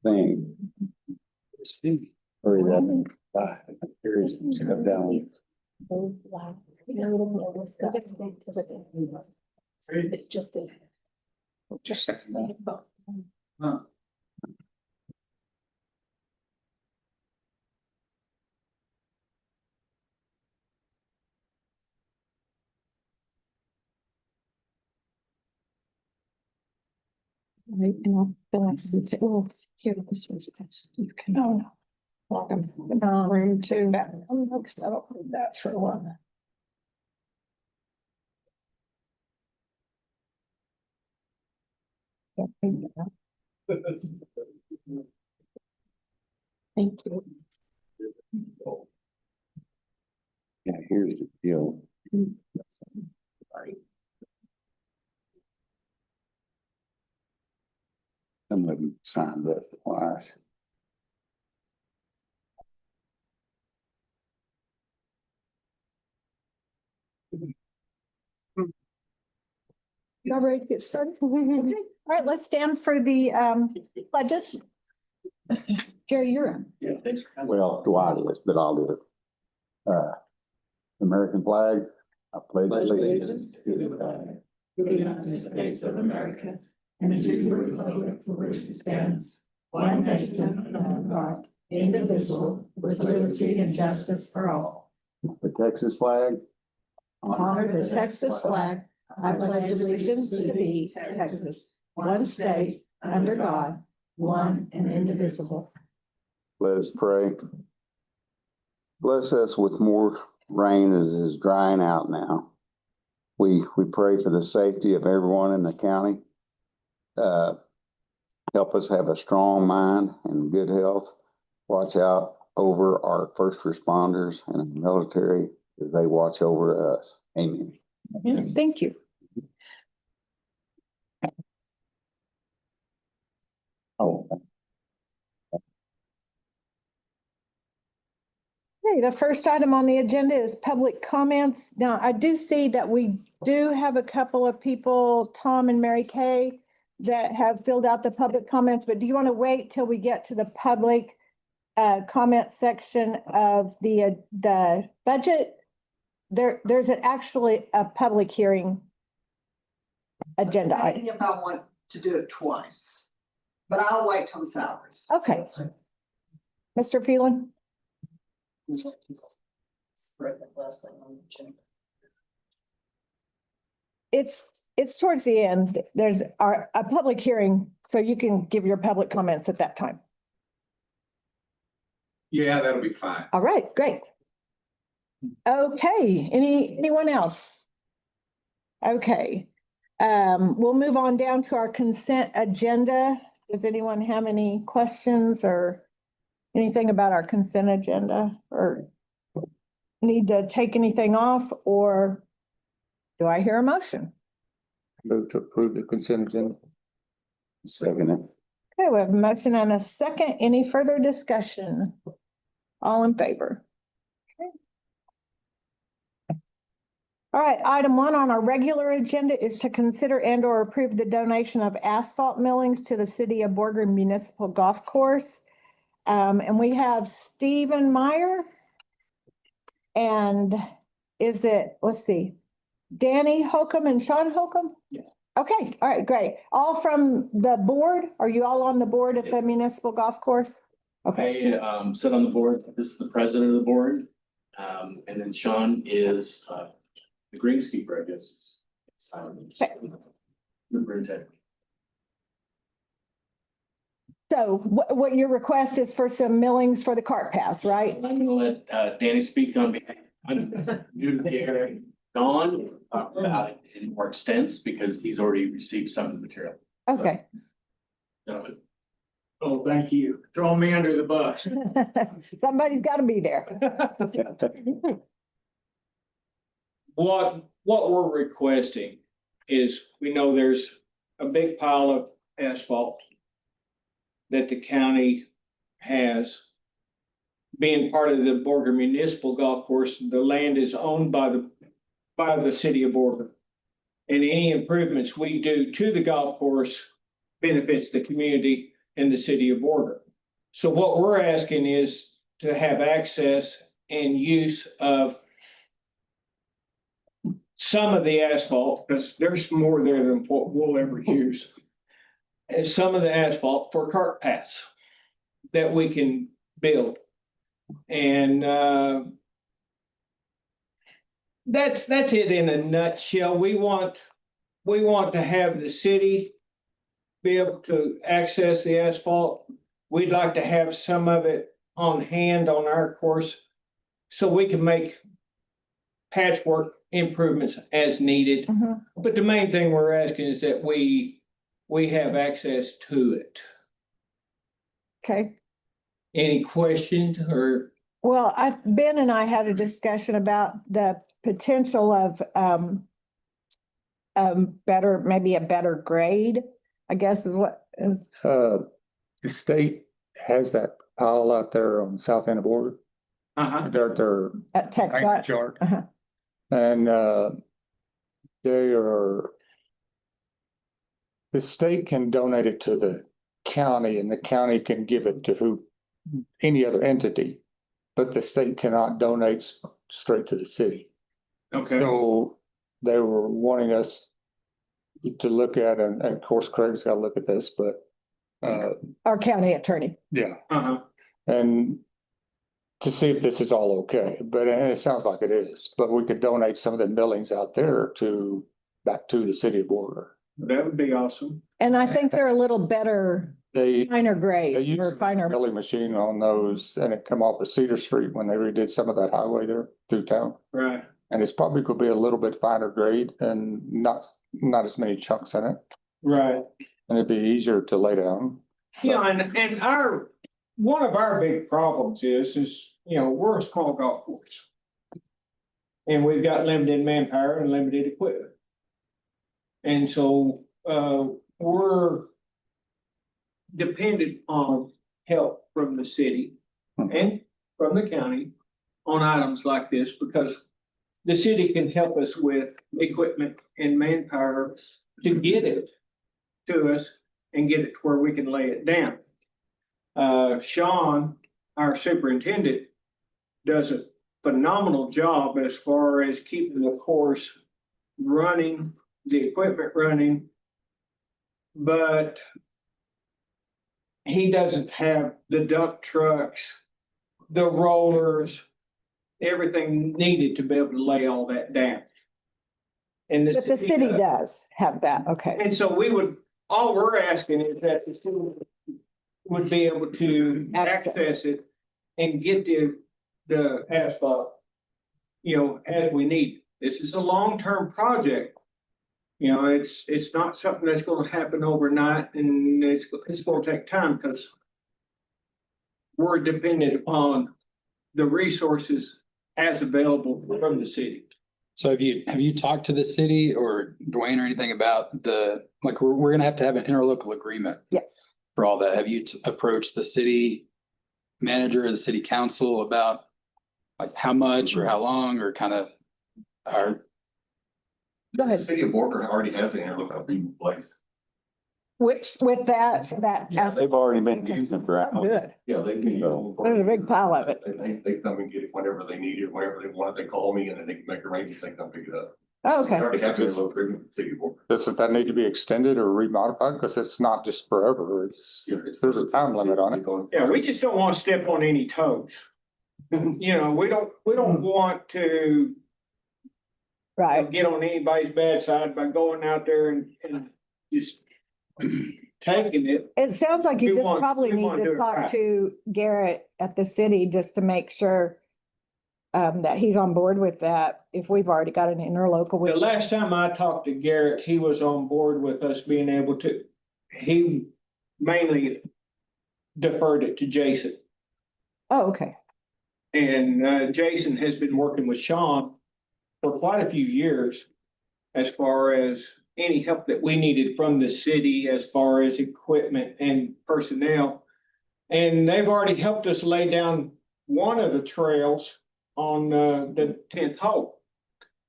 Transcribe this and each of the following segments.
thing. Hurry that. Here is step down. Right, and I'll fill out some, well, here, this was, you can. Oh, no. Welcome. Room two. I'm not settled with that for a while. Thank you. Yeah, here's the deal. Some of them signed up twice. Y'all ready to get started? Okay. All right, let's stand for the pledges. Gary, you're on. Yeah, thanks. Well, Dwight is, but I'll do it. American flag, I pledge allegiance to the flag To the United States of America and to the republic for which it stands, one nation under God, indivisible, with liberty and justice for all. the Texas flag. Honor the Texas flag. I pledge allegiance to thee, Texas, one state, under God, one and indivisible. Let us pray. Bless us with more rain as is drying out now. We pray for the safety of everyone in the county. Help us have a strong mind and good health. Watch out over our first responders and the military as they watch over us. Amen. Thank you. Oh, Okay, the first item on the agenda is public comments. Now, I do see that we do have a couple of people, Tom and Mary Kay, that have filled out the public comments, but do you want to wait till we get to the public comment section of the budget? There's actually a public hearing agenda I item. think if I want to do it twice, but I'll wait till the salaries. Okay. Mr. Phelan? It's towards the end. There's a public hearing, so you can give your public comments at that time. Yeah, that'll be fine. All right, great. Okay, anyone else? Okay, we'll move on down to our consent agenda. Does anyone have any questions or anything about our consent agenda or need to take anything off, or do I hear a motion? Move to approve the consent agenda. second it. Okay, we have a motion and a second. Any further discussion? All in favor? Okay. All right, item 1 on our regular agenda is to consider and or approve the donation of asphalt millings to the City of Borger Municipal Golf Course. And we have Stephen Meyer. And is it, let's see, Danny Holcomb and Sean Holcomb? Yeah. Okay, all right, great. All from the board? Are you all on the board at the municipal golf course? Okay, I sit on the board. This is the president of the board. And then Sean is the greenskeeper, I guess. Okay. Superintendent. So what your request is for some millings for the cart pass, right? I'm gonna let Danny speak on behalf. I'm new to the area. Don talk about it in more extense because he's already received some of the material. Okay. Gentlemen. Oh, thank you. Throwing me under the bus. Somebody's got to be there. What we're requesting is, we know there's a big pile of asphalt that the county has. Being part of the Borger Municipal Golf Course, the land is owned by the city of Borger. And any improvements we do to the golf course benefits the community. in the city of Border. So what we're asking is to have access and use of some of the asphalt, because there's more there than what we'll ever use. And some of the asphalt for cart paths that we can build. And that's it in a nutshell. We want to have the city be able to access the asphalt. We'd like to have some of it on hand on our course so we can make patchwork improvements as needed. Mhm. But the main thing we're asking is that we have access to it. Okay. Any questions or? Well, Ben and I had a discussion about the potential of maybe a better grade, I guess is what is. The state has that pile out there on the south end of Border. They're at their At Tech anchor Dot. chart. Uh-huh. And the state can donate it to the county and the county can give it to any other entity. But the state cannot donate straight to the city. Okay, So they were wanting us to look at, and of course Craig's got to look at this, but Our county attorney. yeah, uh-huh, and to see if this is all okay. But it sounds like it is. But we could donate some of the millings out there back to the city of Border. that would be awesome. And I think they're a little better, They finer grade used or a finer. milling machine on those, and it come off of Cedar Street when they redid some of that highway there through town. Right. And it's probably could be a little bit finer grade and not as many chunks in it, Right. and it'd be easier to lay down. Yeah, and one of our big problems is, we're a small golf course. And we've got limited manpower and limited equipment. And so, we're dependent on help from the city and from the county on items like this, because the city can help us with equipment and manpower to get it to us and get it to where we can lay it down. Sean, our superintendent, does a phenomenal job as far as keeping the course running, the equipment running. But he doesn't have the dump trucks, the rollers, everything needed to be able to lay all that down. And But the city does have that, okay. And so all we're asking is that the city would be able to access it and get the asphalt, as we need. This is a long-term project. It's not something that's gonna happen overnight, and it's gonna take time because we're dependent upon the resources as available from the city. So have you talked to the city or Dwayne or anything about we're gonna have to have an interlocal agreement Yes. for all that? Have you approached the city manager or the city council about like how much or how long or kind of our? Go ahead. The city of Border already has the interlocal agreement in place. Which, with that. They've already been using for. Oh, good. Yeah, they can. There's a big pile of it. They come and get it whenever they need it, whenever they want it, they call me and then they can make arrangements, they come pick it up. Oh, They okay. already have the interlocal agreement with the city of Border. Doesn't that need to be extended or remodified? Because it's not just forever. There's a time limit on it. Yeah, we just don't want to step on any toes. We don't want to Right. get on anybody's bad side by going out there and just taking it. It sounds like you We just want- probably we need want to to do it talk right. to Garrett at the city just to make sure that he's on board with that. If we've already got an interlocal The with. last time I talked to Garrett, he was on board with us being able to, he mainly deferred it to Jason. Oh, okay. And Jason has been working with Sean for quite a few years as far as any help that we needed from the city as far as equipment and personnel. And they've already helped us lay down one of the trails on the 10th hole.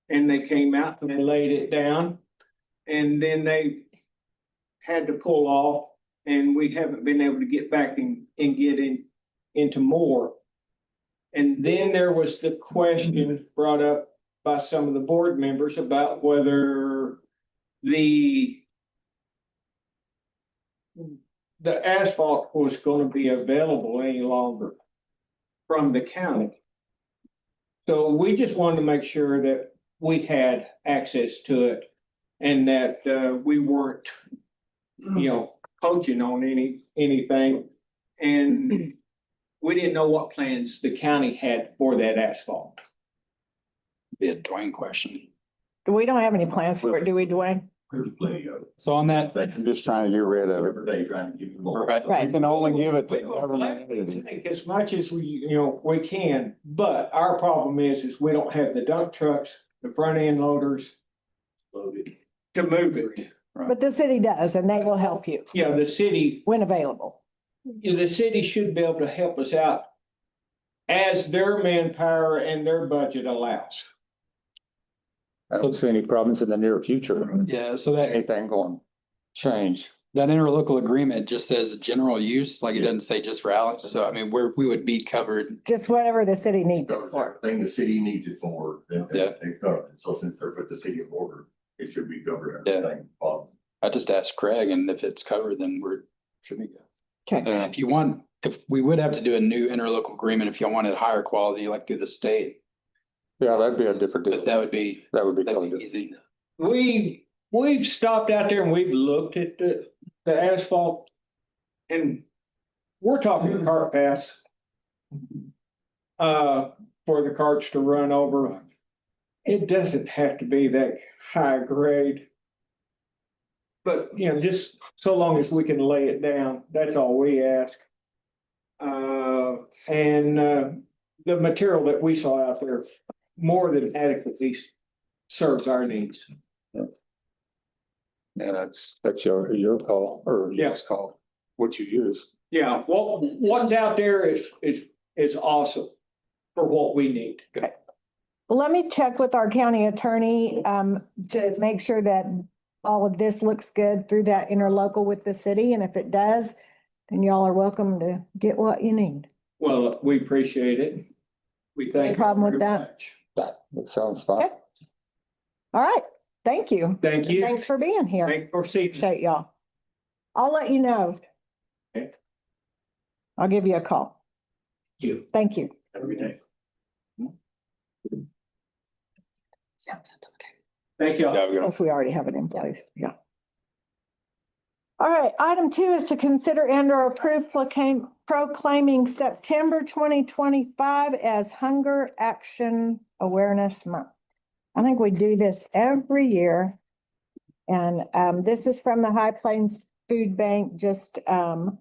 And they came out and they laid it down. And then they had to pull off and we haven't been able to get back and get into more. And then there was the question brought up by some of the board members about whether the asphalt was gonna be available any longer from the county. So we just wanted to make sure that we had access to it and that we weren't, poaching on anything. And we didn't know what plans the county had for that asphalt. Be a Dwayne question. We don't have any plans for it, do we, Dwayne? There's plenty of it. So on that, I'm just trying to get rid of it. Every day trying to give you more. right, Right. You can only give it We to will government gladly entities. take as much as we can, but our problem is we don't have the dump trucks, the front end loaders Loaded. to move it. But the city does, and they will help you Yeah, the city when available. should be able to help us out as their manpower and their budget allows. I don't see any problems in the near future. yeah, so that, Anything going change. that interlocal agreement just says general use, like it doesn't say just for Alex. So I mean, we would be covered. Just whatever the city needs it Covers for. everything the city needs it for, then Yeah. they cover it. So since they're with the city of order, it should be covered Yeah. everything. I just asked Craig, and if it's covered, then should be good. Okay, And if we would have to do a new interlocal agreement, if y'all wanted higher quality, like through the state, Yeah, that'd be a different but deal. that would be That'd be easy. We've stopped out there and we've looked at the asphalt. And we're talking cart paths. For the carts to run over. It doesn't have to be that high grade. But, just so long as we can lay it down, that's all we ask. And the material that we saw out there more than adequately serves our needs. Yeah, that's your call or Yeah. your call, what you use. Yeah, what's out there is awesome for what we need. well, let me check with our county attorney, to make sure that all of this looks good through that interlocal with the city, and if it does, then y'all are welcome to get what you need. Well, we appreciate it. We thank. No problem with you very that. much. That sounds fine. Okay. All right, thank you. Thank you. Thanks for being here. Thank you for seeing. Appreciate y'all. I'll let you know. Okay. I'll give you a call. You. Thank you. Have a good day. Thank you. Yes, we already have it in place, yeah. All right, item 2 is to consider and/or approve proclaiming September 2025 as Hunger Action Awareness Month. I think we do this every year. And this is from the High Plains Food Bank, just to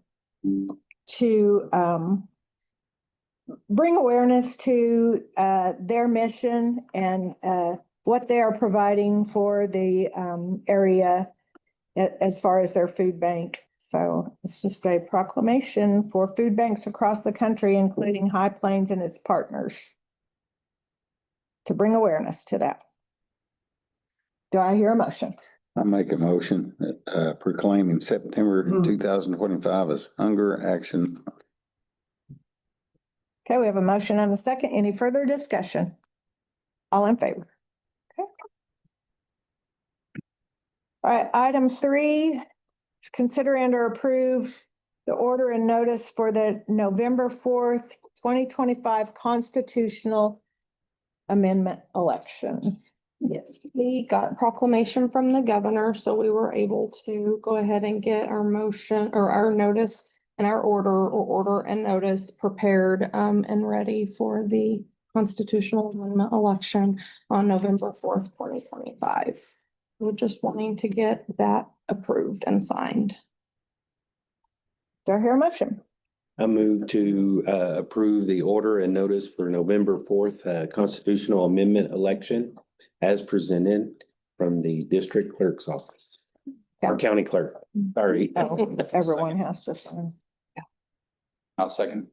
bring awareness to their mission and what they are providing for the area as far as their food bank. So it's just a proclamation for food banks across the country, including High Plains and its partners, to bring awareness to that. Do I hear a motion? I make a motion proclaiming September 2025 as Hunger Action. Okay, we have a motion and a second. Any further discussion? All in favor? Okay. All right, item 3 is consider and or approve the order and notice for the November 4th, 2025 constitutional amendment election. Yes, we got proclamation from the governor, so we were able to go ahead and get our motion or our notice and our order and notice prepared and ready for the constitutional amendment election on November 4th, 2025. We're just wanting to get that approved and signed. Do I hear a motion? I move to approve the order and notice for November 4th constitutional amendment election as presented from the district clerk's office. Our county clerk, sorry. Oh, everyone has to sign. I'll second.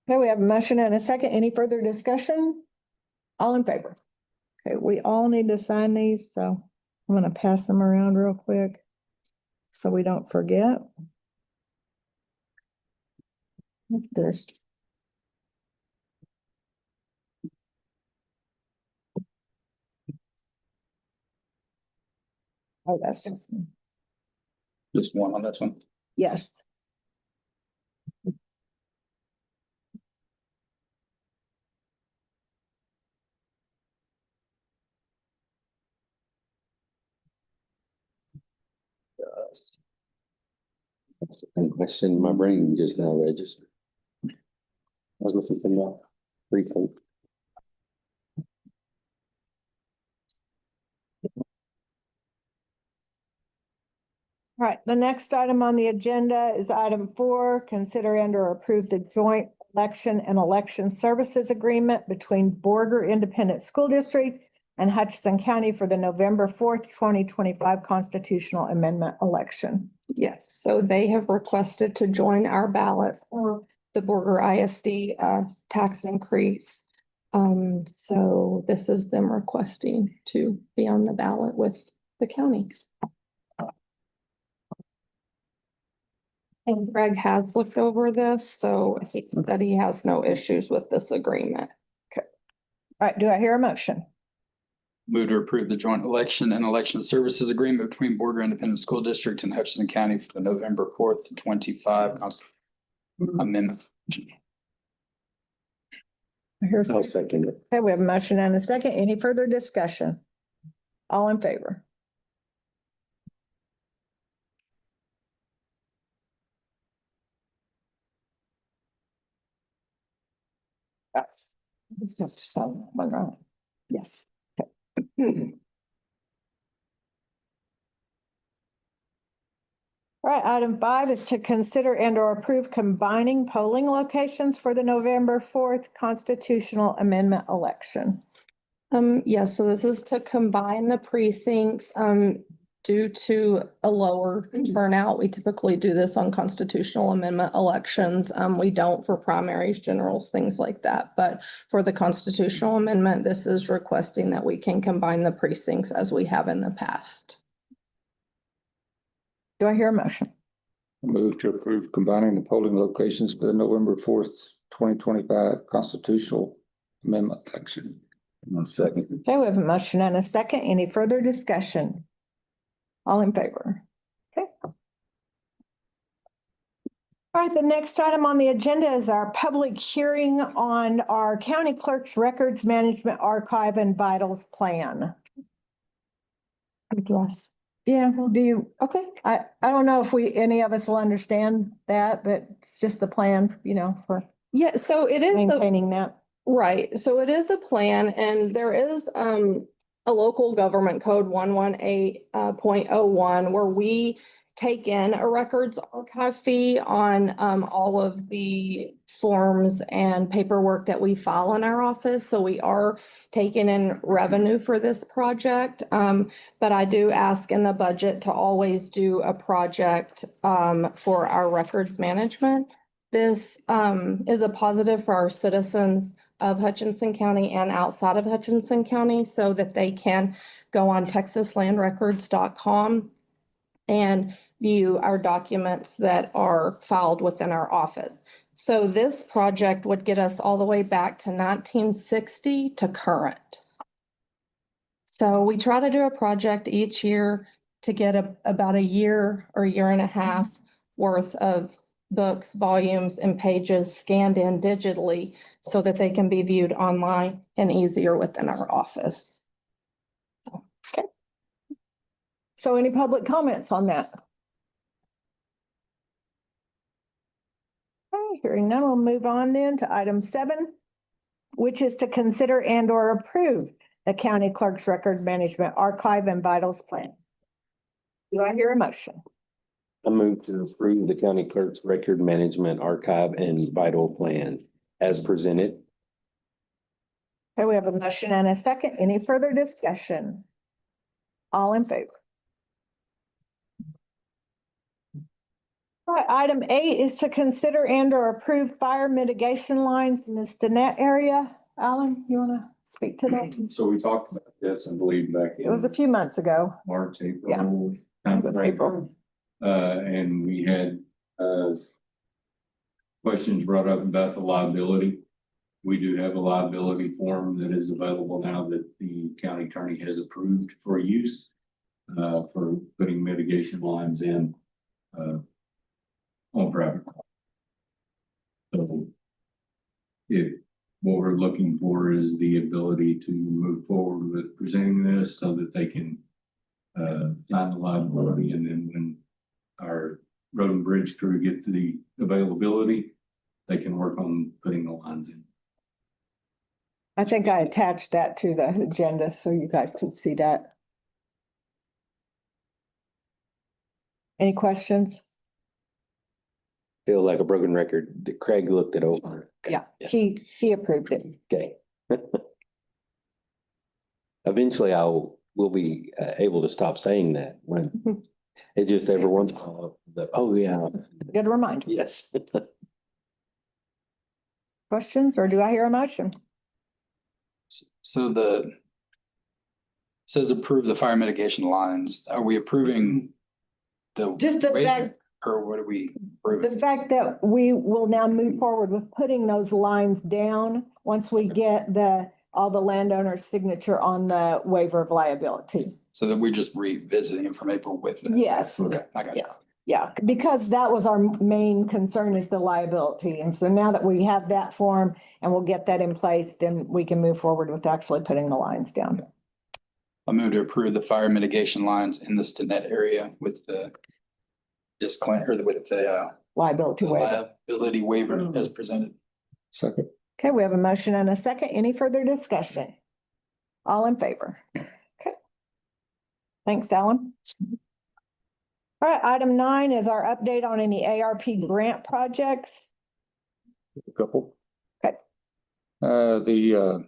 Okay, we have a motion and a second. Any further discussion? All in favor? Okay, we all need to sign these, so I'm gonna pass them around real quick so we don't forget. There's. Oh, that's just, Just one on this one. yes. That's a question my brain just now registered. I was looking for that briefly. All right, the next item on the agenda is item 4, consider and or approve the joint election and election services agreement between Borger Independent School District and Hutchinson County for the November 4th, 2025 constitutional amendment election. Yes, so they have requested to join our ballot for the Borger ISD tax increase. So this is them requesting to be on the ballot with the county. And Greg has looked over this, so he said he has no issues with this agreement. All right, do I hear a motion? Move to approve the joint election and election services agreement between Borger Independent School District and Hutchinson County for the November 4th, 25 constitutional amendment. Here's, I'll okay, second it. we have a motion and a second. Any further discussion? All in favor? Just have to sign one, right? Yes. Okay. All right, item 5 is to consider and or approve combining polling locations for the November 4th constitutional amendment election. Yes, so this is to combine the precincts, due to a lower turnout. We typically do this on constitutional amendment elections. We don't for primaries, generals, things like that. But for the constitutional amendment, this is requesting that we can combine the precincts as we have in the past. Do I hear a motion? Move to approve combining the polling locations for the November 4th, 2025 constitutional amendment election. Second. Okay, we have a motion and a second. Any further discussion? All in favor? Okay. All right, the next item on the agenda is our public hearing on our county clerk's records management archive and vitals plan. Yes. Yeah, do you, Okay. I don't know if any of us will understand that, but it's just the plan, for Yeah, so it is. maintaining that. Right, so it is a plan and there is a local government code 118.01 where we take in a records archive fee on all of the forms and paperwork that we file in our office. So we are taking in revenue for this project. But I do ask in the budget to always do a project for our records management. This is a positive for our citizens of Hutchinson County and outside of Hutchinson County so that they can go on texaslandrecords.com and view our documents that are filed within our office. So this project would get us all the way back to 1960 to current. So we try to do a project each year to get about a year or year and a half worth of books, volumes, and pages scanned in digitally so that they can be viewed online and easier within our office. Okay. So any public comments on that? Okay, hearing none, we'll move on then to item 7, which is to consider and or approve the county clerk's record management archive and vitals plan. Do I hear a motion? I move to approve the county clerk's record management archive and vital plan as presented. Okay, we have a motion and a second. Any further discussion? All in favor? All right, item 8 is to consider and or approve fire mitigation lines in the Stinnett area. Alan, you want to speak to that? So we talked about this, I believe, back It was a few months ago. March, April. Yeah. Kind of April. and we had, questions brought up about the liability. We do have a liability form that is available now that the county attorney has approved for use for putting mitigation lines in on private. So if what we're looking for is the ability to move forward with presenting this so that they can sign the liability, and then when our road and bridge crew get to the availability, they can work on putting the lines in. I think I attached that to the agenda so you guys could see that. Any questions? Feel like a broken record. Craig looked it over. Okay. Yeah, he approved it. Okay. Eventually we'll be able to stop saying that when it just every once in a while, oh, yeah. Good reminder. Yes. Questions, or do I hear a motion? So says approve the fire mitigation lines. Are we approving Just the waiver, fact, or what are we the approving? fact that we will now move forward with putting those lines down once we get all the landowner's signature on the waiver of liability. So that we're just revisiting from April with it? Yes. Okay, I got it. Yeah, because that was our main concern, is the liability. And so now that we have that form and we'll get that in place, then we can move forward with actually putting the lines down. I move to approve the fire mitigation lines in the Stinnett area with the disclaimer, or with the Liability waiver. liability waiver as presented. Second. Okay, we have a motion and a second. Any further discussion? All in favor? Okay. Thanks, Alan. All right, item 9 is our update on any ARP grant projects. A couple. Okay. The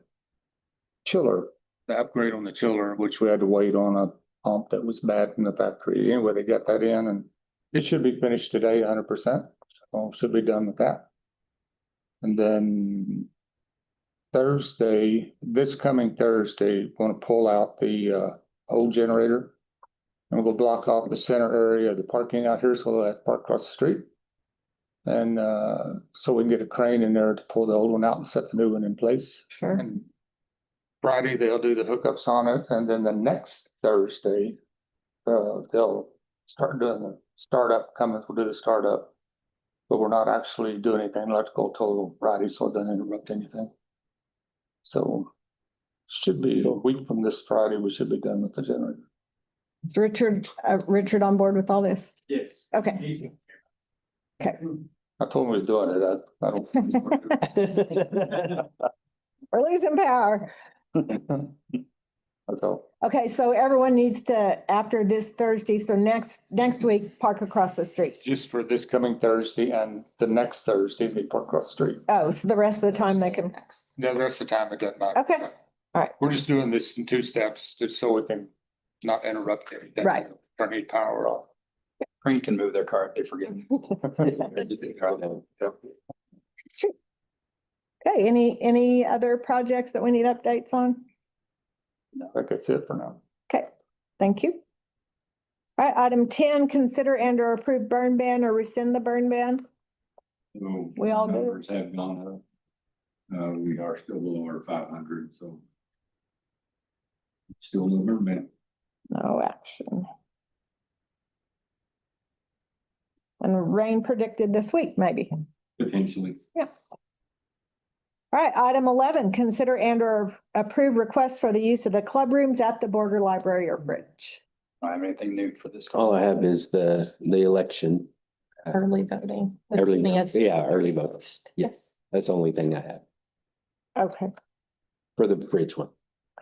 chiller, the upgrade on the chiller, which we had to wait on a pump that was bad in the factory. Anyway, they got that in and it should be finished today, 100%. So should be done with that. And then this coming Thursday, we're going to pull out the old generator. And we'll block off the center area of the parking out here, so we'll have to park across the street. And so we can get a crane in there to pull the old one out and set the new one in place. Sure. And Friday, they'll do the hookups on it, and then the next Thursday, they'll start doing the startup. We'll do the startup. But we're not actually doing anything electrical till Friday, so it doesn't interrupt anything. So should be a week from this Friday, we should be done with the generator. Is Richard on board with all this? Yes. Okay. Easy. Okay. I told him we we're doing it. I don't. We're losing power. That's all. Okay, so everyone needs to, after this Thursday, so next week, park across the street. Just for this coming Thursday and the next Thursday, they park across the street. Oh, so the rest of the time they can, The rest of the time it doesn't matter. okay, all right. We're just doing this in 2 steps, just so we can not interrupt anything. Right. Turn the power off. Crane can move their car if they forget. Okay, any other projects that we need updates on? I think that's it for now. Okay, thank you. All right, item 10, consider and or approve burn ban or rescind the burn ban. So We all do. numbers have gone up. We are still below our 500, so still no movement. No action. And rain predicted this week, maybe. Potentially. Yeah. All right, item 11, consider and or approve requests for the use of the club rooms at the Borger Library or Bridge. I don't have anything new for this. All I have is the election. Early voting. Early vote. Yes. That's the only thing I have Okay, for the bridge one.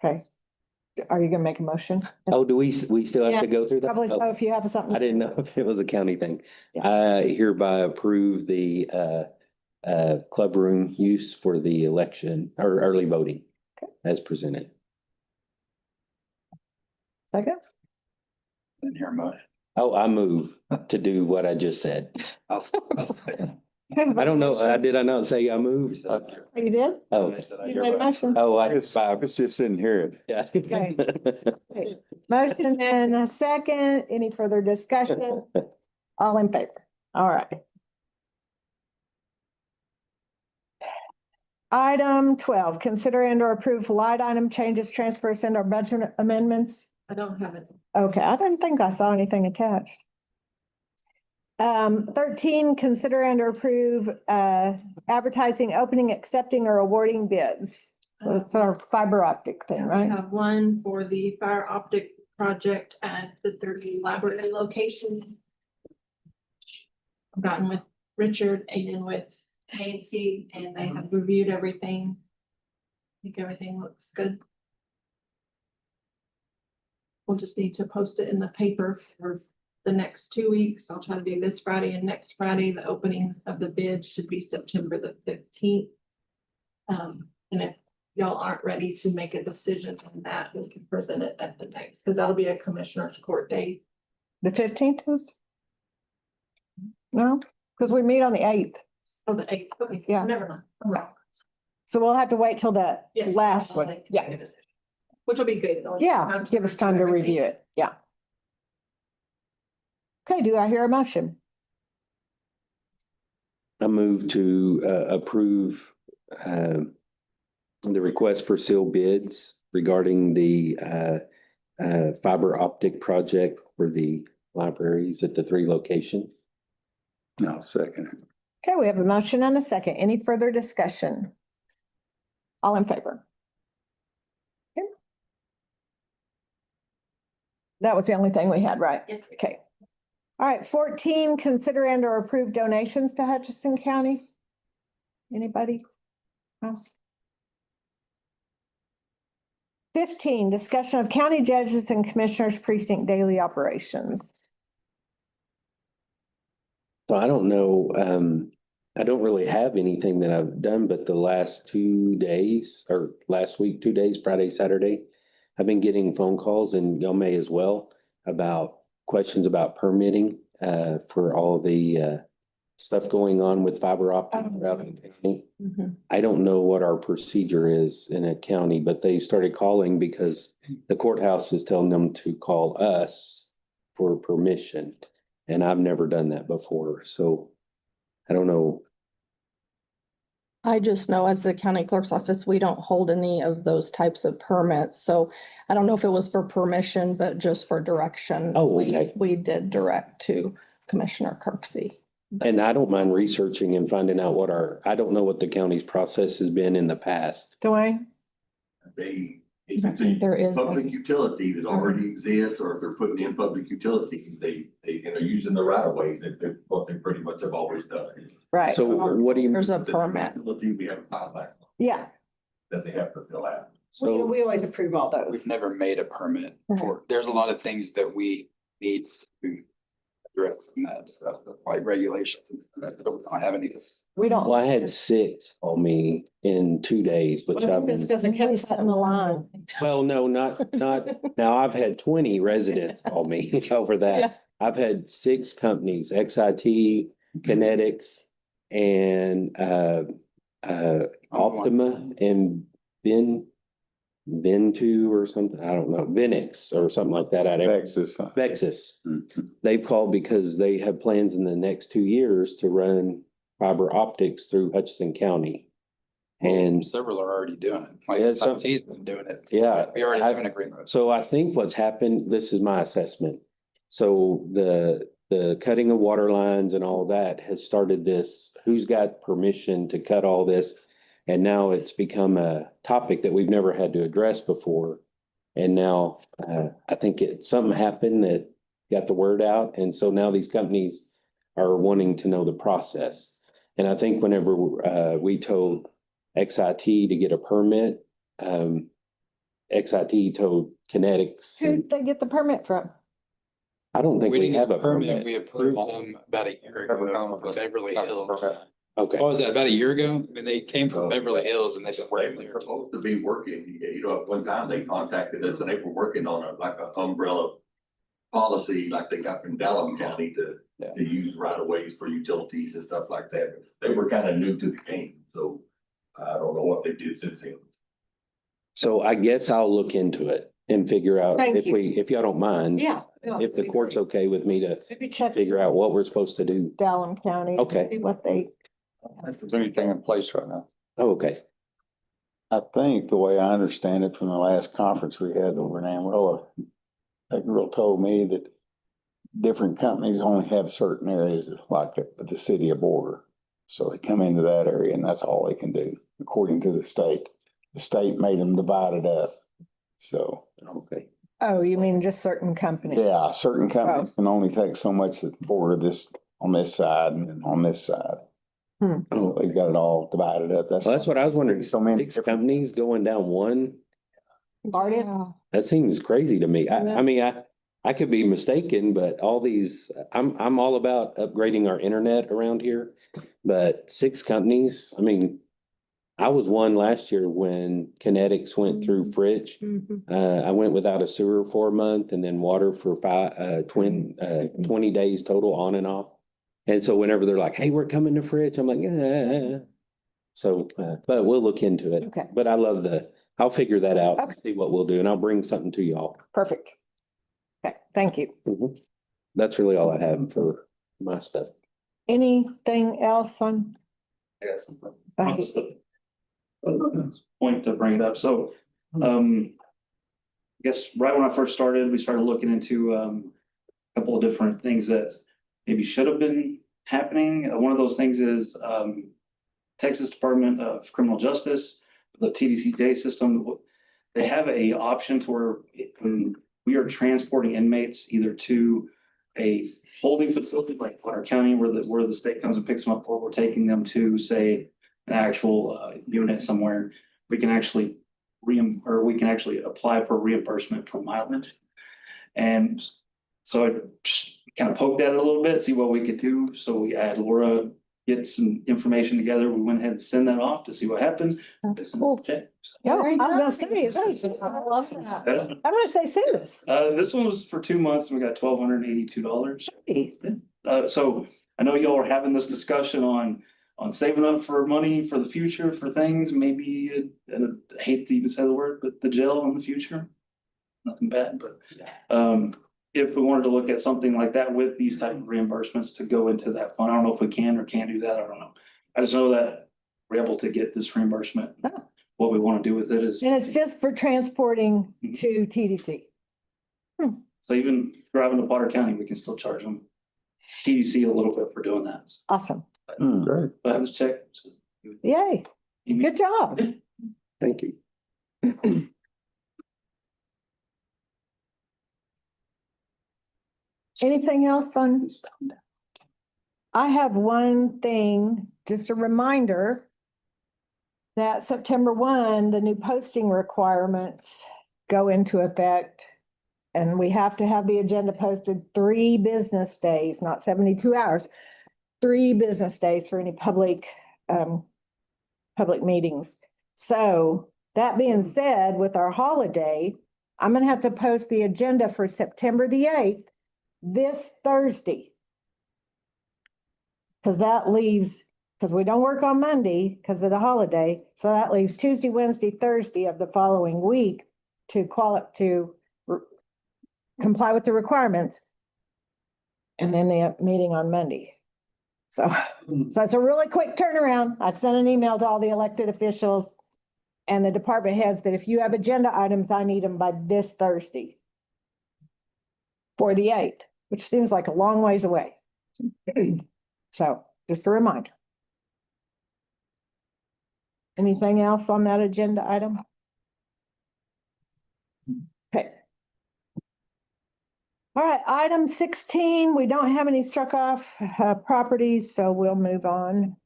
okay. Are you gonna make a motion? Oh, do we still have to go through that? Probably so Oh, if you have something. I didn't know if it was a county thing. Yeah. I hereby approve the club room use for the election or early voting as presented. Second? Didn't hear much. Oh, I move to do what I just said. I'll say. I don't know. Did I not say I move? You did? Oh, You made a motion. oh, I just didn't hear it. yeah. Okay. Motion and a second. Any further discussion? All in favor? All right. Item 12, consider and or approve light item changes, transfers and or budget amendments. I don't have it. Okay, I didn't think I saw anything attached. 13, consider and or approve advertising, opening, accepting or awarding bids. So it's our fiber optic thing, We right? have one for the fiber optic project at the 30 library locations. I've gotten with Richard and with Nancy, and they have reviewed everything. I think everything looks good. We'll just need to post it in the paper for the next 2 weeks. I'll try to do this Friday and next Friday. The openings of the bid should be September the 15th. And if y'all aren't ready to make a decision on that, we can present it at the next, because that'll be a commissioner's court date. The 15th is? No, because we meet on the 8th. Oh, the 8th, okay, Yeah. never mind, I'm wrong. So we'll have to wait till the Yes, last I'll one. make Yeah. a decision. Which will be good. It'll Yeah, give us time to everything. review it. Yeah. Okay, do I hear a motion? I move to approve the request for sealed bids regarding the fiber optic project for the libraries at the 3 locations. No, second. Okay, we have a motion and a second. Any further discussion? All in favor? Okay. That was the only thing we had, right? Yes. Okay. All right, 14, consider and or approve donations to Hutchinson County. Anybody? No? 15, discussion of county judges and commissioners precinct daily operations. So I don't know, I don't really have anything that I've done, but the last 2 days or last week, 2 days, Friday, Saturday, I've been getting phone calls, and y'all may as well, about questions about permitting for all the stuff going on with fiber optic throughout the county. I don't know what our procedure is in a county, but they started calling because the courthouse is telling them to call us for permission. And I've never done that before, so I don't know. I just know as the county clerk's office, we don't hold any of those types of permits. So I don't know if it was for permission, but just for direction. Oh, okay. We did direct to Commissioner Kirksey. And I don't mind researching and finding out I don't know what the county's process has been in the past. Dwayne? If don't it's think there is a public any. utility that already exists, or if they're putting in public utilities, and they're using the right of ways, they're what they pretty much have always done. Right. So what do you, There's a The permit. utility, we have a pipeline Yeah, that they have to fill out. so we always approve all those. We've never made a permit for, there's a lot of things that we need to address in that stuff, like regulations. But we don't have any. We don't. well, I had 6 call me in 2 days, which I've been, because it kept setting the line. well, no, not, now I've had 20 residents call me over Yeah. that. I've had 6 companies, XIT, Kinetics, and Optima and Ventu or something, I don't know, Venix or something like that. Texas. Vexus. They've called because they have plans in the next 2 years to run fiber optics through Hutchinson County. And Several are already doing it. Like, Yeah, some- he's been doing it. yeah, We already have an agreement. so I think what's happened, this is my assessment. So the cutting of water lines and all that has started this, who's got permission to cut all this? And now it's become a topic that we've never had to address before. And now I think something happened that got the word out. And so now these companies are wanting to know the process. And I think whenever we told XIT to get a permit, XIT told Kinetics. Who'd they get the permit from? I don't think we didn't have get a permit. We approved them about a year ago for Beverly Hills. Okay. What was that, about a year ago? I mean, they came from Beverly Hills and they've been They working were there. supposed to be working, at one time they contacted us and they were working on like an umbrella policy like they got from Dallam County to use right of ways for utilities and stuff like that. They were kind of new to the game, so I don't know what they did since then. So I guess I'll look into it and figure out Thank you. if y'all don't mind. Yeah. If the court's okay with me to Maybe check figure out what we're supposed to do. Dallam County. Okay. See what they, If there's anything in place right now. Oh, okay. I think the way I understand it from the last conference we had over in Amarillo, that girl told me that different companies only have certain areas like the city of Border. So they come into that area and that's all they can do, according to the state. The state made them divide it up. So, Okay. Oh, you mean just certain companies? yeah, certain companies can only take so much at the border this, on this side and then on this side. So they've got it all divided up. Well, that's what I was wondering. So many Six companies going down one, Barnett? that seems crazy to me. I mean, I could be mistaken, but all these, I'm all about upgrading our internet around here. But six companies, I mean, I was one last year when Kinetics went through Fridge. I went without a sewer for a month and then water for 20 days total on and off. And so whenever they're like, hey, we're coming to Fridge, I'm like, So, but we'll look into it. Okay. But I love I'll figure that out, Okay. see what we'll do, and I'll bring something to y'all. Perfect. Okay, thank you. That's really all I have for my stuff. Anything else on? I got something. Just the point to bring it up. So, I guess right when I first started, we started looking into a couple of different things that maybe should have been happening. One of those things is Texas Department of Criminal Justice, the TDCJ system. They have a option to where when we are transporting inmates either to a holding facility like Potter County, where the state comes and picks them up, or we're taking them to, say, an actual unit somewhere, we can actually apply for reimbursement for mileage. And so I kind of poked at it a little bit, see what we could do. So we had Laura get some information together. We went ahead and send that off to see what happened. Cool. Yeah, I'm gonna say, I love that. I'm gonna say send this. This one was for 2 months and we got $1,282. So I know y'all are having this discussion on saving up for money for the future for things, maybe, and I hate to even say the word, but the jail in the future. Nothing bad, but if we wanted to look at something like that with these type of reimbursements to go into that fund, I don't know if we can or can't do that. I don't know. I just know that we're able to get this reimbursement. What we want to do with it is. And it's just for transporting to TDC. So even driving to Potter County, we can still charge them TDC a little bit for doing that. Awesome. Great. But I have to check. Yay. Good job. Thank you. Anything else on? I have one thing, just a reminder that September 1, the new posting requirements go into effect. And we have to have the agenda posted 3 business days, not 72 hours, 3 business days for any public meetings. So that being said, with our holiday, I'm gonna have to post the agenda for September the 8th, this Thursday. Because that leaves, because we don't work on Monday because of the holiday. So that leaves Tuesday, Wednesday, Thursday of the following week to comply with the requirements. And then the meeting on Monday. So it's a really quick turnaround. I sent an email to all the elected officials and the department heads that if you have agenda items, I need them by this Thursday for the 8th, which seems like a long ways away. So just a reminder. Anything else on that agenda item? Okay. All right, item 16, we don't have any struck off properties, so we'll move on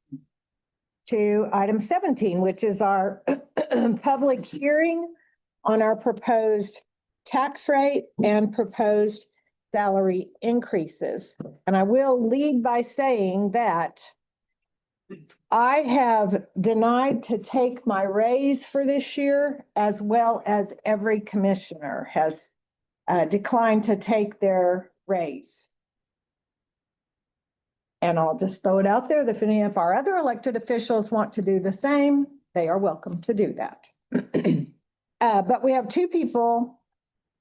to item 17, which is our public hearing on our proposed tax rate and proposed salary increases. And I will lead by saying that I have denied to take my raise for this year, as well as every commissioner has declined to take their raise. And I'll just throw it out there that if any of our other elected officials want to do the same, they are welcome to do that. But we have 2 people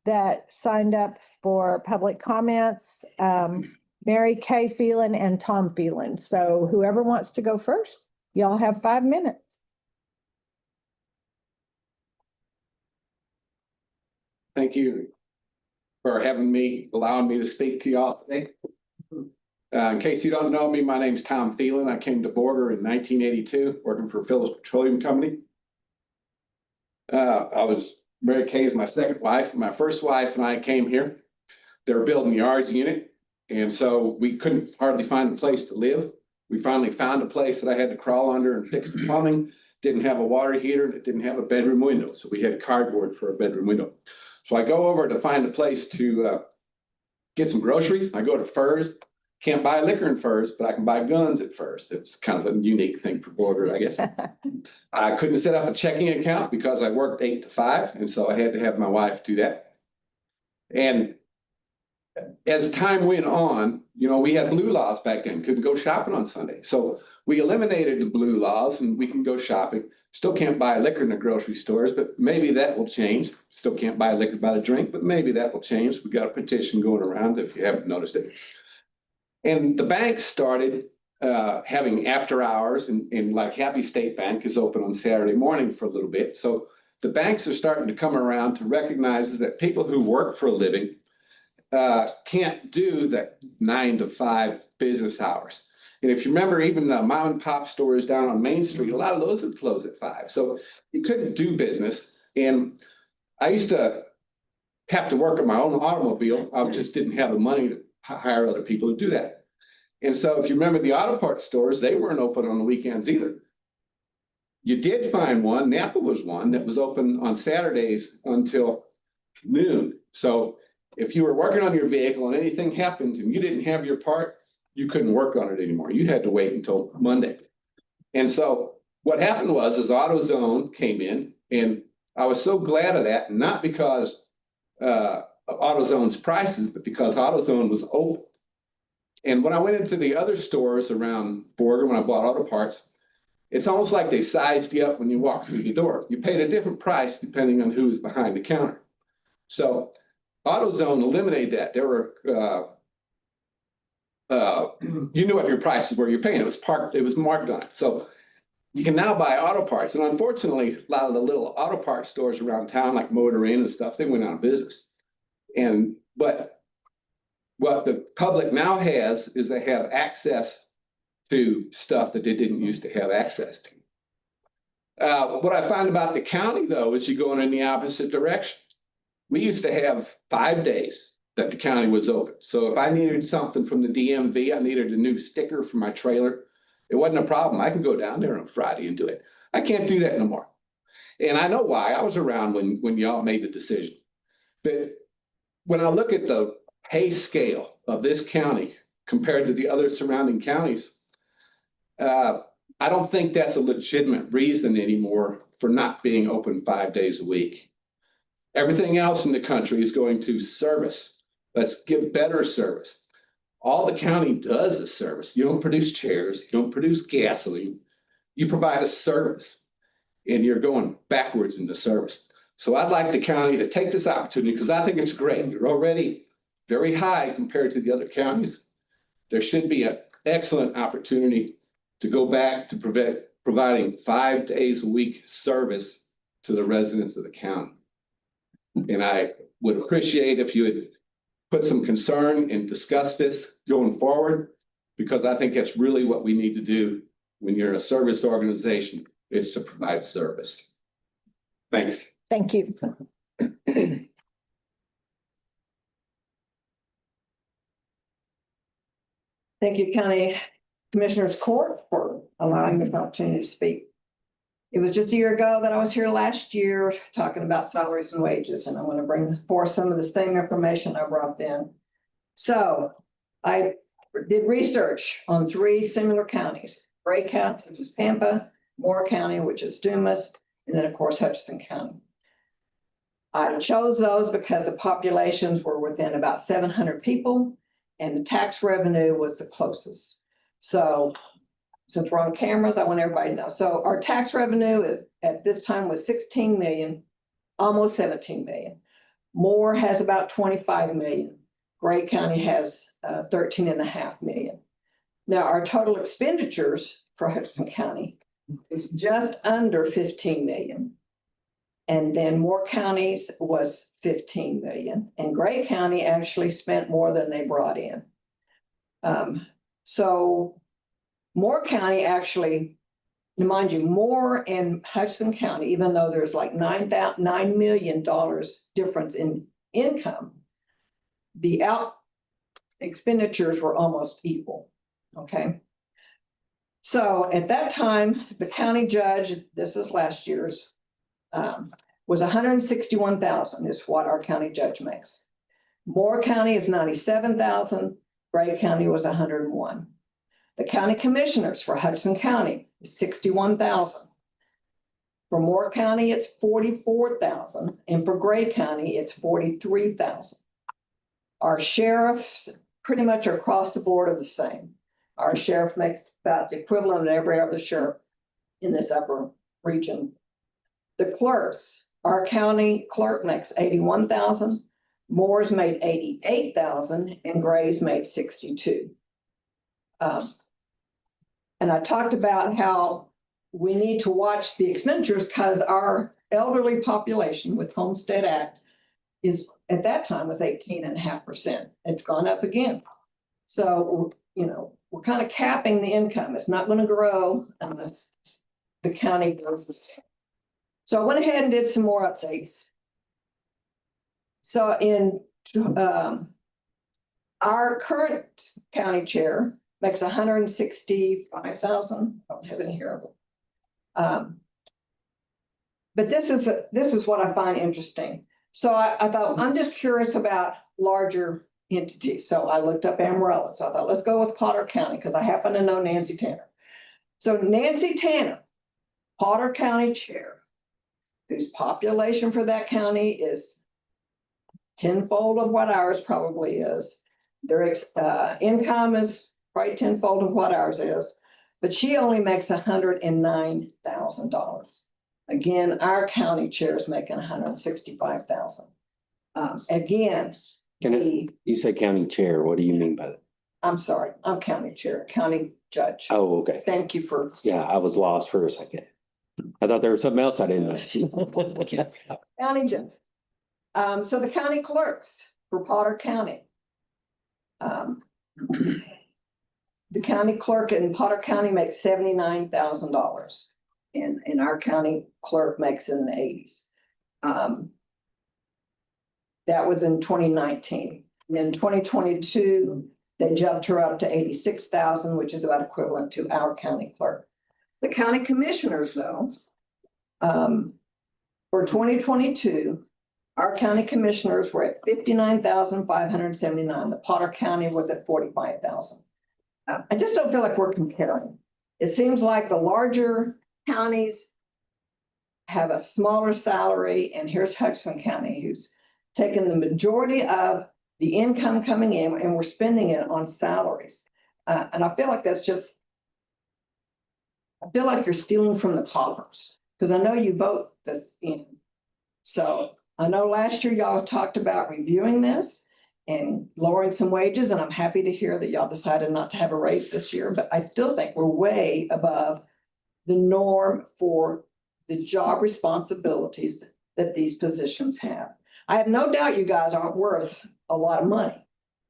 that signed up for public comments, Mary Kay Phelan and Tom Phelan. So whoever wants to go first, y'all have 5 minutes. thank you for allowing me to speak to y'all today. In case you don't know me, my name's Tom Phelan. I came to Borger in 1982, working for Phillips Petroleum Company. Mary Kay is my second wife. My first wife and I came here. They were building the yards unit, and so we couldn't hardly find a place to live. We finally found a place that I had to crawl under and fix the plumbing. Didn't have a water heater, and it didn't have a bedroom window, so we had cardboard for a bedroom window. So I go over to find a place to get some groceries. I go to Furs. Can't buy liquor in Furs, but I can buy guns at Furs. It's kind of a unique thing for Borger, I guess. I couldn't set up a checking account because I worked 8 to 5, and so I had to have my wife do that. And as time went on, we had blue laws back then, couldn't go shopping on Sunday. So we eliminated the blue laws and we can go shopping. Still can't buy liquor in the grocery stores, but maybe that will change. Still can't buy liquor by the drink, but maybe that will change. We got a petition going around if you haven't noticed it. And the banks started having after hours, and like Happy State Bank is open on Saturday morning for a little bit. So the banks are starting to come around to recognize that people who work for a living can't do that 9 to 5 business hours. And if you remember, even the mom and pop stores down on Main Street, a lot of those would close at 5. So you couldn't do business. And I used to have to work on my own automobile. I just didn't have the money to hire other people to do that. And so if you remember the auto parts stores, they weren't open on the weekends either. You did find one, Napa was one, that was open on Saturdays until noon. So if you were working on your vehicle and anything happened and you didn't have your part, you couldn't work on it anymore. You had to wait until Monday. And so what happened was AutoZone came in, and I was so glad of that, not because of AutoZone's prices, but because AutoZone was open. And when I went into the other stores around Borger, when I bought auto parts, it's almost like they sized you up when you walk through the door. You paid a different price depending on who was behind the counter. So AutoZone eliminated that. There were, you knew what your prices were you're paying. It was marked on it. So you can now buy auto parts. And unfortunately, a lot of the little auto parts stores around town, like Motor Inn and stuff, they went out of business. But what the public now has is they have access to stuff that they didn't used to have access to. What I find about the county, though, is you're going in the opposite direction. We used to have 5 days that the county was open. So if I needed something from the DMV, I needed a new sticker for my trailer, it wasn't a problem. I can go down there on Friday and do it. I can't do that no more. And I know why. I was around when y'all made the decision. But when I look at the pay scale of this county compared to the other surrounding counties, I don't think that's a legitimate reason anymore for not being open 5 days a week. Everything else in the country is going to service. Let's give better service. All the county does is service. You don't produce chairs, you don't produce gasoline, you provide a service, and you're going backwards in the service. So I'd like the county to take this opportunity, because I think it's great. You're already very high compared to the other counties. There should be an excellent opportunity to go back to providing 5 days a week service to the residents of the county. And I would appreciate if you would put some concern and discuss this going forward, because I think that's really what we need to do when you're a service organization, is to provide service. Thanks. Thank you. Thank you, County Commissioners Court, for allowing this opportunity to speak. It was just a year ago that I was here last year talking about salaries and wages, and I want to bring forth some of the same information I brought then. So I did research on 3 similar counties: Gray County, which is Pampa, Moore County, which is Dumas, and then of course Hutchinson County. I chose those because the populations were within about 700 people, and the tax revenue was the closest. So since we're on cameras, I want everybody to know. So our tax revenue at this time was 16 million, almost 17 million. Moore has about 25 million. Gray County has 13.5 million. Now our total expenditures for Hutchinson County is just under 15 million. And then Moore County's was 15 million, and Gray County actually spent more than they brought in. So Moore County actually, mind you, Moore and Hudson County, even though there's like $9 million difference in income, the expenditures were almost equal, okay? So at that time, the county judge, this is last year's, was 161,000 is what our county judge makes. Moore County is 97,000, Gray County was 101. The county commissioners for Hudson County is 61,000. For Moore County, it's 44,000, and for Gray County, it's 43,000. Our sheriffs pretty much across the board are the same. Our sheriff makes about the equivalent of every other sheriff in this upper region. The clerks, our county clerk makes 81,000, Moore's made 88,000, and Gray's made 62. And I talked about how we need to watch the expenditures because our elderly population with Homestead Act is, at that time, was 18.5%. It's gone up again. So, you know, we're kind of capping the income. It's not going to grow unless the county grows. So I went ahead and did some more updates. So in our current county chair makes 165,000. I don't have it here. But this is what I find interesting. So I thought, I'm just curious about larger entities. So I looked up Amarillo. So I thought, let's go with Potter County because I happen to know Nancy Tanner. So Nancy Tanner, Potter County chair, whose population for that county is tenfold of what ours probably is. Their income is probably tenfold of what ours is, but she only makes $109,000. Again, our county chair is making $165,000. Again, you say county chair, what do you mean by that? I'm sorry, I'm county chair, county judge. Oh, okay. Thank you for. Yeah, I was lost for a second. I thought there was something else I didn't know. County judge. So the county clerks for Potter County. The county clerk in Potter County makes $79,000. And our county clerk makes in the 80s. That was in 2019. And in 2022, they jumped her up to 86,000, which is about equivalent to our county clerk. The county commissioners, though, for 2022, our county commissioners were at 59,579. The Potter County was at 45,000. I just don't feel like we're comparing. It seems like the larger counties have a smaller salary, and here's Hudson County, who's taken the majority of the income coming in, and we're spending it on salaries. And I feel like that's just, I feel like you're stealing from the coffers, because I know you vote this in. So I know last year y'all talked about reviewing this and lowering some wages, and I'm happy to hear that y'all decided not to have a raise this year, but I still think we're way above the norm for the job responsibilities that these positions have. I have no doubt you guys aren't worth a lot of money,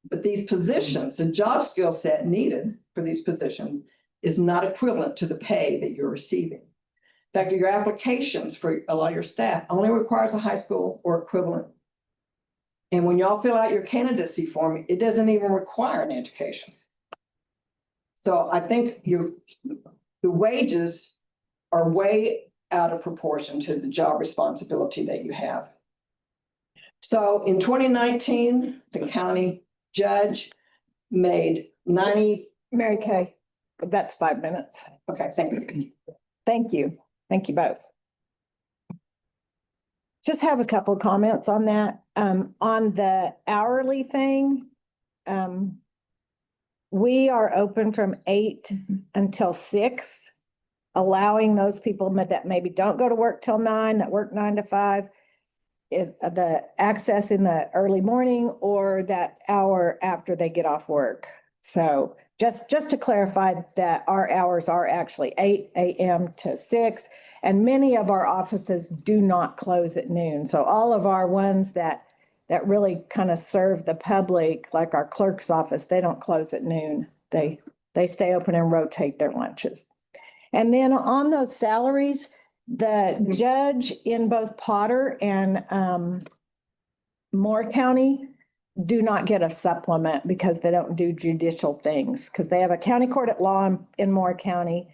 but these positions, the job skill set needed for these positions is not equivalent to the pay that you're receiving. In fact, your applications for a lot of your staff only requires a high school or equivalent. And when y'all fill out your candidacy form, it doesn't even require an education. So I think the wages are way out of proportion to the job responsibility that you have. So in 2019, the county judge made 90. Mary Kay, that's 5 minutes. Okay, thank you. Thank you. Thank you both. Just have a couple of comments on that. On the hourly thing, we are open from 8 until 6, allowing those people that maybe don't go to work till 9, that work 9 to 5, the access in the early morning or that hour after they get off work. So just to clarify that our hours are actually 8 AM to 6, and many of our offices do not close at noon. So all of our ones that really kind of serve the public, like our clerk's office, they don't close at noon. They stay open and rotate their lunches. And then on those salaries, the judge in both Potter and Moore County do not get a supplement because they don't do judicial things, because they have a county court at law in Moore County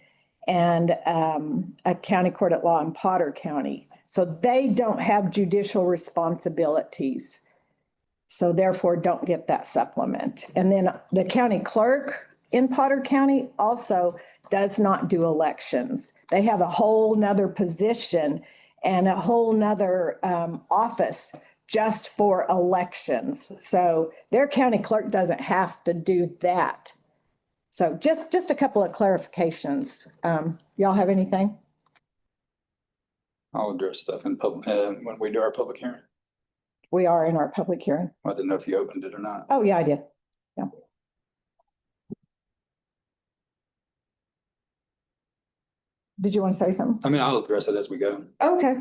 and a county court at law in Potter County. So they don't have judicial responsibilities. So therefore don't get that supplement. And then the county clerk in Potter County also does not do elections. They have a whole nother position and a whole nother office just for elections. So their county clerk doesn't have to do that. So just a couple of clarifications. Y'all have anything? I'll address stuff in public, when we do our public hearing. We are in our public hearing. I didn't know if you opened it or not. Oh, yeah, I did. Yeah. Did you want to say something? I mean, I'll address it as we go. Okay,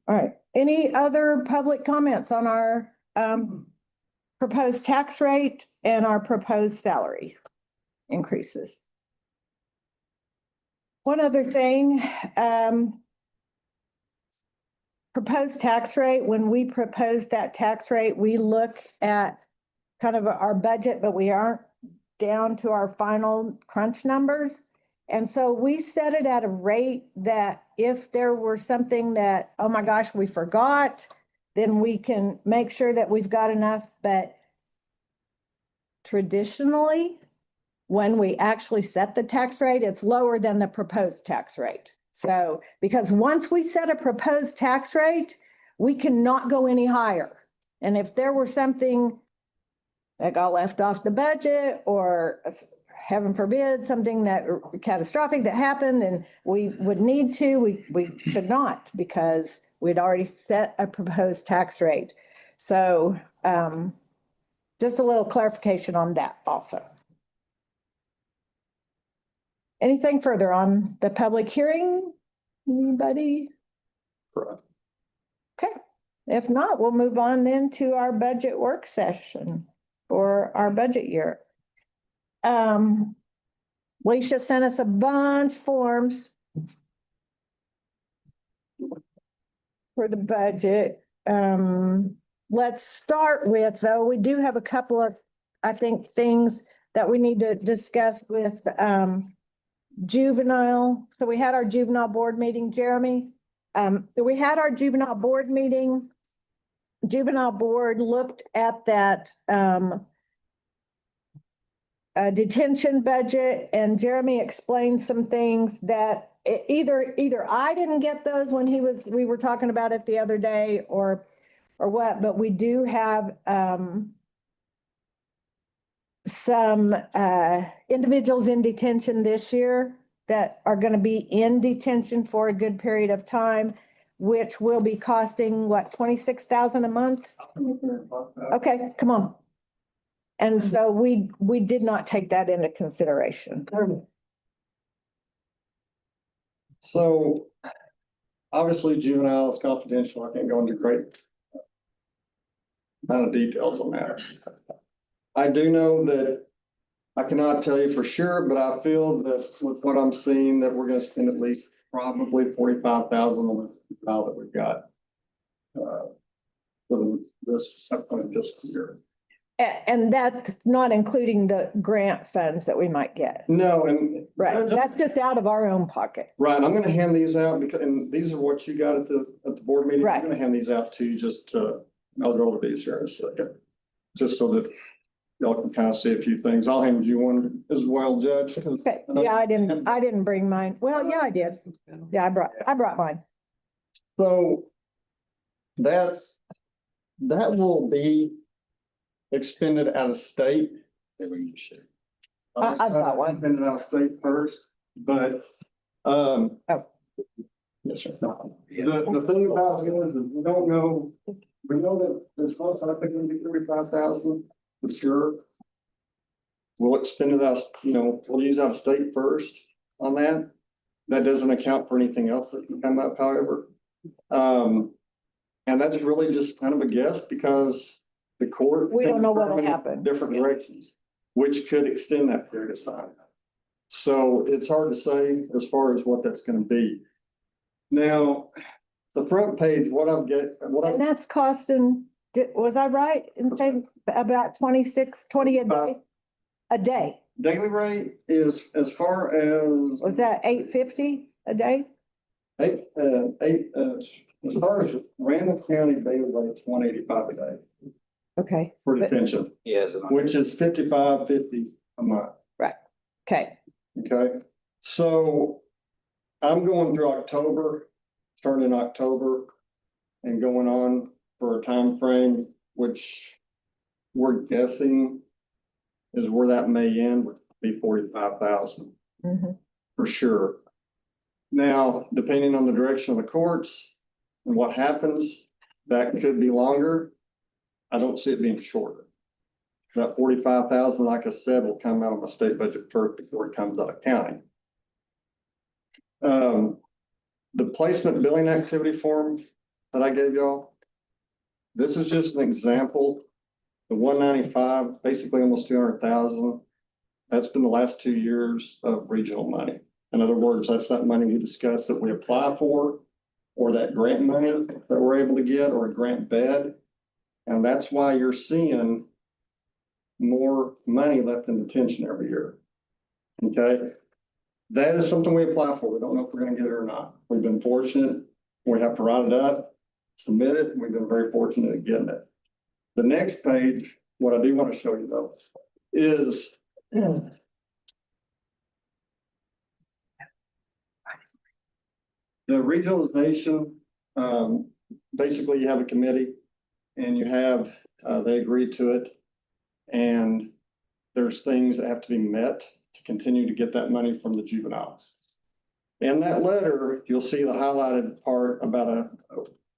all right. Any other public comments on our proposed tax rate and our proposed salary increases? One other thing, proposed tax rate, when we propose that tax rate, we look at kind of our budget, but we aren't down to our final crunch numbers. And so we set it at a rate that if there were something that, oh my gosh, we forgot, then we can make sure that we've got enough. But traditionally, when we actually set the tax rate, it's lower than the proposed tax rate. So, because once we set a proposed tax rate, we cannot go any higher. And if there were something that got left off the budget, or heaven forbid, something that catastrophic that happened and we would need to, we could not, because we'd already set a proposed tax rate. So just a little clarification on that also. Anything further on the public hearing? Anybody? Okay, if not, we'll move on then to our budget work session for our budget year. Alicia sent us a bunch of forms for the budget. Let's start with, though, we do have a couple of, I think, things that we need to discuss with juvenile. So we had our juvenile board meeting, Jeremy. We had our juvenile board meeting. Juvenile board looked at that detention budget, and Jeremy explained some things that either I didn't get those when we were talking about it the other day, or what, but we do have some individuals in detention this year that are going to be in detention for a good period of time, which will be costing what, $26,000 a month? Okay, come on. And so we did not take that into consideration. So obviously juvenile is confidential. I can't go into great amount of details on that. I do know that I cannot tell you for sure, but I feel that with what I'm seeing, that we're going to spend at least probably $45,000 on the file that we've got for this upcoming fiscal year. And that's not including the grant funds that we might get. No, and right, that's just out of our own pocket. Right, and I'm going to hand these out because, and these are what you got at the board meeting. Right. I'm going to hand these out to you. Just I'll go to these here in a second, just so that y'all can kind of see a few things. I'll hand you one as well, Judge. Okay. Yeah, I didn't bring mine. Well, yeah, I did. Yeah, I brought mine. So that will be expended out of state. I've got one. Expended out of state first, but yes, sir. The thing about it is that we don't know. We know that there's close, I think it'll be 35,000 for sure. we'll expend it out, we'll use out of state first on that. That doesn't account for anything else that can come up, however. And that's really just kind of a guess because the court. We don't know what'll can happen. Different directions, which could extend that period of time. So it's hard to say as far as what that's gonna be. Now, the front page, And that's costing, was I right in saying about 20 a day? A day? daily rate is as far as. Was that $8.50 a day? As far as Randall County daily rate, it's $185 a day Okay. for detention, Yes. which is $55.50 a month. Right. Okay. Okay, so I'm going through October, starting in October and going on for a time frame, which we're guessing is where that may end, would be 45,000 for sure. Now, depending on the direction of the courts and what happens, that could be longer. I don't see it being shorter. That 45,000, like I said, will come out of my state budget first before it comes out of county. The placement billing activity form that I gave y'all, this is just an example. The 195, basically almost 200,000. That's been the last 2 years of regional money. In other words, that's that money we discussed that we apply for, or that grant money that we're able to get, or a grant bed. And that's why you're seeing more money left in detention every year. Okay, that is something we apply for. We don't know if we're going to get it or not. We've been fortunate. We have to write it up, submit it. We've been very fortunate at getting it. The next page, what I do want to show you though, is the regionalization. Basically, you have a committee and you have, they agree to it. And there's things that have to be met to continue to get that money from the juveniles. In that letter, you'll see the highlighted part about a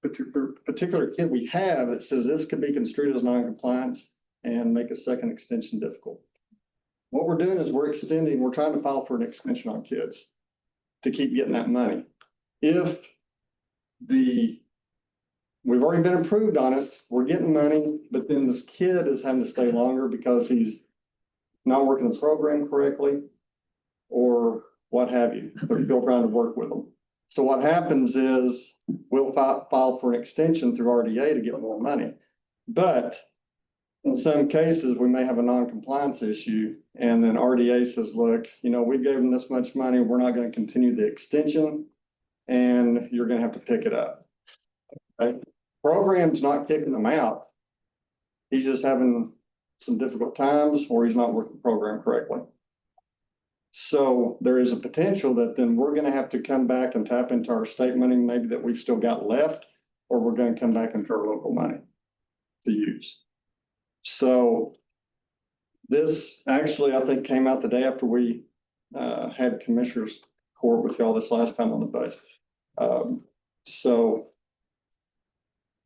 particular kid we have that says this could be construed as non-compliance and make a second extension difficult. What we're doing is we're trying to file for an extension on kids to keep getting that money. If we've already been approved on it, we're getting money, but then this kid is having to stay longer because he's not working the program correctly or what have you. They're still trying to work with them. So what happens is we'll file for an extension through RDA to get more money. But in some cases, we may have a non-compliance issue. And then RDA says, look, we gave them this much money. We're not going to continue the extension and you're going to have to pick it up. Okay? Program's not kicking them out. He's just having some difficult times or he's not working the program correctly. So there is a potential that then we're going to have to come back and tap into our state money, maybe that we've still got left, or we're going to come back into our local money to use. So this actually, I think, came out the day after we had Commissioners Court with y'all this last time on the budget. So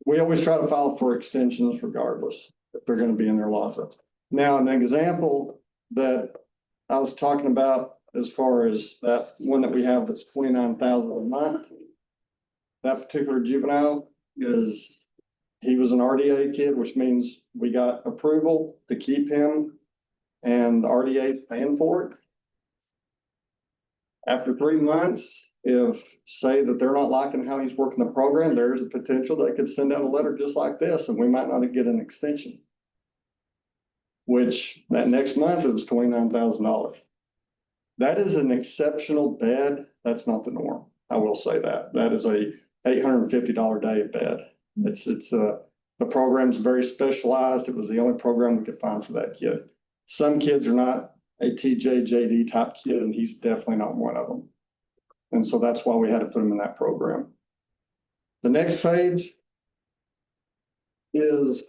we always try to file for extensions regardless if they're going to be in their lockup. Now, an example that I was talking about as far as that one that we have that's 29,000 a month. That particular juvenile he was an RDA kid, which means we got approval to keep him and the RDA is paying for it. After 3 months, if say that they're not liking how he's working the program, there's a potential they could send out a letter just like this and we might not get an extension. Which that next month it was $29,000. That is an exceptional bed. That's not the norm. I will say that. That is a $850 day of bed. The program's very specialized. It was the only program we could find for that kid. Some kids are not a TJJD type kid, and he's definitely not one of them. And so that's why we had to put him in that program. The next page is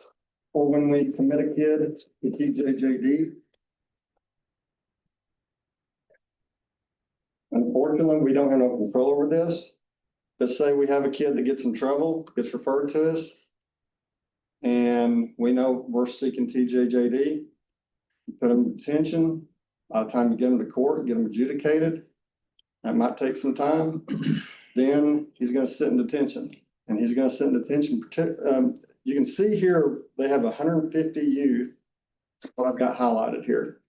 or when we commit a kid to TJJD. Unfortunately, we don't have no control over this. Let's say we have a kid that gets in trouble, gets referred to us, and we know we're seeking TJJD. put them in detention. By the time you get them to court, get them adjudicated, that might take some time. Then he's gonna sit in detention, and he's gonna sit in detention. You can see here, they have 150 youth, what I've got highlighted here.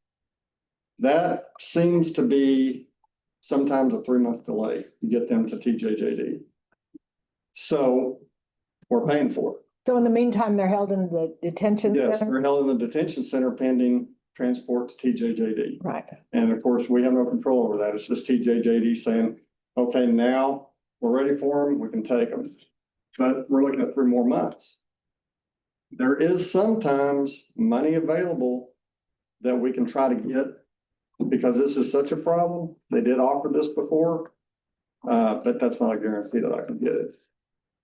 That seems to be sometimes a 3-month delay to get them to TJJD. So we're paying for it. So in the meantime, they're held in the detention Yes, center? they're held in the detention center pending transport to TJJD. Right. And of course, we have no control over that. It's just TJJD saying, okay, now we're ready for them, we can take them. But we're looking at 3 more months. There is sometimes money available that we can try to get because this is such a problem. They did offer this before, but that's not a guarantee that I can get it.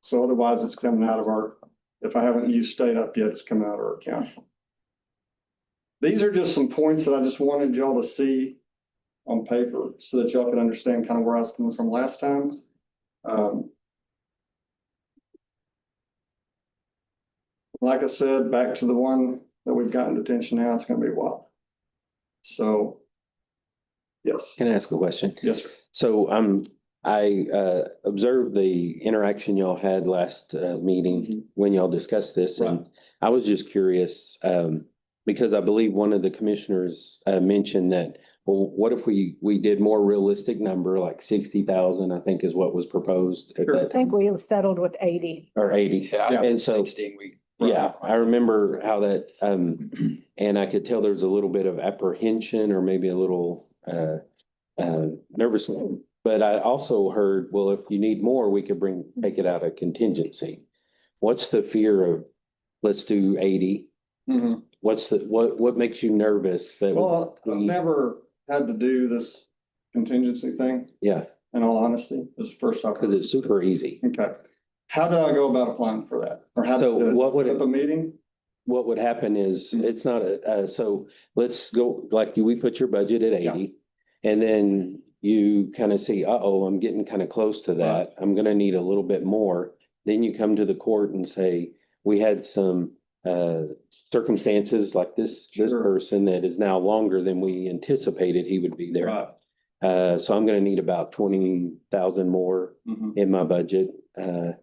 So otherwise it's coming out of our, if I haven't used state up yet, it's coming out of our account. These are just some points that I just wanted y'all to see on paper so that y'all can understand kind of where I was coming from last time. Like I said, back to the one that we've got in detention now, it's gonna be a while. So, yes. Can I ask a question? Yes, sir. So I observed the interaction y'all had last meeting when y'all discussed this, and I was just curious because I believe one of the commissioners mentioned that, well, what if we did more realistic number, like 60,000, I think is what was proposed at I that think time, we settled with 80. or 80. Yeah, And so, 16 week. yeah, I remember how that, and I could tell there was a little bit of apprehension or maybe a little nervousness. But I also heard, well, if you need more, we could take it out of contingency. What's the fear of, let's do 80? Mhm. What makes you nervous that? Well, I've never had to do this contingency thing, Yeah, in all honesty. This is the first time. because it's super easy. Okay. How do I go about applying for that? Or how So to what would set up a meeting? What would happen is, it's not so let's go, like we put your budget at 80. And then you kind of see, I'm getting kind of close to that. I'm gonna need a little bit more. Then you come to the court and say, we had some circumstances like this person that is now longer than we anticipated he would be there. Right. So I'm gonna need about 20,000 more in my budget to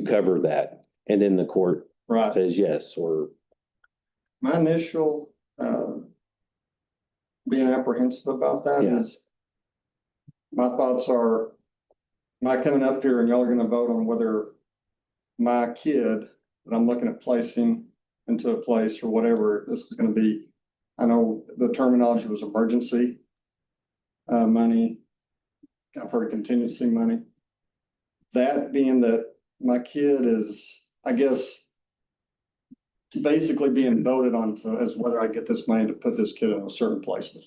cover that. And then the court says yes, or. My initial being apprehensive about that is, my thoughts are, am I coming up here and y'all are gonna vote on whether my kid that I'm looking at placing into a place or whatever this is gonna be? I know the terminology was emergency money. I've heard contingency money. That being that my kid is, I guess, basically being voted on as whether I get this money to put this kid in a certain placement.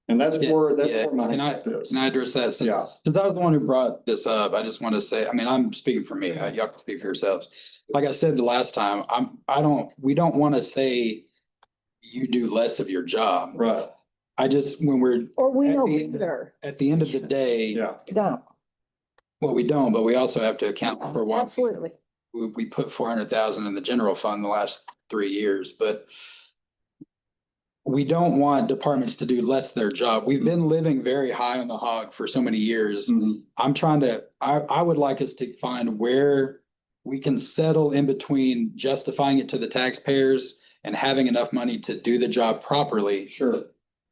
And that's where my hand is. Can I address that? Since I was the one who brought this up, I just want to say, I mean, I'm speaking for me. Y'all can speak for yourselves. Like I said the last time, we don't want to say you do less of your job. Right. I just, when we're. Or we know better. At the end of the day. Don't. Well, we don't, but we also have to account for what. Absolutely. We put 400,000 in the general fund the last 3 years, but we don't want departments to do less their job. We've been living very high on the hog for so many years. I would like us to find where we can settle in between justifying it to the taxpayers and having enough money to do the job properly. Sure.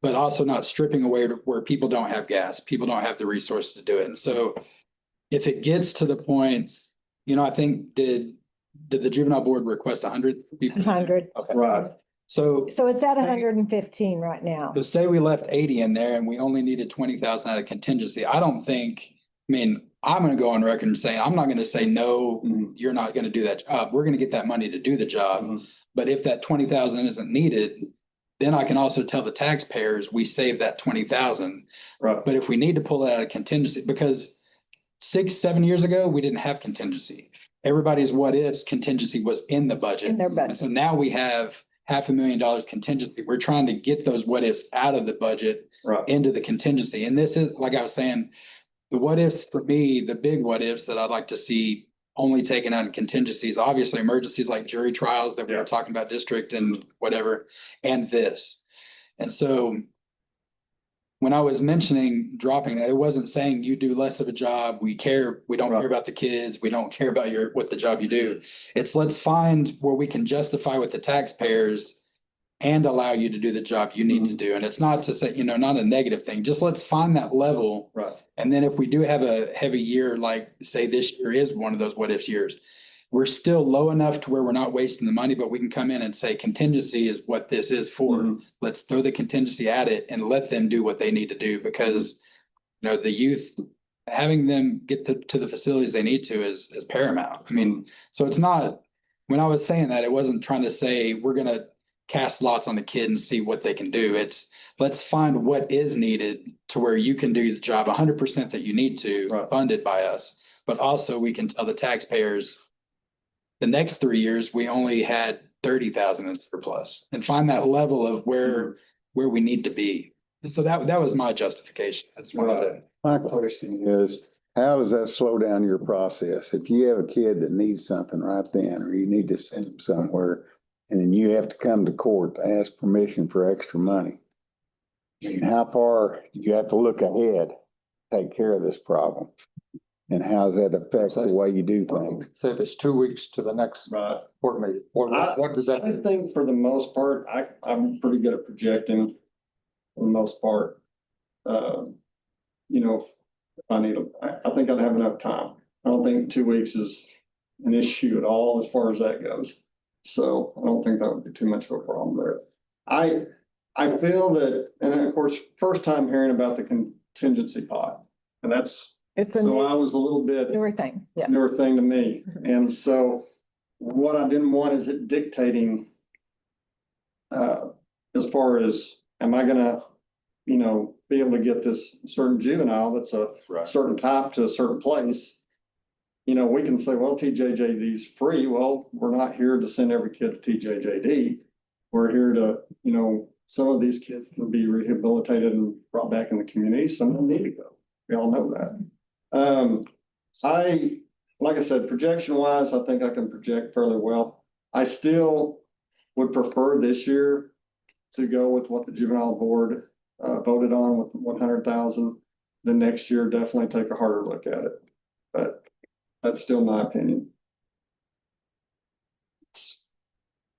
But also not stripping away to where people don't have gas, people don't have the resources to do it. And so if it gets to the point, I think did the juvenile board request 100 people? 100. Okay. Right. So it's at 115 right now. So say we left 80 in there and we only needed 20,000 out of contingency. I'm going to go on record and say, I'm not going to say, no, you're not going to do that job. We're going to get that money to do the job. But if that 20,000 isn't needed, then I can also tell the taxpayers we saved that 20,000. Right. But if we need to pull it out of contingency, because 6-7 years ago, we didn't have contingency. Everybody's what ifs contingency was in the budget. In their budget. And so now we have $500,000 contingency. We're trying to get those what ifs out of the budget into the contingency. And this is, like I was saying, the what ifs for me, the big what ifs that I'd like to see only taken out in contingencies, obviously emergencies like jury trials that we were talking about, district and whatever, and this. And so when I was mentioning dropping it, it wasn't saying you do less of a job. We care. We don't care about the kids. We don't care about what the job you do. It's let's find where we can justify with the taxpayers and allow you to do the job you need to do. And it's not to say, not a negative thing. Just let's find that level. Right. And then if we do have a heavy year, like say this year is one of those what ifs years, we're still low enough to where we're not wasting the money, but we can come in and say contingency is what this is for. Let's throw the contingency at it and let them do what they need to do, because the youth, having them get to the facilities they need to is paramount. I mean, so it's not, when I was saying that, it wasn't trying to say we're going to cast lots on the kid and see what they can do. It's let's find what is needed to where you can do the job 100% that you need to, funded by us, but also we can tell the taxpayers the next 3 years, we only had 30,000 in surplus, and find that level of where we need to be. And so that was my justification. I just wanted to. My question is, how does that slow down your process? If you have a kid that needs something right then, or you need to send them somewhere, and then you have to come to court to ask permission for extra money. I mean, how far do you have to look ahead, take care of this problem? And how does that affect the way you do things? So if it's 2 weeks to the next board meeting, what does that I mean? think for the most part, I'm pretty good at projecting for the most part. If I need, I think I'd have enough time. I don't think 2 weeks is an issue at all as far as that goes. So I don't think that would be too much of a problem there. I feel that, and of course, first time hearing about the contingency pot, and that's, so I was a little bit newer thing. Yeah. newer thing to me. And so what I didn't want is it dictating as far as, am I gonna, be able to get this certain juvenile that's a certain type to a certain place? We can say, well, TJJD's free. Well, we're not here to send every kid to TJJD. We're here to, some of these kids can be rehabilitated and brought back in the community. Some of them need to go. We all know that. Like I said, projection wise, I think I can project fairly well. I still would prefer this year to go with what the juvenile board voted on with 100,000. The next year, definitely take a harder look at it. But that's still my opinion.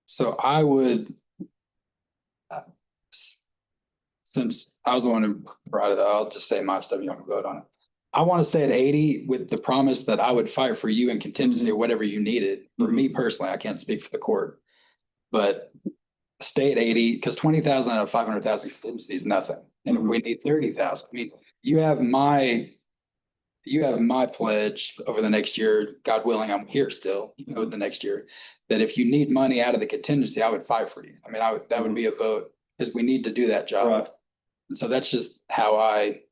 So I would, since I was the one who brought it up, I'll just say my stuff. You want to vote on it. I want to say at 80 with the promise that I would fight for you in contingency or whatever you needed. For me personally, I can't speak for the court, but stay at 80 because 20,000 out of 500,000 contingency is nothing. And if we need 30,000, I mean, you have my pledge over the next year, God willing, I'm here still, the next year, that if you need money out of the contingency, I would fight for you. I mean, that would be a vote because we need to do that job. Right. And so that's just how I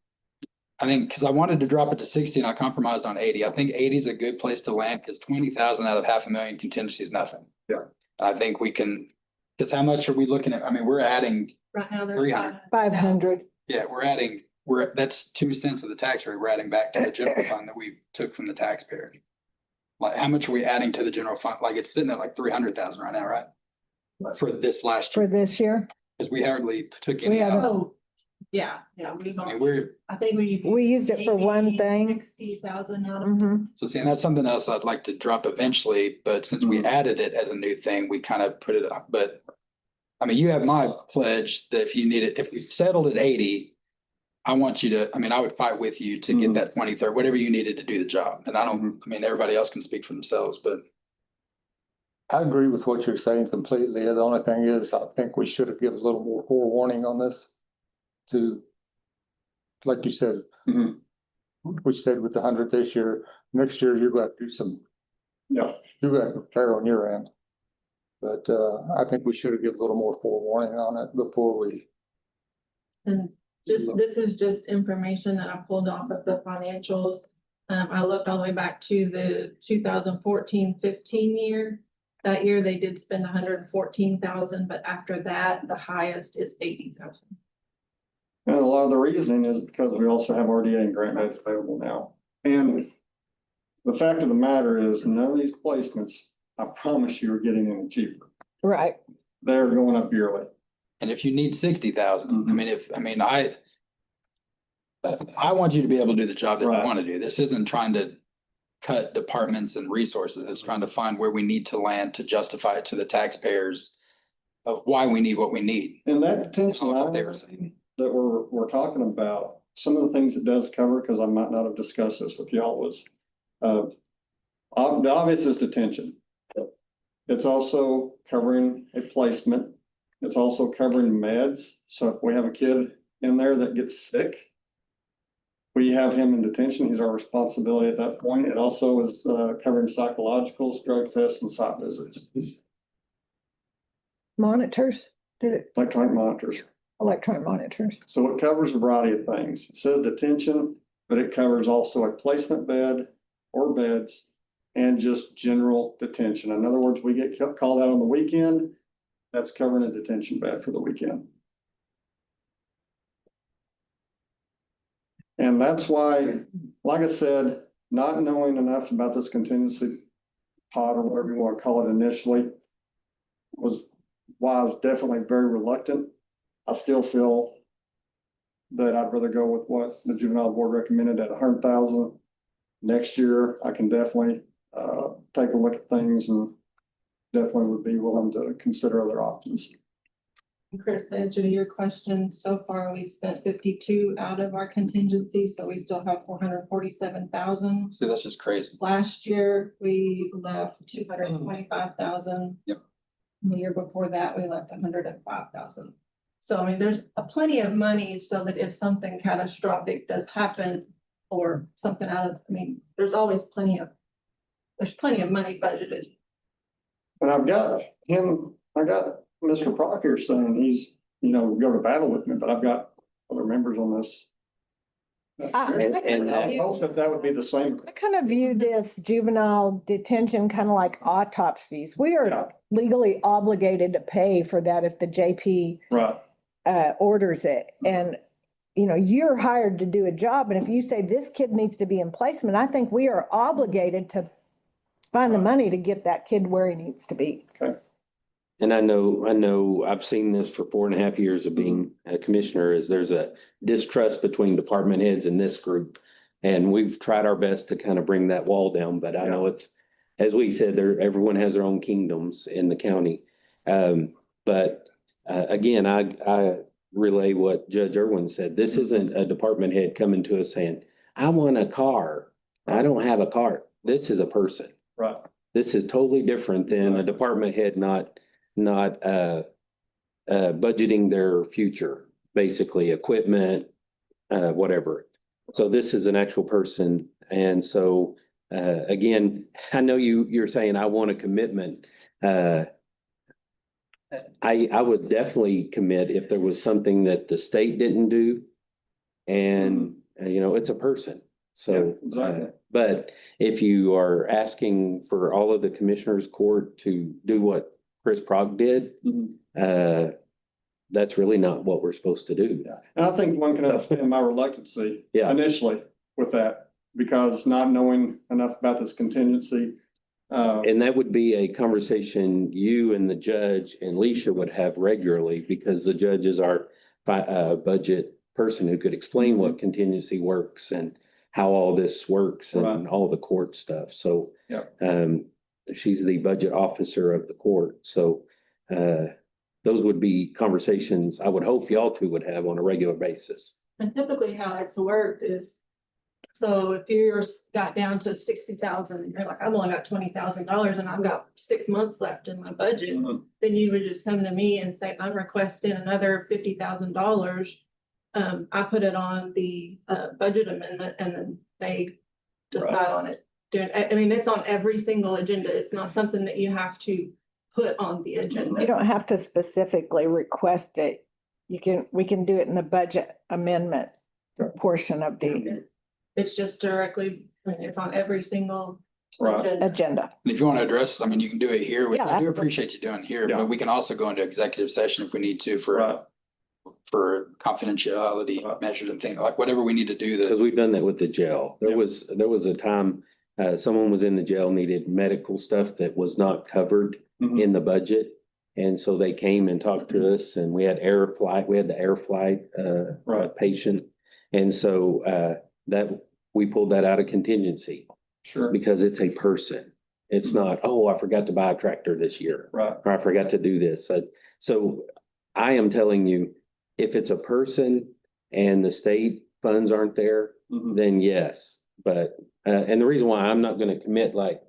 think, because I wanted to drop it to 60 and I compromised on 80. I think 80 is a good place to land because 20,000 out of 500,000 contingency is nothing. Yeah. And I think we can, because how much are we looking at? I mean, we're adding Right now, there's 300. 500. Yeah, that's 2 cents of the tax rate we're adding back to the general fund that we took from the taxpayer. Like, how much are we adding to the general fund? Like, it's sitting at like 300,000 right now, right? For this last year, For this year? because we hardly took We any haven't- out. Oh, yeah. I mean, I think We used it for one thing. 60,000 out of Mhm. so see, and that's something else I'd like to drop eventually, but since we added it as a new thing, we kind of put it up. But I mean, you have my pledge that if you need it, if we settled at 80, I want you to, I mean, I would fight with you to get that 23rd, whatever you needed to do the job. And I mean, everybody else can speak for themselves, but. I agree with what you're saying completely. The only thing is, I think we should have given a little more forewarning on this to, like you said, we stayed with the 100 this year. Next year, you're going to do some, you're going to prepare on your end. But I think we should have given a little more forewarning on it before we. And this is just information that I pulled off of the financials. I looked all the way back to the 2014-15 year. That year they did spend 114,000, but after that, the highest is 80,000. And a lot of the reasoning is because we also have RDA and grant mates available now. And the fact of the matter is, none of these placements, I promise you, are getting any cheaper. Right. They're going up yearly. And if you need 60,000, I want you to be able to do the job that you Right. want to do. This isn't trying to cut departments and resources. It's trying to find where we need to land to justify it to the taxpayers of why we need what we need. And that detention What line they were saying. that we're talking about, some of the things it does cover, because I might not have discussed this with y'all, was the obvious is detention. It's also covering a placement. It's also covering meds. So if we have a kid in there that gets sick, we have him in detention. He's our responsibility at that point. It also is covering psychologicals, drug tests, and site visits, Monitors, did it, electronic monitors. electronic monitors. So it covers a variety of things. It says detention, but it covers also a placement bed or beds and just general detention. In other words, we get called out on the weekend, that's covering a detention bed for the weekend. And that's why, like I said, not knowing enough about this contingency pot or whatever you want to call it initially was why I was definitely very reluctant. I still feel that I'd rather go with what the juvenile board recommended at 100,000. Next year, I can definitely take a look at things and definitely would be willing to consider other options. Chris, to answer your question, so far we've spent 52 out of our contingency, so we still have 447,000. See, that's just crazy. Last year, we left 225,000. Yep. The year before that, we left 105,000. So I mean, there's plenty of money so that if something catastrophic does happen or something there's always plenty of money budgeted. And I've got Mr. Prock here saying he's, go to battle with me, but I've got other members on this. And I hope that would be the same. I kind of view this juvenile detention kind of like autopsies. We are legally obligated to pay for that if the JP Right. Orders it. And, you're hired to do a job. And if you say this kid needs to be in placement, I think we are obligated to find the money to get that kid where he needs to be. Okay. And I know, I've seen this for 4.5 years of being a commissioner, is there's a distrust between department heads in this group. And we've tried our best to kind of bring that wall down, but I know it's, as we said, everyone has their own kingdoms in the county. Again, I relay what Judge Irwin said. This isn't a department head coming to us saying, I want a car. I don't have a car. This is a person. Right. This is totally different than a department head not budgeting their future, basically equipment, whatever. So this is an actual person. And so, again, I know you're saying I want a commitment. I would definitely commit if there was something that the state didn't do. And, it's a person. So, exactly. But if you are asking for all of the commissioners court to do what Chris Prog did, that's really not what we're supposed to do. Yeah. And I think one can understand my reluctancy initially with that, because not knowing enough about this contingency. And that would be a conversation you and the judge and Leisha would have regularly, because the judge is our budget person who could explain what contingency works and how all this works and all the court stuff. So she's the budget officer of the court. So those would be conversations I would hope y'all two would have on a regular basis. And typically how it's worked is, so if yours got down to 60,000 and you're like, I've only got $20,000 and I've got 6 months left in my budget, then you would just come to me and say, I'm requesting another $50,000. I put it on the budget amendment and then they decide on it. It's on every single agenda. It's not something that you have to put on the agenda. You don't have to specifically request it. We can do it in the budget amendment portion of the It's just directly, it's on every single agenda. And if you want to address, you can do it here, which Yeah, I do absolutely. appreciate you doing here, but we can also go into executive session if we need to for confidentiality measures and things, like whatever we need to do. Because we've done that with the jail. There was a time someone was in the jail, needed medical stuff that was not covered in the budget. And so they came and talked to us, and we had the air flight patient. And so that we pulled that out of contingency. Sure. Because it's a person. It's not, oh, I forgot to buy a tractor this year. Right. Or I forgot to do this. So I am telling you, if it's a person and the state funds aren't there, then yes. But, and the reason why I'm not gonna commit like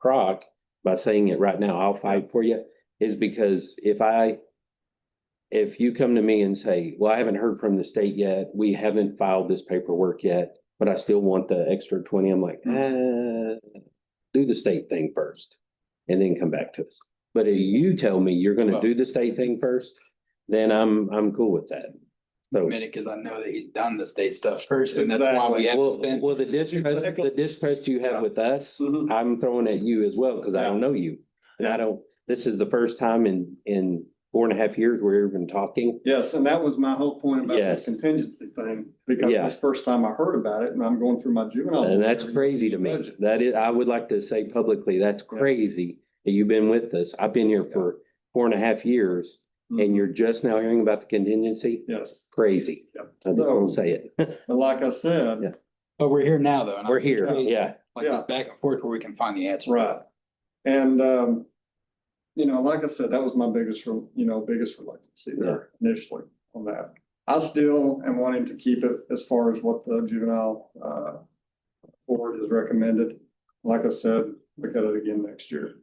Croc by saying it right now, I'll fight for you, is because if you come to me and say, well, I haven't heard from the state yet, we haven't filed this paperwork yet, but I still want the extra 20, I'm like, do the state thing first and then come back to us. But if you tell me you're gonna do the state thing first, then I'm cool with that. So, Because I know that he's done the state stuff first, and that's why we haven't spent. well, the distrust you have with us, I'm throwing at you as well, because I don't know you. And this is the first time in 4.5 years we're even talking. Yes, and that was my whole point about Yes. this contingency thing, because Yeah. it's the first time I heard about it, and I'm going through my juvenile. And that's crazy to me. That is, I would like to say publicly, that's crazy that you've been with us. I've been here for 4.5 years and you're just now hearing about the contingency? Yes. Crazy. Yep. I don't say it. But like I said. Yeah. But we're here now, though. And We're here, yeah. Like this back and forth where we can find the answer. Right. And, you know, like I said, that was my biggest reluctancy there initially on that. I still am wanting to keep it as far as what the juvenile, board has recommended. Like I said, look at it again next year.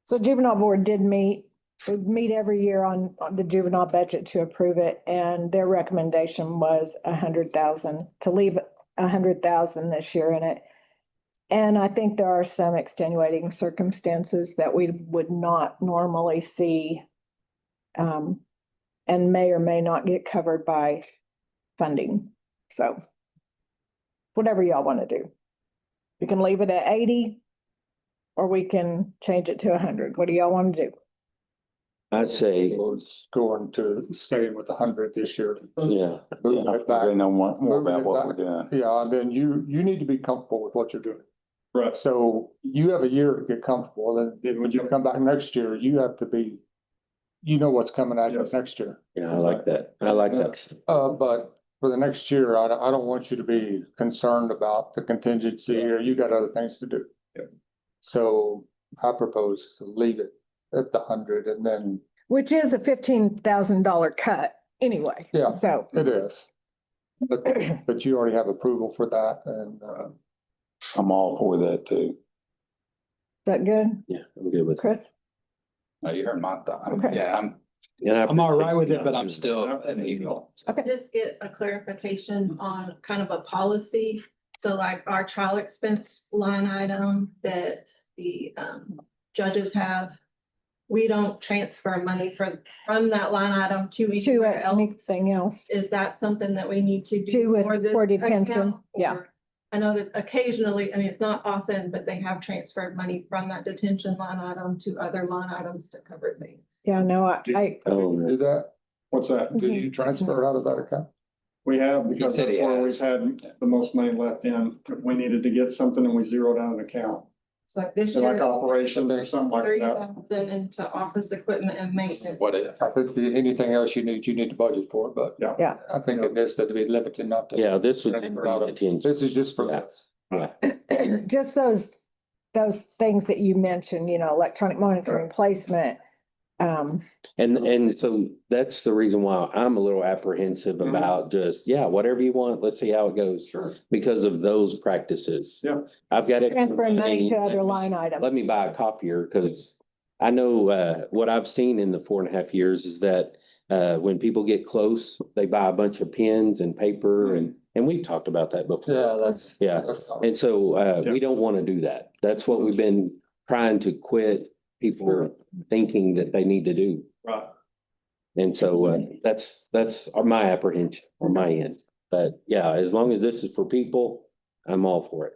So juvenile board did meet. We meet every year on the juvenile budget to approve it, and their recommendation was 100,000, to leave 100,000 this year in it. And I think there are some extenuating circumstances that we would not normally see, and may or may not get covered by funding. So whatever y'all want to do. We can leave it at 80, or we can change it to 100. What do y'all want to do? I'd say, was going to stay with 100 this year. yeah. Moving it back. They know more Moving about it what back. we're doing. Yeah, and then you need to be comfortable with what you're doing. Right. So you have a year to get comfortable, and then when you come back next year, you have to be, you know what's coming at you next year. Yeah, I like that. I like that. But for the next year, I don't want you to be concerned about the contingency, or you got other things to do. So I propose to leave it at the 100, and then. Which is a $15,000 cut anyway. Yeah, So it is. But you already have approval for that, and, I'm all for that too. Is that good, Yeah, I'm good with it. Chris? Oh, you heard my thought. Okay. Yeah, And I'm all right with it, but I'm still. Okay. Just get a clarification on kind of a policy. So like our trial expense line item that the judges have, we don't transfer money from that line item to anywhere else. Anything else? Is that something that we need to Do do with- for this for detention? account? Yeah. Or- I know that occasionally, I mean, it's not often, but they have transferred money from that detention line item to other line items to cover things. Yeah, no, I, do that. What's that? Do you transfer out of that account? We have, because said that's he where has. we've had the most money left in. If we needed to get something and we zeroed out an account, It's like this so like year, operations or something like that. 30,000 into office equipment and maintenance. What is? I think anything else you need to budget for, but. Yeah. I think it needs to be limited, not to. Yeah, this would be Transfer out of- attention. This is just for Yeah. this. just those things that you mentioned, you know, electronic monitoring placement. And so that's the reason why I'm a little apprehensive about just, whatever you want, let's see how it goes. Sure. Because of those practices. Yeah. I've got it. Transferring money to other line items. Let me buy a copier, because I know what I've seen in the 4.5 years is that when people get close, they buy a bunch of pens and paper, and we've talked about that before. Yeah. And so we don't want to do that. That's what we've been trying to quit people thinking that they need to do. Right. And so that's my apprehension on my end. But yeah, as long as this is for people, I'm all for it.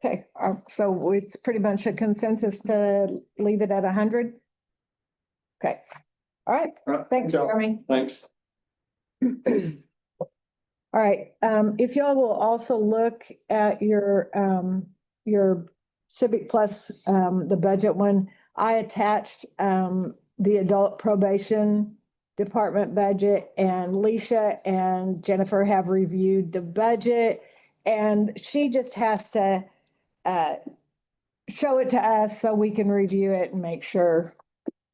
Okay, so it's pretty much a consensus to leave it at 100? Okay, all right, Right. thanks, y'all. Jeremy. Thanks. All right, if y'all will also look at your Civic Plus, the budget one, I attached, the adult probation department budget, and Leisha and Jennifer have reviewed the budget. And she just has to, show it to us so we can review it and make sure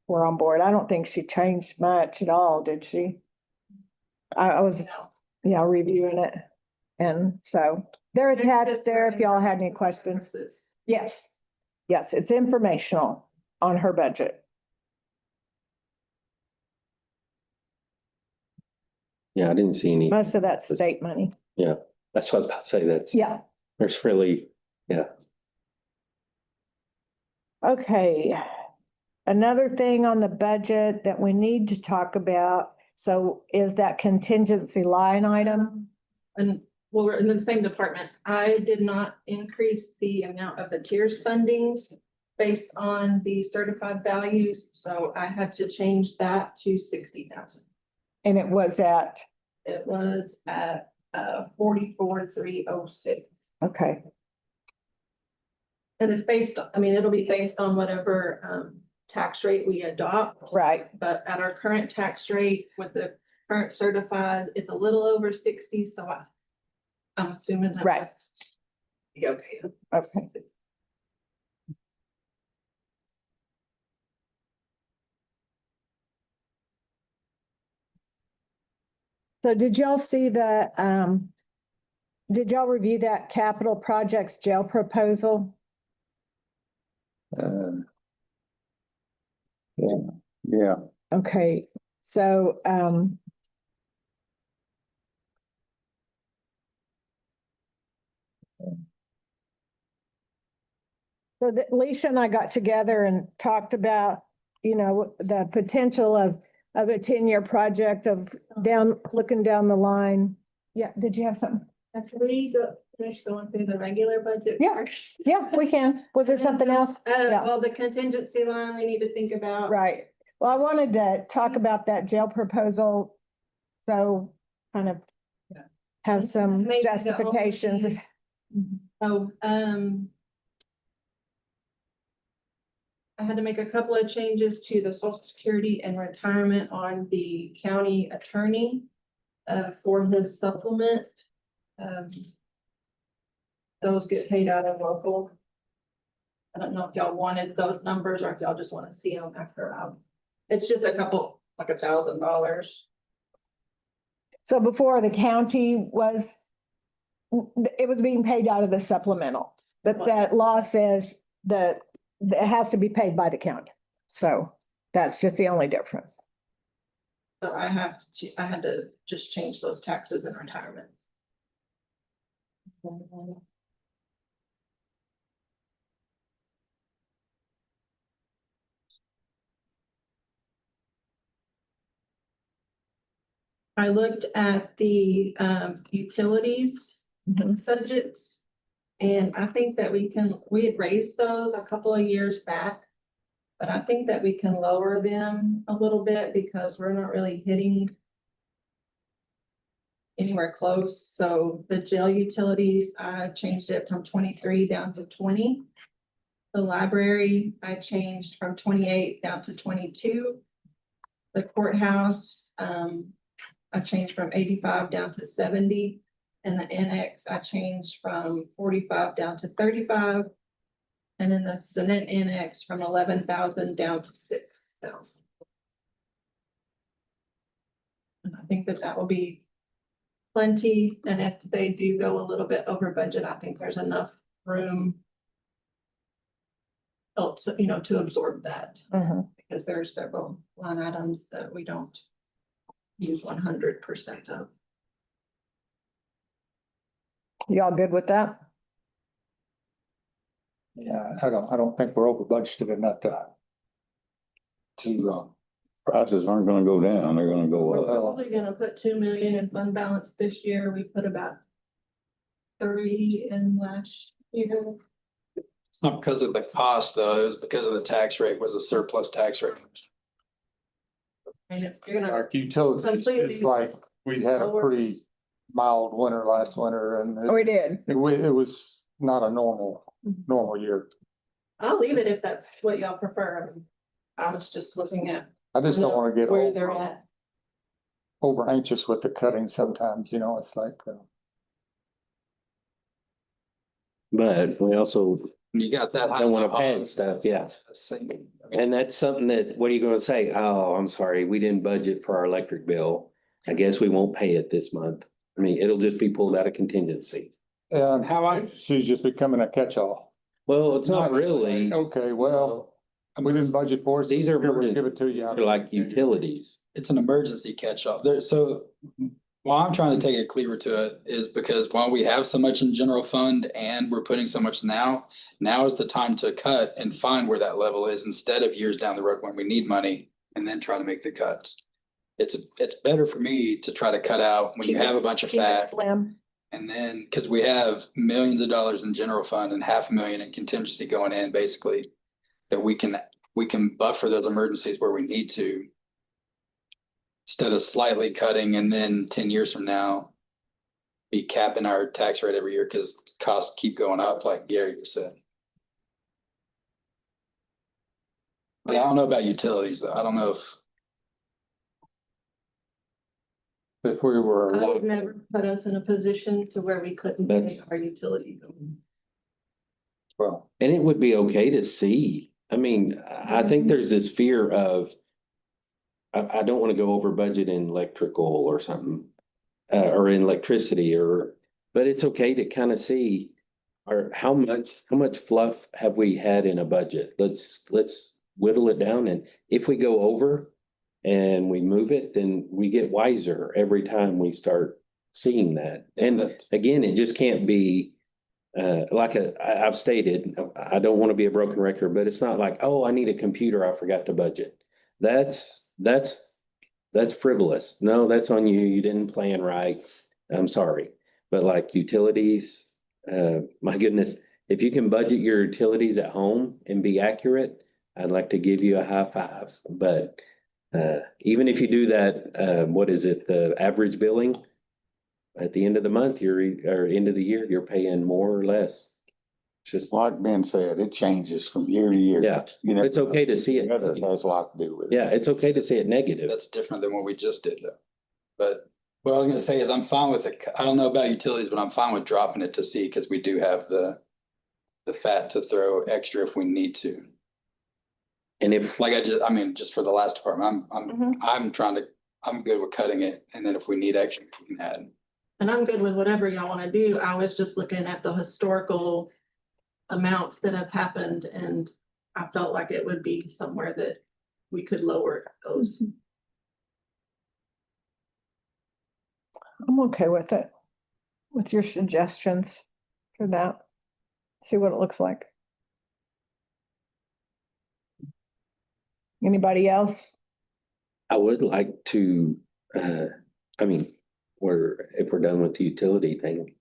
we're on board. I don't think she changed much at all, did she? I was, yeah, reviewing it. And so they're attached there if y'all had any questions. Yes, yes, it's informational on her budget. Yeah, I didn't see any. Most of that's state money. Yeah, that's what I was about to say. That's, Yeah. there's really, yeah. Okay. Another thing on the budget that we need to talk about, so is that contingency line item? And well, we're in the same department. I did not increase the amount of the tiers funding based on the certified values, so I had to change that to 60,000. And it was at? It was at 44,306. Okay. And it's based, I mean, it'll be based on whatever tax rate we adopt. Right. But at our current tax rate with the current certified, it's a little over 60, so I'm assuming that. Right. Be okay. Okay. So did y'all see the, did y'all review that capital projects jail proposal? Yeah. Okay, so, so that Leisha and I got together and talked about, you know, the potential of a 10-year project of looking down the line. Yeah, did you have something? After we finish going through the regular budget. Yeah, first. yeah, we can. Was there something else? Yeah. Well, the contingency line we need to think about. Right. Well, I wanted to talk about that jail proposal. So kind of has some Maybe the justifications. only- Oh, I had to make a couple of changes to the social security and retirement on the county attorney for his supplement. Those get paid out of local. I don't know if y'all wanted those numbers or if y'all just want to see them after. It's just a couple, like $1,000. So before the county was, it was being paid out of the supplemental, but that law says that it has to be paid by the county. So that's just the only difference. So I had to just change those taxes in retirement. I looked at the utilities budgets. And I think that we had raised those a couple of years back. But I think that we can lower them a little bit because we're not really hitting anywhere close. So the jail utilities, I changed it from 23 down to 20. The library, I changed from 28 down to 22. The courthouse, I changed from 85 down to 70. And the annex, I changed from 45 down to 35. And then the Senate annex from 11,000 down to 6,000. And I think that will be plenty. And if they do go a little bit over budget, I think there's enough room also, you know, to absorb that. Because there are several line items that we don't use 100% of. Y'all good with that? Yeah, I don't think we're over budgeted enough to prices aren't gonna go down, they're gonna go We're up. probably gonna put 2 million in fund balance this year. We put about 30 in last year. It's not because of the cost, though. It was because of the tax rate was a surplus tax rate. And if you're gonna our utilities, it's like we had a pretty mild winter last winter and Oh, we did. it was not a normal year. I'll leave it if that's what y'all prefer. I was just looking at I just don't want to get where they're at. over anxious with the cutting sometimes, it's like, But we also You got that. don't want to pad stuff, yeah. And that's something that, what are you gonna say? Oh, I'm sorry, we didn't budget for our electric bill. I guess we won't pay it this month. I mean, it'll just be pulled out of contingency. and she's just becoming a catch-all. Well, it's not really. Okay, well, we didn't budget for it. These are Here, we'll give it to you. They're like utilities. It's an emergency catch-all. There, so why I'm trying to take a cleaver to it is because while we have so much in general fund and we're putting so much now is the time to cut and find where that level is instead of years down the road when we need money and then try to make the cuts. It's better for me to try to cut out when you have a bunch of Keep it fat. slim. And then, because we have millions of dollars in general fund and $500,000 in contingency going in, basically, that we can buffer those emergencies where we need to. Instead of slightly cutting and then 10 years from now, be capping our tax rate every year because costs keep going up, like Gary said. But I don't know about utilities though. I don't know If we were. I would never put us in a position to where we couldn't pay our utility bill. Well, And it would be okay to see. I mean, I think there's this fear of, I don't want to go over budget in electrical or something, or in electricity but it's okay to kind of see, or how much fluff have we had in a budget? Let's whittle it down, and if we go over and we move it, then we get wiser every time we start seeing that. And again, it just can't be I've stated, I don't want to be a broken record, but it's not like, oh, I need a computer, I forgot to budget. That's frivolous. No, that's on you. You didn't plan right. I'm sorry. But like utilities, my goodness, if you can budget your utilities at home and be accurate, I'd like to give you a high five. But even if you do that, what is it, the average billing? At the end of the month, or end of the year, you're paying more or less. It's just like Ben said, it changes from year to year. Yeah, it's okay to see it. It has a lot to do with it. Yeah, it's okay to see it negative. that's different than what we just did though. But what I was gonna say is I'm fine with it. I don't know about utilities, but I'm fine with dropping it to C because we do have the fat to throw extra if we need to. And if, Like just for the last department, I'm good with cutting it. And then if we need extra, we can add. And I'm good with whatever y'all want to do. I was just looking at the historical amounts that have happened and I felt like it would be somewhere that we could lower those. I'm okay with it. With your suggestions for that. See what it looks like. Anybody else? I would like to, if we're done with the utility thing,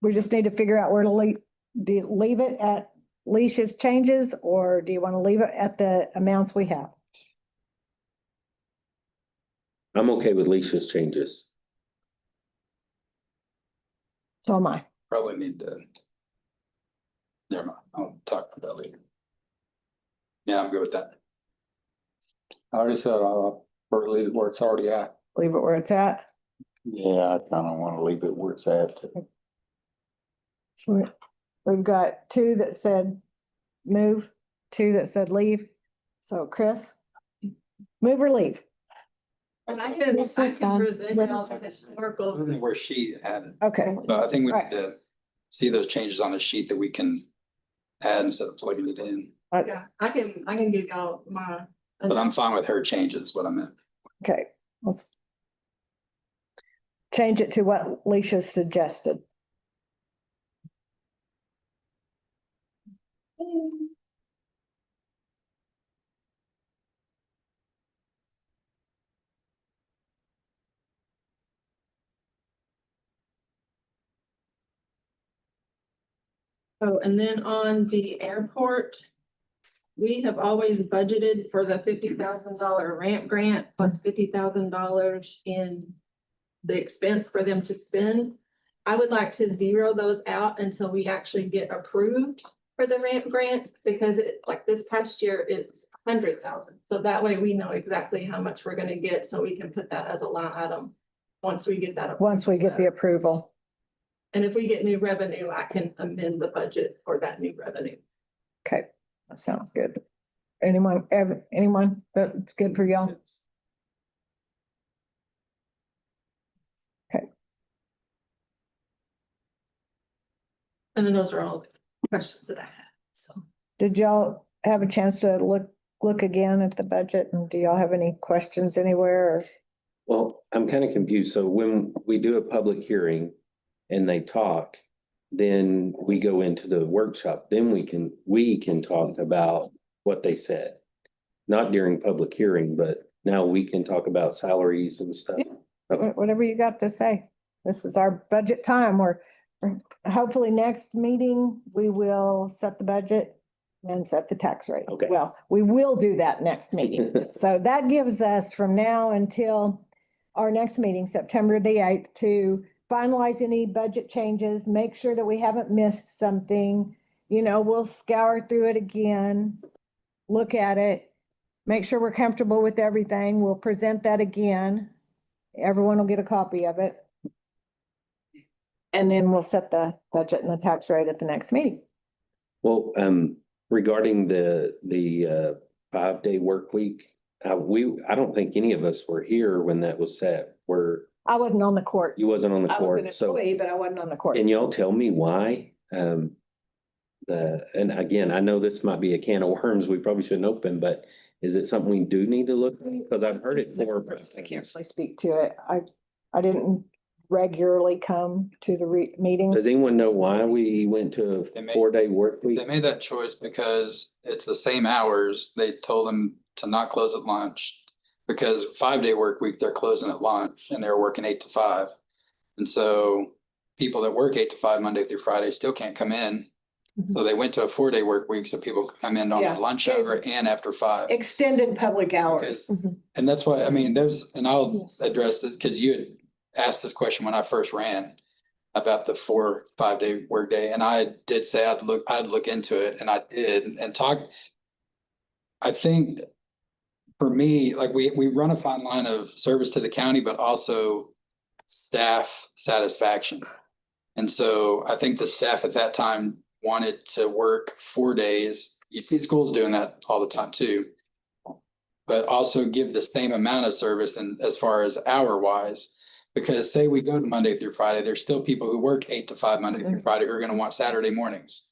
We just need to figure out where to leave. Do you leave it at Leisha's changes or do you want to leave it at the amounts we have? I'm okay with Lisa's changes. So am I. Probably need to. Never mind. I'll talk about that later. Yeah, I'm good with that. I already said, or leave it where it's already at. Leave it where it's at. Yeah, I kind of want to leave it where it's at. So we've got 2 that said move, 2 that said leave. So Chris, move or leave? And I can present y'all the historical. Where she had it. Okay. But I think we Right. need to see those changes on a sheet that we can add instead of plugging it in. Yeah, I can give y'all my. But I'm fine with her changes, what I meant. Okay, let's change it to what Leisha suggested. Oh, and then on the airport, we have always budgeted for the $50,000 ramp grant plus $50,000 in the expense for them to spend. I would like to zero those out until we actually get approved for the ramp grant, because it, like this past year, it's 100,000. So that way we know exactly how much we're gonna get, so we can put that as a line item once we get that. Once we get the approval. And if we get new revenue, I can amend the budget for that new revenue. Okay, that sounds good. Anyone, anyone that's good for y'all? And then those are all the questions that I had, so. Did y'all have a chance to look again at the budget, and do y'all have any questions anywhere? Or? Well, I'm kind of confused. So when we do a public hearing and they talk, then we go into the workshop, then we can talk about what they said. Not during public hearing, but now we can talk about salaries and stuff. Okay. Whatever you got to say. This is our budget time. We're hopefully next meeting, we will set the budget and set the tax rate. Okay. Well, we will do that next meeting. So that gives us from now until our next meeting, September the 8th, to finalize any budget changes, make sure that we haven't missed something. You know, we'll scour through it again, look at it, make sure we're comfortable with everything. We'll present that again. Everyone will get a copy of it. And then we'll set the budget and the tax rate at the next meeting. Well, regarding the 5-day work week, I don't think any of us were here when that was set. I wasn't on the court. You wasn't on the I was court, an so employee, but I wasn't on the court. can y'all tell me why? And again, I know this might be a can of worms we probably shouldn't open, but is it something we do need to look at? Because I've heard it for. I can't really speak to it. I didn't regularly come to the meeting. Does anyone know why we went to a 4-day work week? They made that choice because it's the same hours. They told them to not close at lunch. Because 5-day work week, they're closing at lunch and they're working 8 to 5. And so people that work 8 to 5 Monday through Friday still can't come in. So they went to a 4-day work week so people could come in on Yeah. the lunch hour and after 5. Extended public hours. Because- And that's why, I mean, and I'll address this because you had asked this question when I first ran about the 4-5-day workday. And I did say I'd look into it, and I did, and I think for me, like we run a fine line of service to the county, but also staff satisfaction. And so I think the staff at that time wanted to work 4 days. You see schools doing that all the time too. But also give the same amount of service and as far as hour wise, because say we go to Monday through Friday, there's still people who work 8 to 5 Monday through Friday who are going to want Saturday mornings.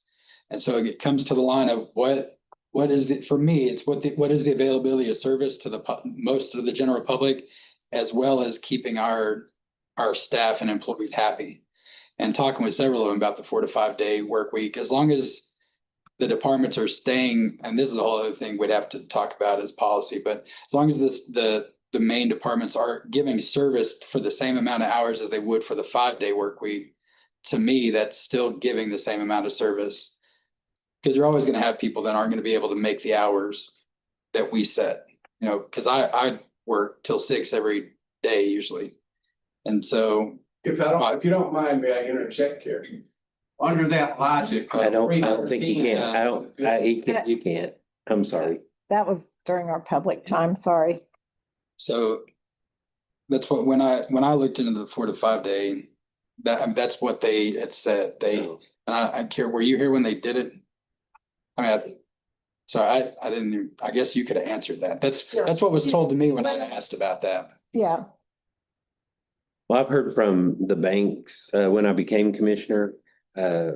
And so it comes to the line of what is for me, it's what is the availability of service to most of the general public, as well as keeping our staff and employees happy. And talking with several of them about the 4 to 5 day work week, as long as the departments are staying, and this is a whole other thing we'd have to talk about as policy, but as long as the main departments are giving service for the same amount of hours as they would for the 5-day work week, to me, that's still giving the same amount of service. Because you're always going to have people that aren't going to be able to make the hours that we set, you know, because I work till 6 every day usually. And so. If you don't mind, may I interject here? Under that logic. I don't think you can. You can't. I'm sorry. That was during our public time. Sorry. So that's what, when I looked into the 4 to 5 day, that's what they had said. I care, were you here when they did it? I mean, I didn't, I guess you could have answered that. That's what was told to me when I asked about that. Yeah. Well, I've heard from the banks, when I became commissioner,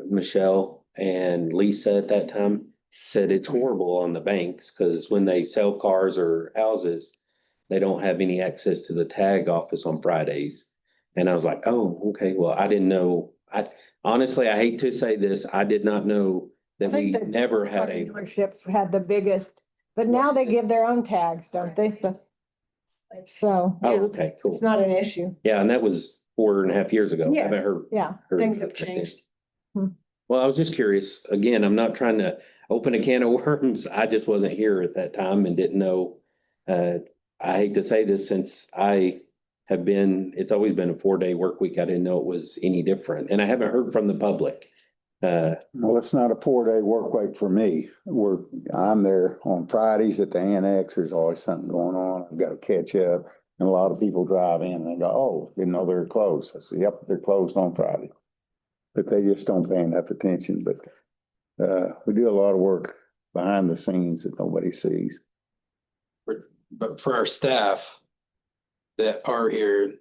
Michelle and Lisa at that time said it's horrible on the banks because when they sell cars or houses, they don't have any access to the tag office on Fridays. And I was like, oh, okay, well, I didn't know. Honestly, I hate to say this. I did not know that we never had a. Dealerships had the biggest, but now they give their own tags, don't they? So. Oh, okay, cool. It's not an issue. Yeah, and that was 4.5 years ago. Yeah. I haven't heard. Yeah, things have changed. Well, I was just curious. Again, I'm not trying to open a can of worms. I just wasn't here at that time and didn't know. I hate to say this since I have been, it's always been a 4-day work week. I didn't know it was any different. And I haven't heard from the public. Well, it's not a 4-day work week for me. I'm there on Fridays at the annex. There's always something going on. I've got to catch up. And a lot of people drive in and they go, oh, didn't know they were closed. I said, yep, they're closed on Friday. But they just don't pay enough attention. But we do a lot of work behind the scenes that nobody sees. But for our staff that are here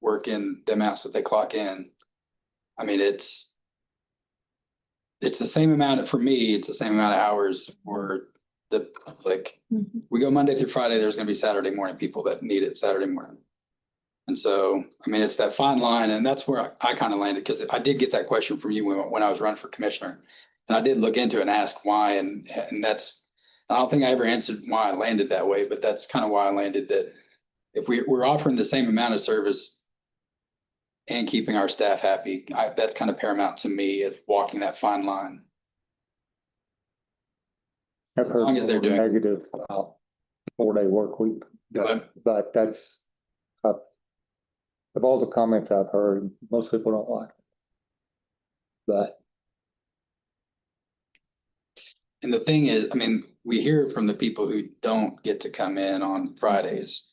working the amounts that they clock in, I mean, it's the same amount for me, it's the same amount of hours for the public. We go Monday through Friday, there's gonna be Saturday morning people that need it Saturday morning. And so, I mean, it's that fine line, and that's where I kind of landed, because I did get that question from you when I was running for commissioner. And I did look into it and ask why, and that's, I don't think I ever answered why I landed that way, but that's kind of why I landed that if we're offering the same amount of service and keeping our staff happy, that's kind of paramount to me of walking that fine line. I've heard long as they're doing- negative about 4-day work week, but that's, of all the comments I've heard, most people don't like it. But And the thing is, I mean, we hear from the people who don't get to come in on Fridays.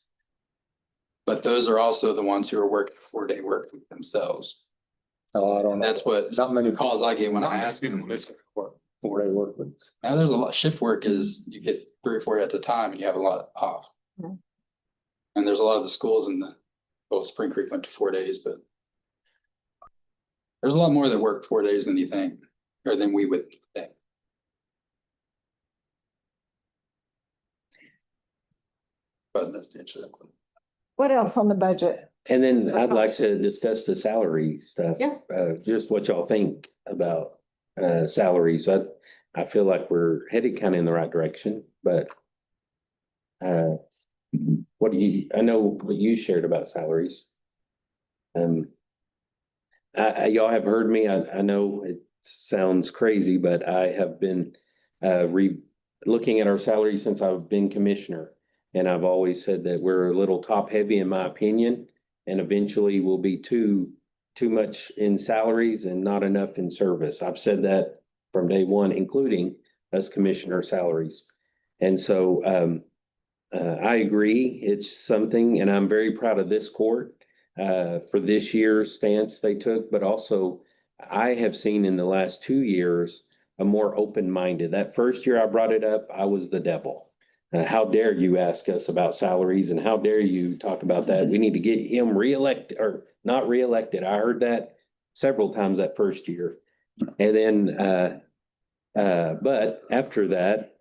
But those are also the ones who are working 4-day work week themselves. oh, I don't know. That's what, Not many calls I get when I ask people them. miss work, 4-day work weeks. Now, there's a lot, shift work is you get 3 or 4 at a time and you have a lot off. Mhm. And there's a lot of the schools in well, Spring Creek went to 4 days, but there's a lot more that work 4 days than you think, or than we would think. But that's the answer to that. What else on the budget? And then I'd like to discuss the salary stuff. Yeah. Just what y'all think about salaries. I feel like we're headed kind of in the right direction, but what do you, I know what you shared about salaries. Y'all have heard me. I know it sounds crazy, but I have been looking at our salaries since I've been commissioner. And I've always said that we're a little top heavy in my opinion, and eventually we'll be too much in salaries and not enough in service. I've said that from day one, including as commissioner salaries. And so I agree, it's something, and I'm very proud of this court for this year's stance they took, but also I have seen in the last 2 years a more open-minded. That first year I brought it up, I was the devil. How dare you ask us about salaries, and how dare you talk about that? We need to get him reelected or not reelected. I heard that several times that first year. And then, but after that,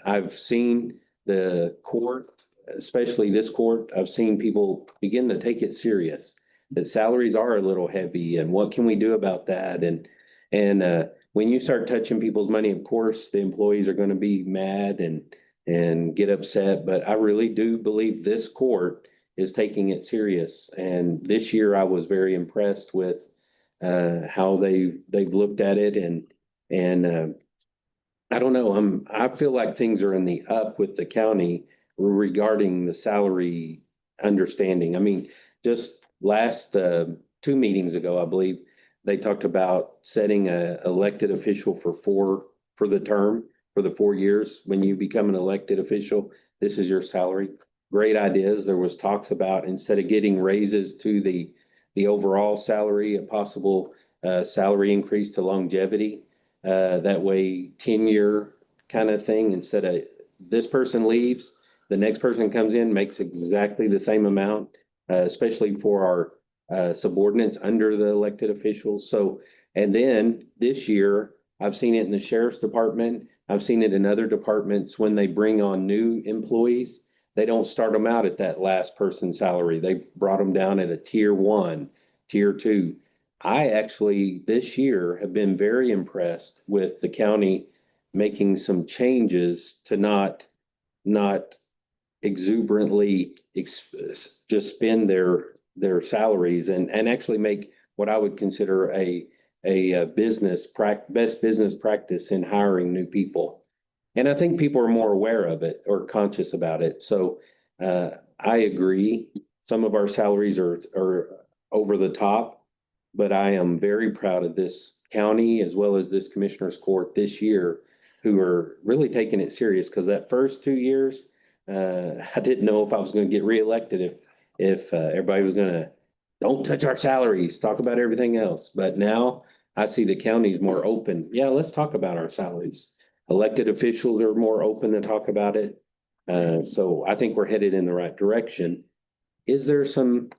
I've seen the court, especially this court, I've seen people begin to take it serious. That salaries are a little heavy, and what can we do about that? And when you start touching people's money, of course, the employees are going to be mad and get upset. But I really do believe this court is taking it serious. And this year I was very impressed with how they've looked at it. And I don't know, I feel like things are in the up with the county regarding the salary understanding. I mean, just last 2 meetings ago, I believe, they talked about setting a elected official for the term, for the 4 years. When you become an elected official, this is your salary. Great ideas. There was talks about, instead of getting raises to the overall salary, a possible salary increase to longevity. That way, tenure kind of thing, instead of this person leaves, the next person comes in, makes exactly the same amount, especially for our subordinates under the elected officials. So, and then this year, I've seen it in the sheriff's department. I've seen it in other departments when they bring on new employees. They don't start them out at that last person's salary. They brought them down at a tier 1, tier 2. I actually, this year, have been very impressed with the county making some changes to not exuberantly just spend their salaries and actually make what I would consider a best business practice in hiring new people. And I think people are more aware of it or conscious about it. So I agree. Some of our salaries are over the top. But I am very proud of this county as well as this commissioner's court this year, who are really taking it serious, because that first 2 years, I didn't know if I was going to get reelected if everybody was going to, don't touch our salaries, talk about everything else. But now I see the county's more open. Yeah, let's talk about our salaries. Elected officials are more open to talk about it. So I think we're headed in the right direction. Is there some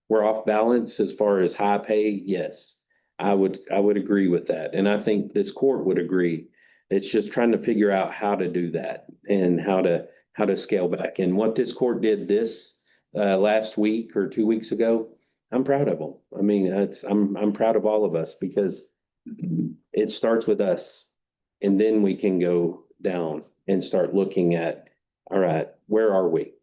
we're off balance as far as high pay? Yes, I would agree with that. And I think this court would agree. It's just trying to figure out how to do that and how to scale back. And what this court did this last week or 2 weeks ago, I'm proud of them. I mean, I'm proud of all of us, because it starts with us, and then we can go down and start looking at, all right, where are we?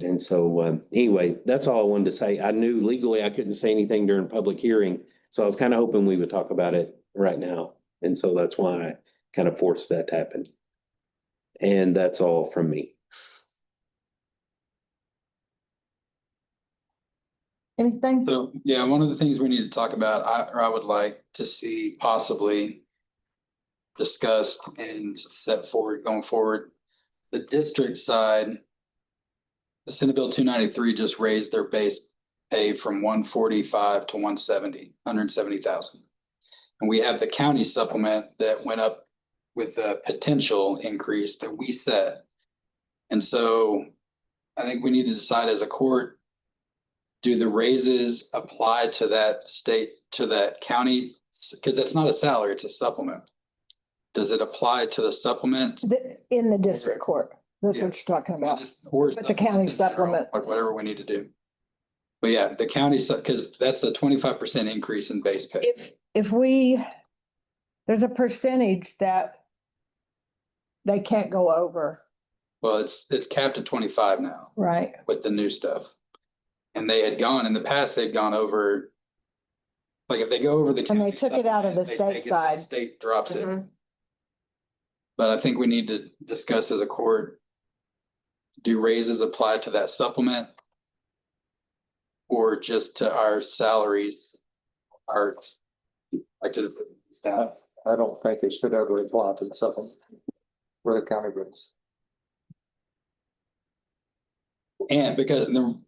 And so anyway, that's all I wanted to say. I knew legally I couldn't say anything during public hearing, so I was kind of hoping we would talk about it right now. And so that's why I kind of forced that to happen. And that's all from me. Anything? So, yeah, one of the things we need to talk about, I would like to see possibly discussed and set forward going forward. The district side, the Senate Bill 293 just raised their base pay from 145 to 170,000. And we have the county supplement that went up with the potential increase that we set. And so I think we need to decide as a court, do the raises apply to that state, to that county? Because that's not a salary, it's a supplement. Does it apply to the supplement? In the district court. That's what you're talking about. With the county supplement. Or whatever we need to do. But yeah, the county, because that's a 25% increase in base pay. If there's a percentage that they can't go over, Well, it's capped at 25 now right? with the new stuff. And they had gone, in the past, they've gone over, like if they go over the And county they took it out of the supplement, they state take it, side. the state drops it. Mhm. But I think we need to discuss as a court, do raises apply to that supplement? Or just to our salaries, our, like to the staff? I don't think it should ever apply to the supplement where the county goes. And because,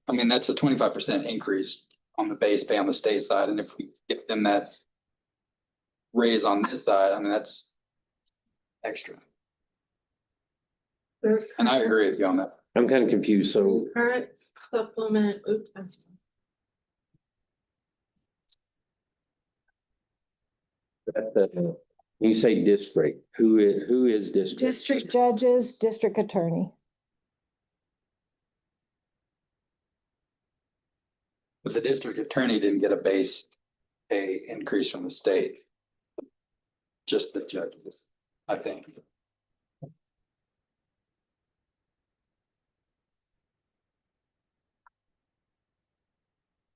I mean, that's a 25% increase on the base pay on the state side. And if we give them that raise on this side, I mean, that's extra. And I agree with you on that. I'm kind of confused. So Current supplement, oops, I'm sorry. you say district, who is district? District judges, district attorney. But the district attorney didn't get a base pay increase from the state. Just the judges, I think.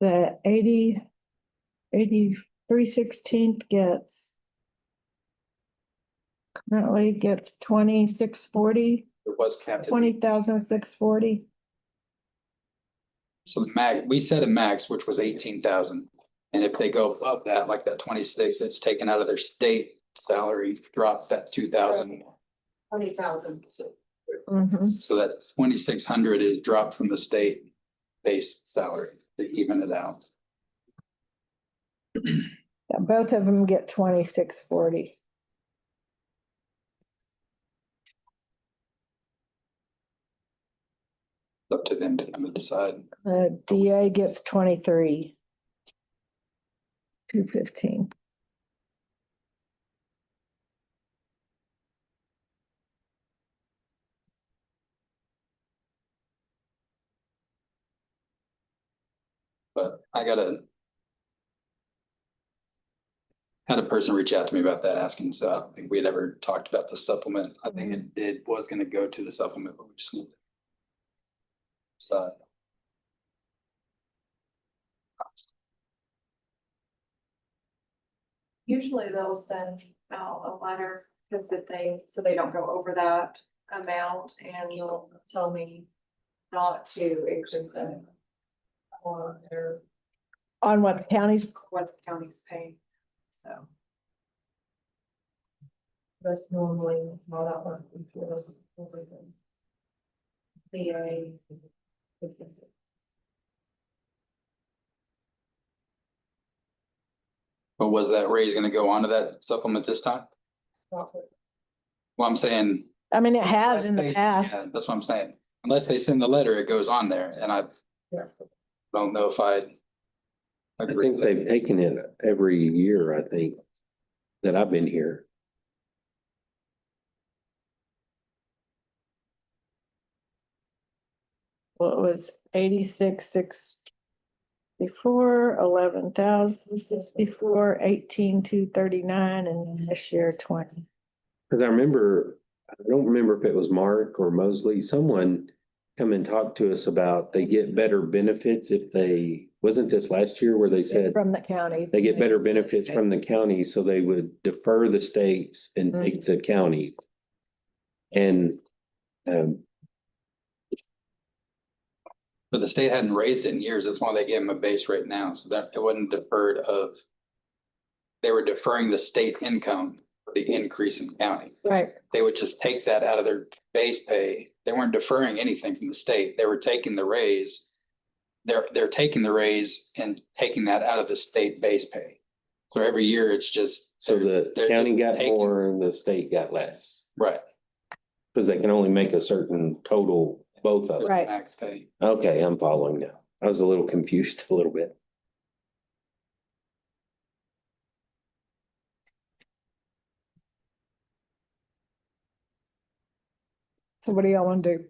The 83/16 gets. Currently gets 2640, It was capped. 20,640. So the max, we set a max, which was 18,000. And if they go above that, like that 26, it's taken out of their state salary, drop that 2,000. 20,000. So that 2,600 is dropped from the state base salary to even it out. Yeah, both of them get 2640. Up to them to come and decide. The DA gets 23,215. But I had a person reach out to me about that, asking, so I don't think we had ever talked about the supplement. I think it was gonna go to the supplement, but we just need to decide. Usually they'll send out a letter because so they don't go over that. amount and you'll tell me not to increase it. Or their, On what the counties, what the county's paying, so. That's normally how that works. VA. But was that raise gonna go onto that supplement this time? Well, I'm saying. I mean, it has in unless the they- past. yeah, that's what I'm saying. Unless they send the letter, it goes on there, and I don't know if I I agree think with it. they've taken it every year, I think, that I've been here. Well, it was 86,6 before, 11,000 before, 18,239, and this year 20. Cause I remember, I don't remember if it was Mark or Mosley, someone come and talk to us about they get better benefits if they, wasn't this last year where they said From the county. they get better benefits from the county, so they would defer the states and take the county. And, But the state hadn't raised it in years. That's why they gave them a base rate now, so that it wasn't deferred of. They were deferring the state income for the increase in county. Right. They would just take that out of their base pay. They weren't deferring anything from the state. They were taking the raise. They're taking the raise and taking that out of the state base pay. So every year it's just. so the they're county just got taking- more and the state got less. Right. Cause they can only make a certain total, both of them. Right. Max pay. Okay, I'm following now. I was a little confused a little bit. So what do y'all want to do?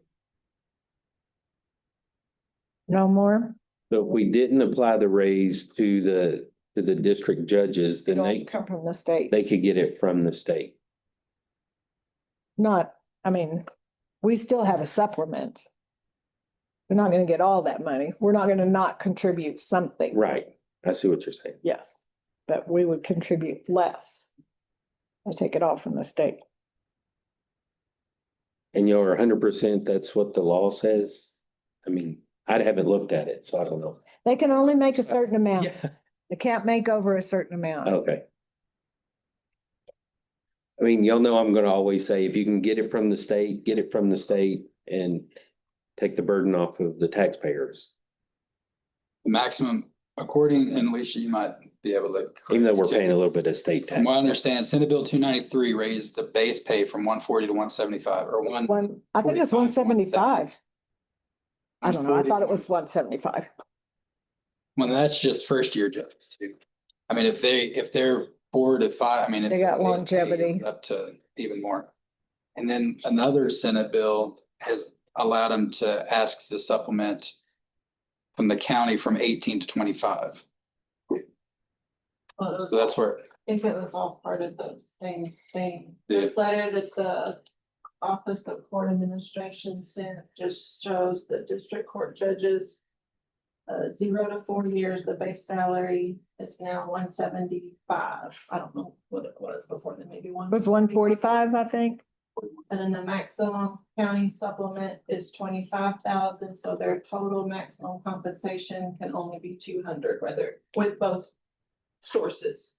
No more? So if we didn't apply the raise to the district judges, They then don't come from the state. they could get it from the state. Not, I mean, we still have a supplement. We're not gonna get all that money. We're not gonna not contribute something. Right. I see what you're saying. Yes, but we would contribute less. I take it all from the state. And you're 100%, that's what the law says? I mean, I haven't looked at it, so I don't know. They can only make a certain amount. Yeah. They can't make over a certain amount. Okay. I mean, y'all know I'm gonna always say, if you can get it from the state, get it from the state and take the burden off of the taxpayers. The maximum, according, and Alicia, you might be able to. Even though we're paying a little bit of state tax. From what I understand, Senate Bill 293 raised the base pay from 140 to 175 or I think it's 175. I don't know. I thought it was 175. Well, that's just first year judges too. I mean, if they're 4 to 5, I mean. They got longevity. Up to even more. And then another Senate bill has allowed them to ask to supplement from the county from 18 to 25. So that's where. If it was all part of the same thing, Yeah. this letter that the Office of Court Administration sent just shows that district court judges. 0 to 4 years, the base salary is now 175. I don't know what it was before, then maybe one. It was 145, I think. And then the maximum county supplement is 25,000, so their total maximum compensation can only be 200, whether with both sources.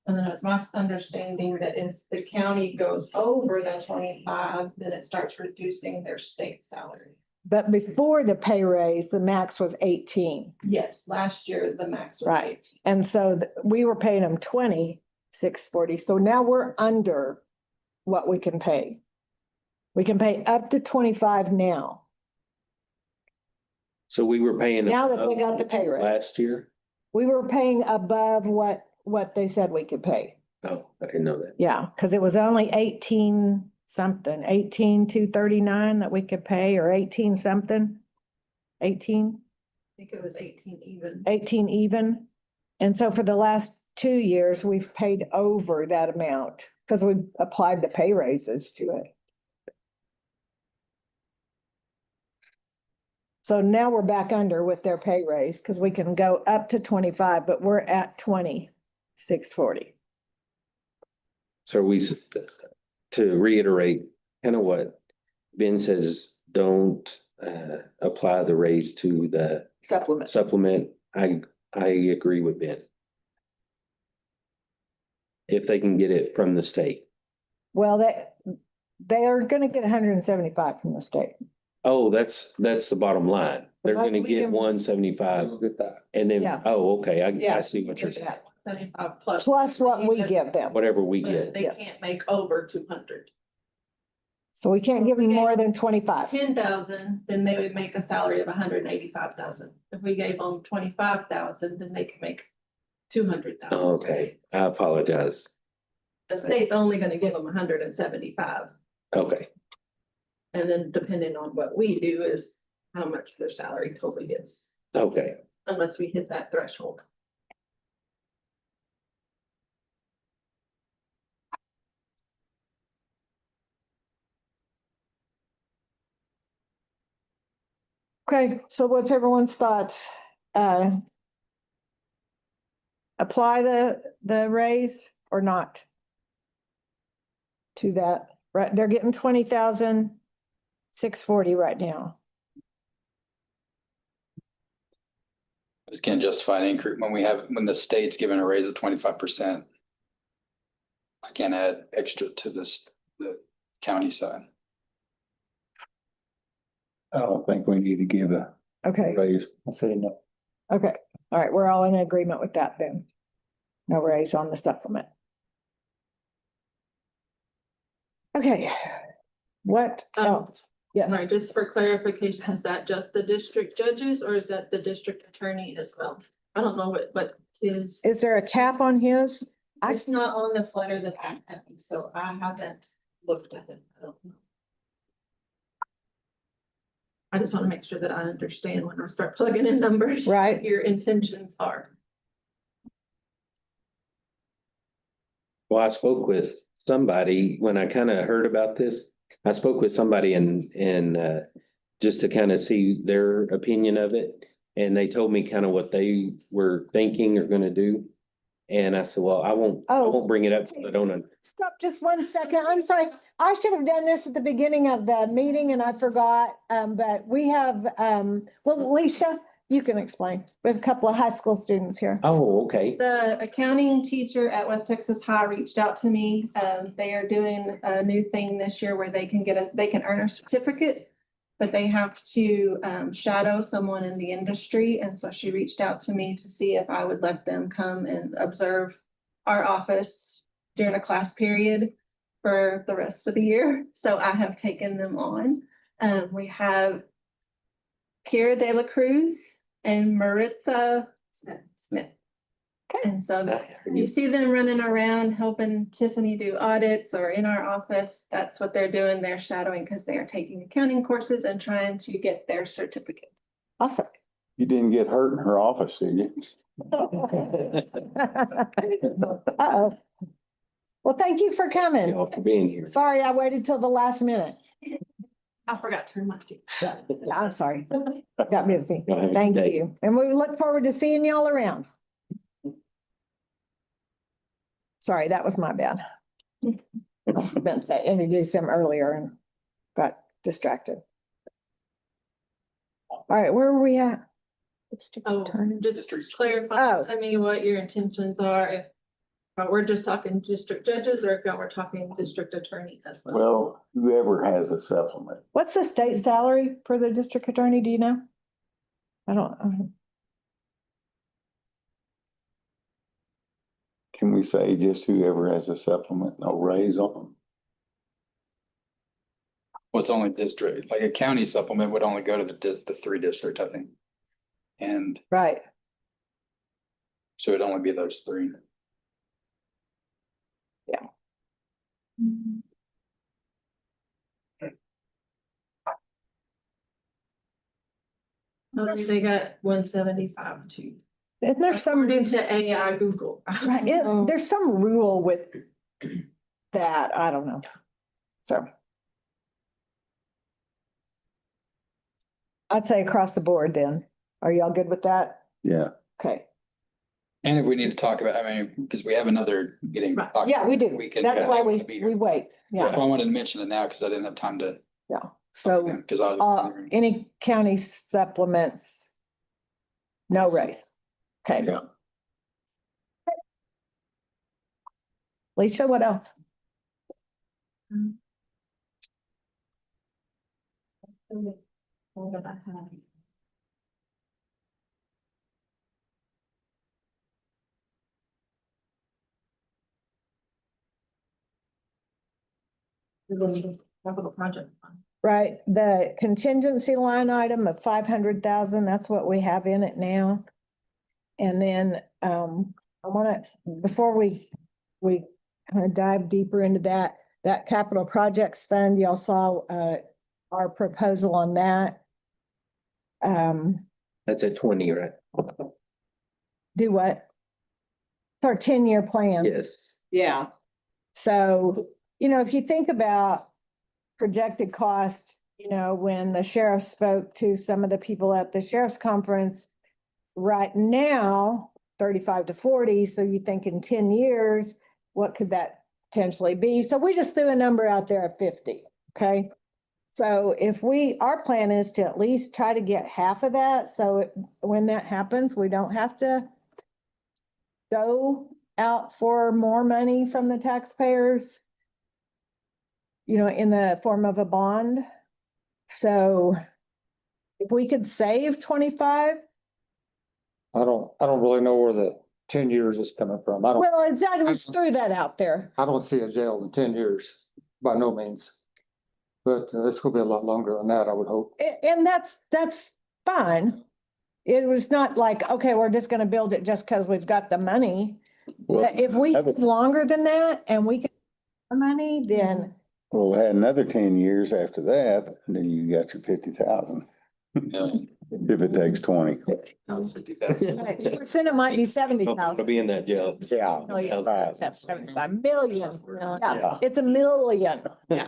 And then it's my understanding that if the county goes over the 25, then it starts reducing their state salary. But before the pay raise, the max was 18. Yes, last year the max was Right. 18. And so we were paying them 20,640. So now we're under what we can pay. We can pay up to 25 now. So we were paying. Now that they got the pay raise. Last year? We were paying above what they said we could pay. Oh, I didn't know that. Yeah, because it was only 18 something, 18,239 that we could pay, or 18 something. 18, I think it was 18 even. 18 even. And so for the last 2 years, we've paid over that amount because we applied the pay raises to it. So now we're back under with their pay raise because we can go up to 25, but we're at 20,640. So to reiterate, kind of what Ben says, don't apply the raise to the Supplement. supplement. I agree with Ben. If they can get it from the state. Well, they are gonna get 175 from the state. Oh, that's the bottom line. They're But gonna we get can- 175 We'll get that. and then, Yeah. oh, okay, I Yeah. see what you're saying. 75 plus. Plus what we give them. Whatever we But get. they Yeah. can't make over 200. So we can't give them more than 25. 10,000, then they would make a salary of 185,000. If we gave them 25,000, then they could make 200,000. Okay, I apologize. The state's only gonna give them 175. Okay, And then depending on what we do is how much their salary totally is, okay. unless we hit that threshold. Okay, so what's everyone's thoughts? Apply the raise or not? To that, right, they're getting 20,640 right now. I just can't justify an increase when the state's given a raise of 25%. I can't add extra to the county side. I don't think we need to give a Okay, raise. I say no. okay, all right, we're all in agreement with that then. No raise on the supplement. Okay, what else? Yeah, Right, just for clarification, is that just the district judges or is that the district attorney as well? I don't know what is, is there a cap on his? it's not on the letter that I have, so I haven't looked at it. I don't know. I just want to make sure that I understand when I start plugging in numbers. Right. what your intentions are. Well, I spoke with somebody when I kind of heard about this. I spoke with somebody and just to kind of see their opinion of it. And they told me kind of what they were thinking or gonna do. And I said, well, I won't bring it up. I don't know. Stop just one second. I'm sorry. I should have done this at the beginning of the meeting and I forgot. But we have, well, Alicia, you can explain. We have a couple of high school students here. Oh, okay. The accounting teacher at West Texas High reached out to me. They are doing a new thing this year where they can earn a certificate. But they have to shadow someone in the industry. And so she reached out to me to see if I would let them come and observe our office during a class period for the rest of the year. So I have taken them on. We have Kira De La Cruz and Maritza Smith. And so you see them running around helping Tiffany do audits or in our office. That's what they're doing. They're shadowing because they are taking accounting courses and trying to get their certificate. Awesome. You didn't get hurt in her office, did you? Uh-oh. Well, thank you for coming. Y'all for being here. Sorry, I waited till the last minute. I forgot to remind you. Yeah, I'm sorry. Got busy. Y'all have a good Thank day. you. And we look forward to seeing y'all around. Sorry, that was my bad. Meant to introduce them earlier and got distracted. All right, where are we at? Oh, just clarify Oh. to me what your intentions are. If we're just talking district judges or if y'all were talking district attorney as well. Well, whoever has a supplement. What's the state salary for the district attorney? Do you know? I don't. Can we say just whoever has a supplement, no raise on them? What's only district, like a county supplement would only go to the 3 district, I think. And Right. so it'd only be those 3. Yeah. They got 175 too. And there's some, According to AI Google. right, there's some rule with that. I don't know. So. I'd say across the board then. Are y'all good with that? Yeah. Okay. And if we need to talk about, I mean, because we have another meeting. to talk Yeah, we do. We can. That's why Be here. we wait. Yeah, I wanted to mention it now because I didn't have time to. yeah. So, Because I was. any county supplements? No raise. Okay. Yeah. Alicia, what else? All that I have. Capital project fund. Right, the contingency line item of 500,000, that's what we have in it now. And then, I wanna, before we kind of dive deeper into that capital projects fund, y'all saw, our proposal on that. That's at 20, right? Do what? Our 10-year plan. Yes. Yeah. So, if you think about projected cost, when the sheriff spoke to some of the people at the sheriff's conference, right now, 35 to 40. So you think in 10 years, what could that potentially be? So we just threw a number out there of 50. Okay. So if our plan is to at least try to get half of that. So when that happens, we don't have to go out for more money from the taxpayers, in the form of a bond. So if we could save 25. I don't really know where the 10 years is coming from. Well, exactly, we just threw that out there. I don't see a jail in 10 years, by no means. But it's gonna be a lot longer than that, I would hope. And that's fine. It was not like, okay, we're just gonna build it just because we've got the money. But if we longer than that and we get the money, then. Well, we had another 10 years after that, then you got your 50,000. If it takes 20. Percent, it might be 70,000. To be in that jail. Yeah. That's 75 million. Yeah, Yeah. it's a million. Yeah.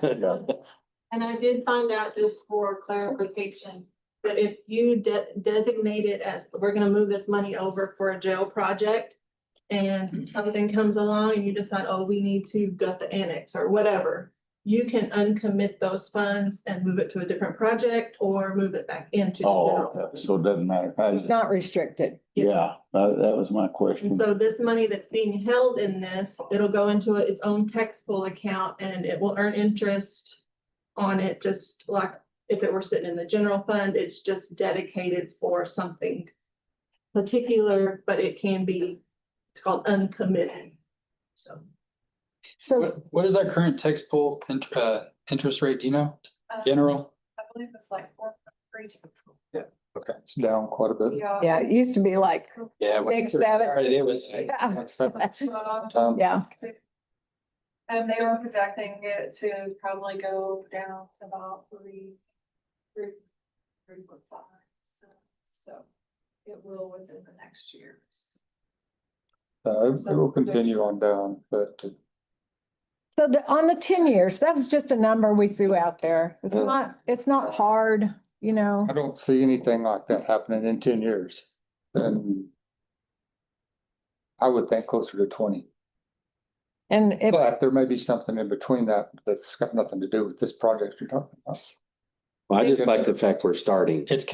And I did find out, just for clarification, that if you designate it as, we're gonna move this money over for a jail project, and something comes along and you decide, oh, we need to gut the annex or whatever, you can uncommit those funds and move it to a different project or move it back into. the general Oh, fund. so it doesn't matter. It's not restricted. Yeah, that was my question. And so this money that's being held in this, it'll go into its own tax pool account and it will earn interest on it, just like if it were sitting in the general fund. It's just dedicated for something particular, but it can be, it's called uncommitted. So What is our current tax pool interest rate? Do you know? General? I believe it's like 4.3. Yeah. Okay. It's down quite a bit. yeah, it used to be like, Yeah. Six, seven. It was. yeah. And they were projecting it to probably go down to about 3.5. So it will within the next year. It will continue on down, but So on the 10 years, that was just a number we threw out there. It's not hard, I don't see anything like that happening in 10 years. Then I would think closer to 20. And if, But there may be something in between that's got nothing to do with this project you're talking about. Well, I just like the fact we're starting. It's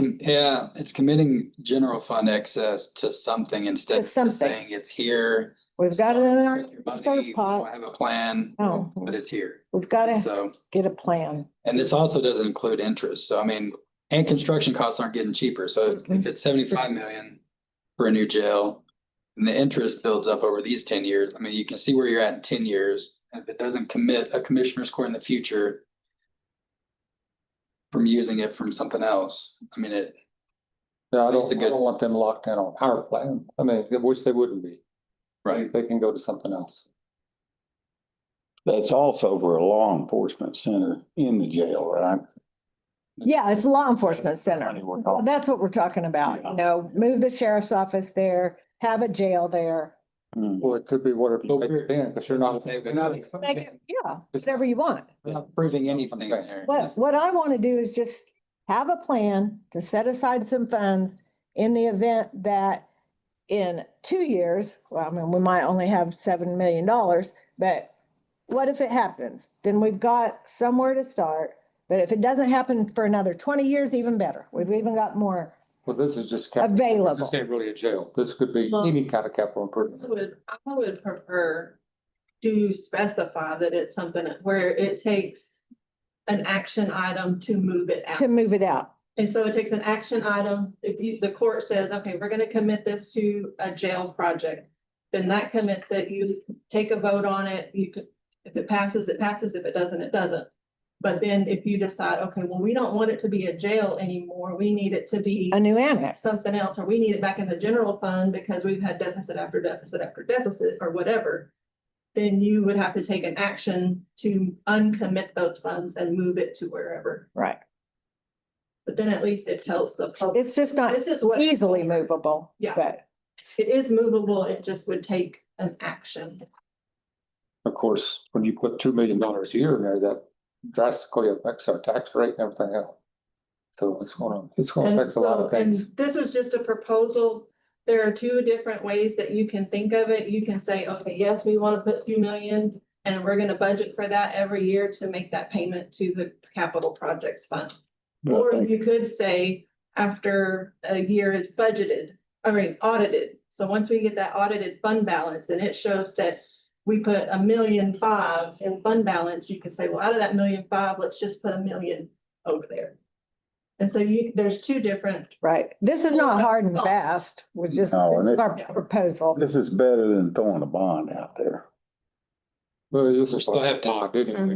committing general fund excess to something instead To of something. just saying it's here. we've got it in our Take your money, reserve we pot. don't have a plan, Oh. but it's here. We've got to So, get a plan. and this also doesn't include interest. So I mean, and construction costs aren't getting cheaper. So if it's 75 million for a new jail and the interest builds up over these 10 years, I mean, you can see where you're at in 10 years. If it doesn't commit a commissioner's court in the future from using it from something else, I mean, Yeah, I don't want them locked in on our plan. I mean, I wish they wouldn't be. Right. They can go to something else. That's also for a law enforcement center in the jail, right? Yeah, it's a law enforcement center. Well, That's what we're talking about, move the sheriff's office there, have a jail there. Well, it could be whatever you make it in, because you're not. Make it, whatever you want. we're not proving anything in there. What I want to do is just have a plan to set aside some funds in the event that in 2 years, well, I mean, we might only have $7 million, but what if it happens? Then we've got somewhere to start. But if it doesn't happen for another 20 years, even better. We've even got more Well, this is just. available. This ain't really a jail. This could be any kind of capital improvement. I would prefer to specify that it's something where it takes an action item to move it out. To move it out. And so it takes an action item. If the court says, okay, we're gonna commit this to a jail project, then that commits it. You take a vote on it. You could, if it passes, it passes. If it doesn't, it doesn't. But then if you decide, okay, well, we don't want it to be a jail anymore. We need it to be a new annex, something else, or we need it back in the general fund because we've had deficit after deficit after deficit or whatever. Then you would have to take an action to uncommit those funds and move it to wherever. Right. But then at least it tells the public. It's just not This is what easily movable. Yeah. But it is movable. It just would take an action. Of course, when you put $2 million a year in there, that drastically affects our tax rate and everything else. So it's gonna And affect a lot of things. and this was just a proposal. There are two different ways that you can think of it. You can say, okay, yes, we want to put 2 million and we're gonna budget for that every year to make that payment to the capital projects fund. Or you could say, after a year is audited. So once we get that audited fund balance and it shows that we put $1.5 million in fund balance, you could say, well, out of that $1.5 million, let's just put $1 million over there. And so there's two different. right. This is not hard and fast. We're just, No, this is our proposal. This is better than throwing a bond out there. Well, you'll still have time,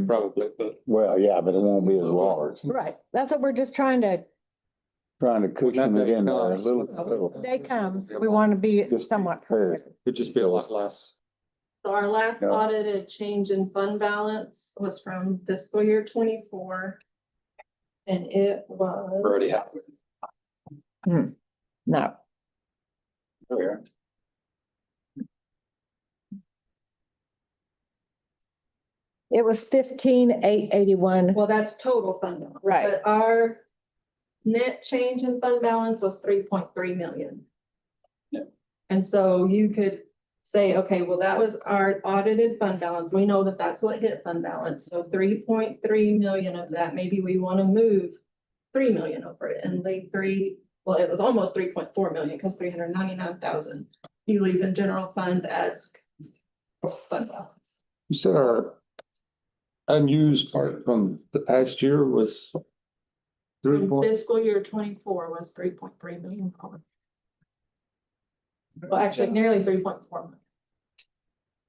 probably, but. Well, yeah, but it won't be as large. Right. That's what we're just trying to, Trying to cushion it in there a little. day comes, we want to be Just somewhat prepared. prepared. It'd just be a lot less. So our last Yeah. audited change in fund balance was from fiscal year 24. And it was. Already happened. No. Oh, yeah. It was 15,881. Well, that's total fund balance. Right. But our net change in fund balance was 3.3 million. Yeah. And so you could say, okay, well, that was our audited fund balance. We know that that's what hit fund balance. So 3.3 million of that, maybe we want to move 3 million over it and leave well, it was almost 3.4 million because 399,000 you leave in general fund as fund balance. You said our unused part from the past year was Fiscal year 24 was 3.3 million. Well, actually nearly 3.4 million.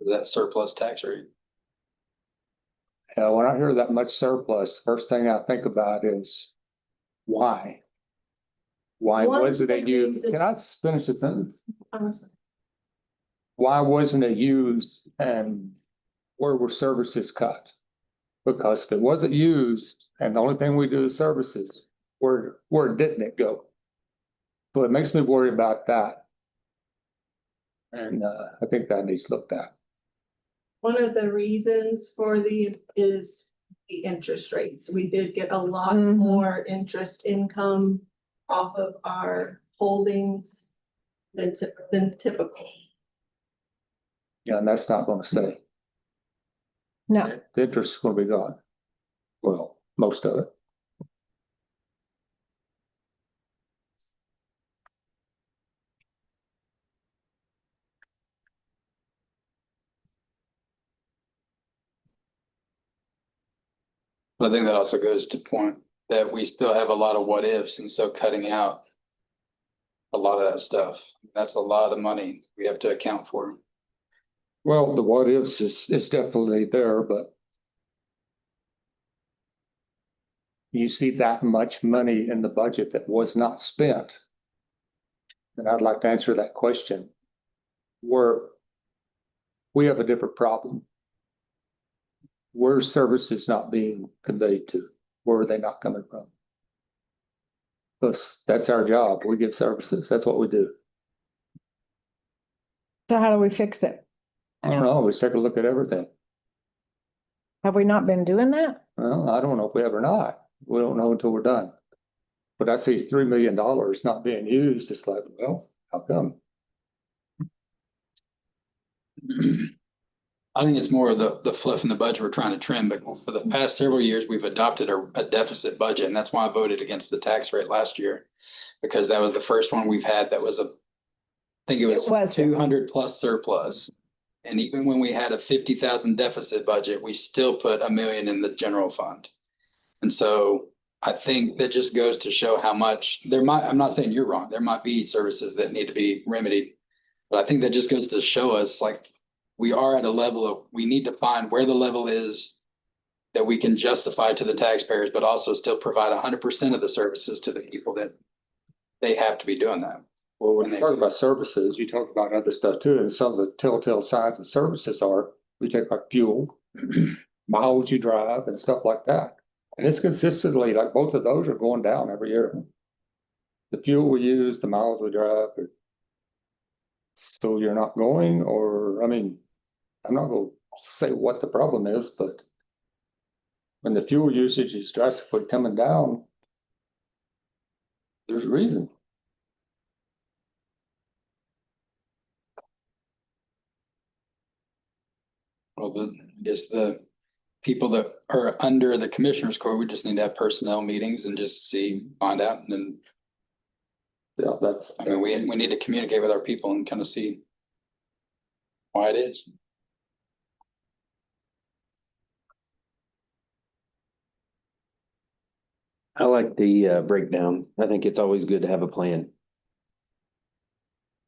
That surplus tax rate. Yeah, when I hear that much surplus, first thing I think about is why? Why One wasn't it of the used? reasons- Can I finish the sentence? I'm sorry. Why wasn't it used and where were services cut? Because if it wasn't used and the only thing we do is services, where didn't it go? So it makes me worry about that. And I think that needs looked at. One of the reasons for is the interest rates. We did get a lot more interest income off of our holdings than typical. Yeah, and that's not gonna stay. No. The interest is gonna be gone. Well, most of it. But I think that also goes to point that we still have a lot of what ifs, and so cutting out a lot of that stuff, that's a lot of money we have to account for. Well, the what ifs is definitely there, but you see that much money in the budget that was not spent. And I'd like to answer that question. We have a different problem. Where services not being conveyed to? Where are they not coming from? Because that's our job. We give services. That's what we do. So how do we fix it? I don't know. We take a look at everything. Have we not been doing that? Well, I don't know if we have or not. We don't know until we're done. But I see $3 million not being used. It's like, well, how come? I think it's more of the fluff in the budget we're trying to trim, but for the past several years, we've adopted a deficit budget, and that's why I voted against the tax rate last year. Because that was the first one we've had that was I think it was 200 plus surplus. And even when we had a 50,000 deficit budget, we still put $1 million in the general fund. And so I think that just goes to show how much I'm not saying you're wrong, there might be services that need to be remedied. But I think that just goes to show us like we are at a level of, we need to find where the level is that we can justify to the taxpayers, but also still provide 100% of the services to the people that they have to be doing that. Well, when you talk about services, you talk about other stuff too, and some of the telltale signs of services are, we take like fuel, miles you drive and stuff like that. And it's consistently, like both of those are going down every year. The fuel we use, the miles we drive. So you're not going, or, I mean, I'm not gonna say what the problem is, but when the fuel usage is drastically coming down, there's a reason. Well, I guess the people that are under the commissioner's court, we just need to have personnel meetings and just find out, and then. Yeah, that's. I mean, we need to communicate with our people and kind of see why it is. I like the breakdown. I think it's always good to have a plan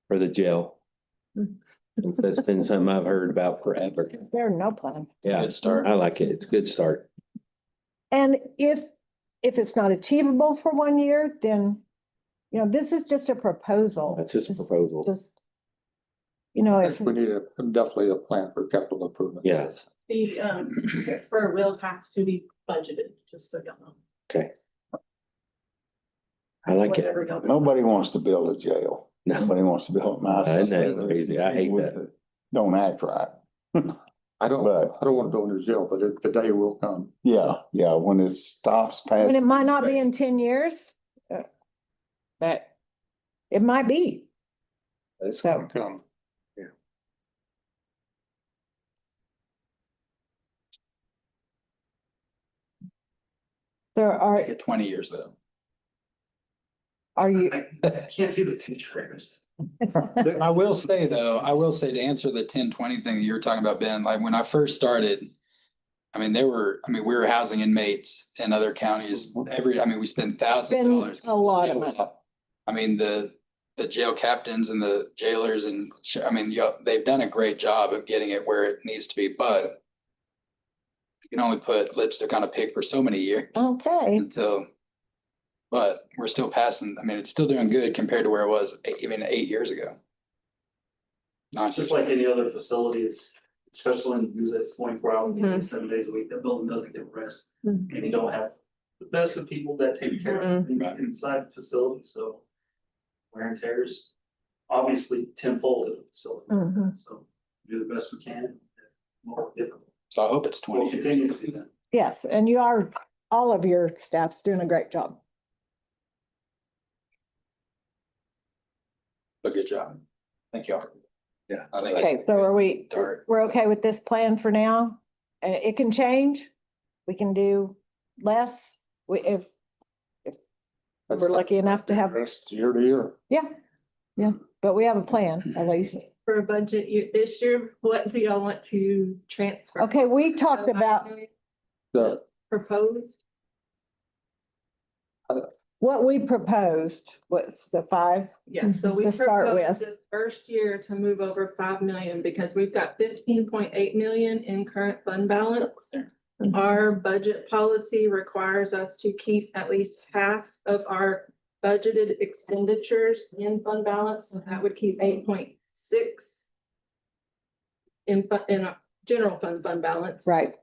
for the jail. Since that's been something I've heard about forever. There's no plan. Yeah, Good start. I like it. It's a good start. And if it's not achievable for 1 year, then, you know, this is just a proposal. That's just a proposal. Just, you know, if, We need definitely a plan for capital improvement. Yes. The transfer will have to be budgeted, just so y'all know. Okay. I like it. Whatever y'all do. Nobody wants to build a jail. No, Nobody wants to build a nice. Isn't that crazy? I hate that. Don't act right. I don't But- want to build a new jail, but the day will come. Yeah, when it stops I past. mean, it might not be in 10 years. But it might be. It's So- gonna come. There are, Make it 20 years though. are you, I can't see the picture. I will say though, to answer the 10-20 thing that you were talking about, Ben, like when I first started, I mean, we were housing inmates in other counties we spend thousands of been dollars. a lot of money. I mean, the jail captains and the jailers and, I mean, they've done a great job of getting it where it needs to be, but you can only put lipstick on a pig for so many years Okay. but we're still passing, I mean, it's still doing good compared to where it was even 8 years ago. Not Just like any other facility, it's especially when you use it 24 hours, a day, Mhm. 7 days a week, that building doesn't get rest. Mhm. And you don't have the best of people that take care of things Right. inside the facility, so. Wear and tears, obviously tenfold at the facility, Mhm. so do the best we can. More difficult. So I hope it's 20 We'll years. continue to do that. Yes, and all of your staff's doing a great job. But good job. Thank y'all. Yeah. I think. Okay, so Start. we're okay with this plan for now? And it can change. We can do less. If we're lucky enough to have, Rest year to year. yeah, but we have a plan at least. For a budget year, this year, what do y'all want to transfer? Okay, we talked about The, Proposed, what we proposed was the 5. yeah, so we To start proposed with. this first year to move over 5 million because we've got 15.8 million in current fund balance. Our budget policy requires us to keep at least half of our budgeted expenditures in fund balance, so that would keep 8.6 in a general fund balance. Right.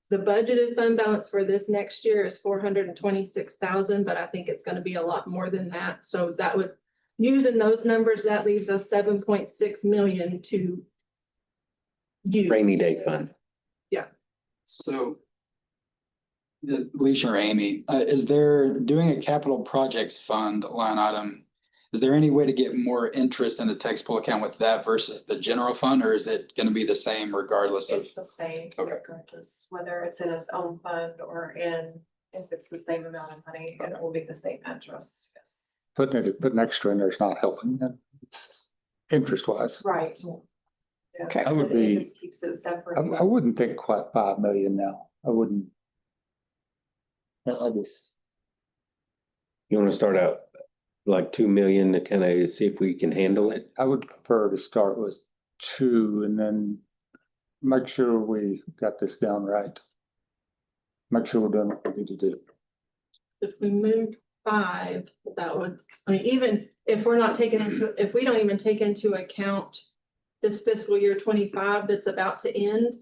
The budgeted fund balance for this next year is 426,000, but I think it's gonna be a lot more than that. So that would, using those numbers, that leaves us 7.6 million to use. Rainy day fund. So. Alicia or Amy, is there doing a capital projects fund line item? Is there any way to get more interest in the tax pool account with that versus the general fund, or is it gonna be the same regardless of? It's the same, Okay. regardless, whether it's in its own fund or if it's the same amount of money, it will be the same interest, yes. Putting extra in there is not helping them, interest wise. Right. Yeah, Okay. I would it be- just keeps it separate. I wouldn't think quite 5 million now. I wouldn't. I just, You wanna start out like 2 million to kind of see if we can handle it? I would prefer to start with 2 and then make sure we got this down right. Make sure we're doing what we need to do. If we moved 5, that would, I mean, even if we're not taking if we don't even take into account this fiscal year 25 that's about to end,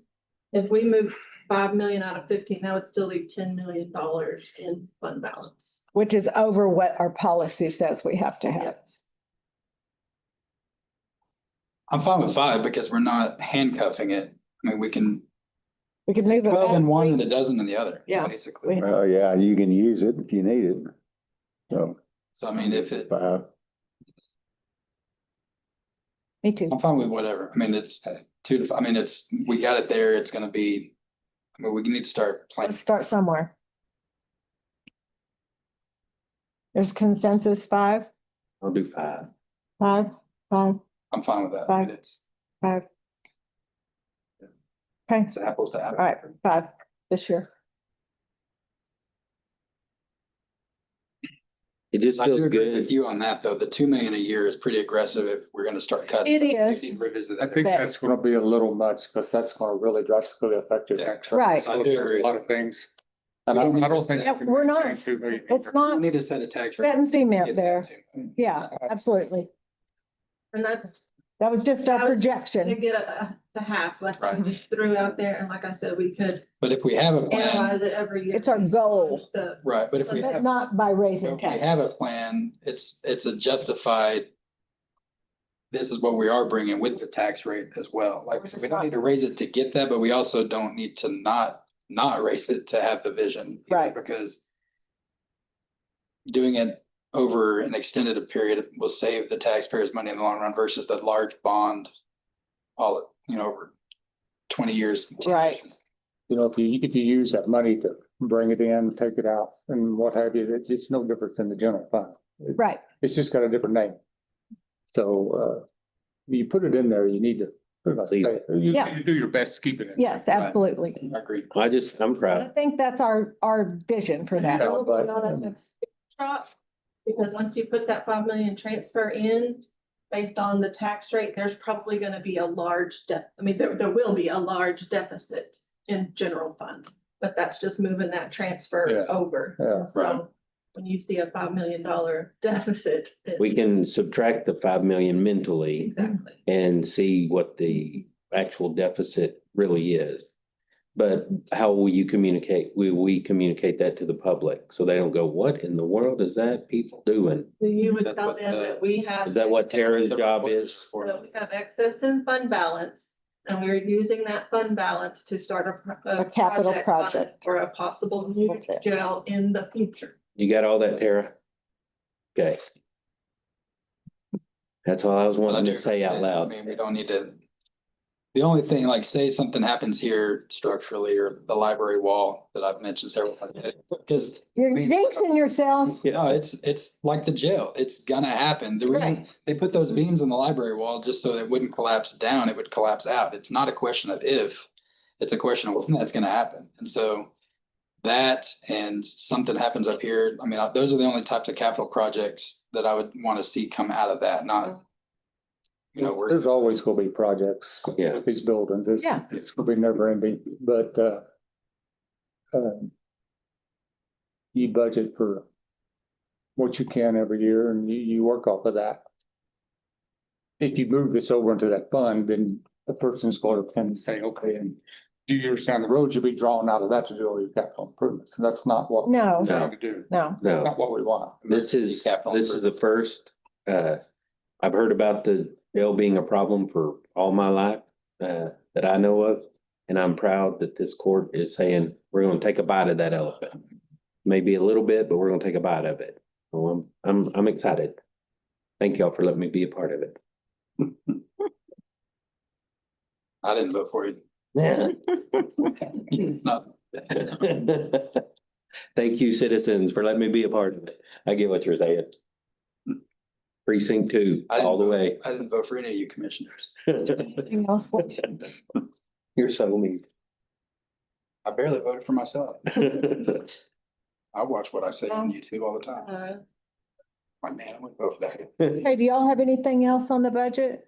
if we move 5 million out of 15, that would still leave $10 million in fund balance. Which is over what our policy says we have to have. I'm fine with 5 because we're not handcuffing it. I mean, we can We could move it 12 in back. one and a dozen in the other, Yeah. basically. Well, yeah, you can use it if you need it. So. So I mean, if it, 5. Me too. I'm fine with whatever. I mean, it's 2 to 5. I mean, we got it there. It's gonna be, I mean, we need to start planning. Let's start somewhere. There's consensus 5, I'll do 5. 5, 5, I'm fine with that. I mean, 5. it's 5. Okay, it's apples to all apples. right, 5 this year. It just I do feels agree with good. you on that, though. The 2 million a year is pretty aggressive if we're gonna start cutting. It is. We need to revisit I that. think that's gonna be a little much because that's gonna really drastically affect your tax rate. Right. So I do there's agree. A lot of things. And I don't think. Yeah, we're not- 2 million. It's We not need to set a tax rate. set in cement Get there. that to. Yeah, absolutely. And that's. That was just our that was just To projection. get the half, let's Right. just threw out there, and like I said, we could But if we have a plan, analyze it every year. It's our goal, The- right, but if we but have, not by raising if we taxes. have a plan, it's a justified. This is what we are bringing with the tax rate as well. Like, We're just we don't not- need to raise it to get that, but we also don't need to not raise it to have the vision. either, Right. Because doing it over an extended period will save the taxpayers money in the long run versus the large bond. All, over 20 years. 10 Right. years. If you use that money to bring it in, take it out and what have you, it's no different than the general fund. Right, It's just got a different name. So, you put it in there, you need to. You Yeah. need to do your best to keep it in. yes, absolutely. I agree. I'm I proud. think that's our vision for that. Yeah, but- Not a shot, because once you put that 5 million transfer in, based on the tax rate, there's probably gonna be a large there will be a large deficit in general fund. But that's just moving that transfer Yeah. over. Yeah. So when you see a $5 million deficit. We it's- can subtract the 5 million mentally Exactly. and see what the actual deficit really is. But how will you communicate? Will we communicate that to the public? So they don't go, what in the world is that people doing? You would That's tell what them the- that we have. Is that what Tara's job is? So we have excess in fund balance, and we're using that fund balance to start A capital project. or a possible new Project. jail in the future. You got all that, Tara? Okay. That's all I was But I wanting do to say agree out that, loud. I mean, we don't need to. The only thing, like, say something happens here structurally or the library wall that I've mentioned several times, because. You're jinxing yourself. No, it's like the jail. It's gonna happen. The reason Right. they put those beams on the library wall just so it wouldn't collapse down, it would collapse out. It's not a question of if, it's a question of when that's gonna happen. And so that and something happens up here, I mean, those are the only types of capital projects that I would want to see come out of that, not. We're. There's always gonna be projects. Yeah. With these buildings. Yeah. It's gonna be never ending, but, you budget for what you can every year and you work off of that. If you move this over into that fund, then the person's going to tend to say, okay, and 2 years down the road, you'll be drawing out of that to do all your capital improvements. And that's not what. No. we're trying to do. No, No. Not what we want. This is the first, I've heard about the jail being a problem for all my life, that I know of. And I'm proud that this court is saying, we're gonna take a bite of that elephant. Maybe a little bit, but we're gonna take a bite of it. So I'm excited. Thank y'all for letting me be a part of it. I didn't vote for it. Yeah. No. Thank you, citizens, for letting me be a part of it. I get what you're saying. Precinct 2, I didn't all the vote- way. I didn't vote for any of you commissioners. Anything else? You're so mean. I barely voted for myself. I watch what I say on YouTube all the time. My man, I'm gonna vote for that. Hey, do y'all have anything else on the budget?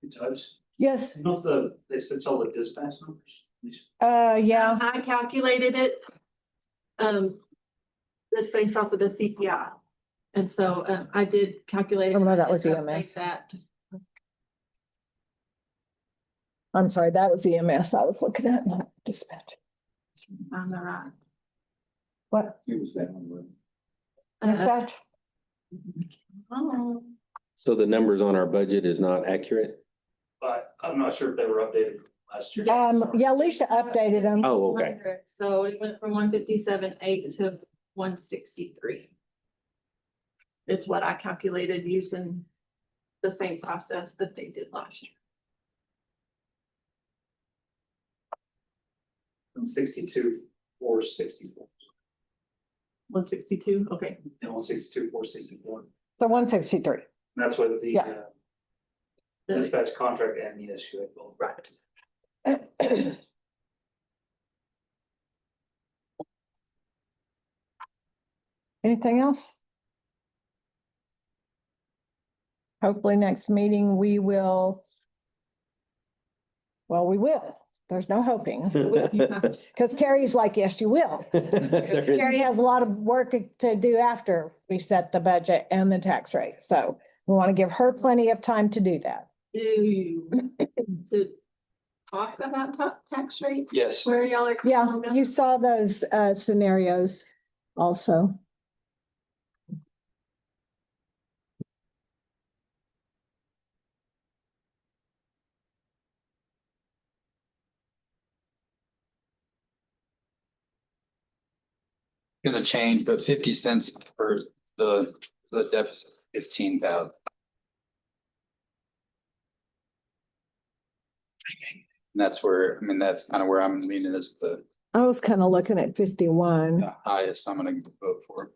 Judge, Yes, you know, they sent all the dispatch numbers. yeah, I calculated it. It's based off of the CPI. And so, I did calculate. Oh, no, that was and update EMS. That. I'm sorry, that was EMS I was looking at, not dispatch. On the right. What? It was that one. Dispatch? Oh. So the numbers on our budget is not accurate? But I'm not sure if they were updated from last year. Yeah, Alicia updated them. Oh, okay. So it went from 157.8 to 163. Is what I calculated using the same process that they did last year. 162, 464. 162, okay. And 162, 464. So 163. That's what the Yeah. dispatch contract and the SUA bill. Right. Anything else? Hopefully next meeting we will. Well, we will. There's no hoping. Because Carrie's like, yes, you will. Carrie has a lot of work to do after we set the budget and the tax rate. So we want to give her plenty of time to do that. Do you to talk about tax rate? Yes. Where y'all are. Yeah, you saw those scenarios also. Gonna change, but 50 cents for the deficit, 15,000. And that's where, I mean, that's kind of where I'm leaning as the I was kind of looking at 51. highest I'm gonna vote for.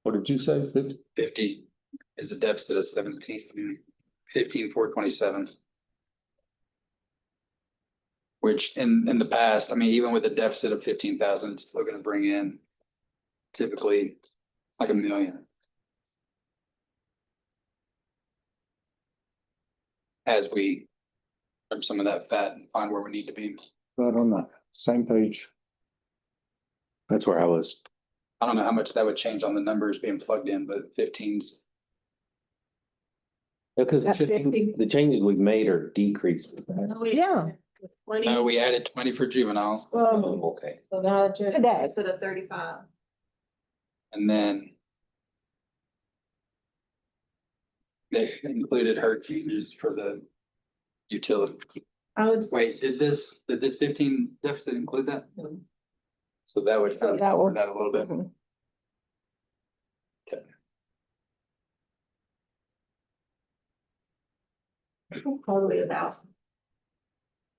What did you say? 50? 50 is a deficit of 15,427. Which in the past, I mean, even with a deficit of 15,000, it's still gonna bring in typically like $1 million. As we trim some of that fat and find where we need to be. Right on the same page. That's where I was. I don't know how much that would change on the numbers being plugged in, but 15's. Because At 50. the changes we've made are decreased. Yeah. 20. No, we added 20 for juvenile Okay. So now it's Today. instead of 35. and then they included her changes for the utility. I would. Wait, did this 15 deficit include that? So that would So that cover would- that a little bit. Mhm. Probably about.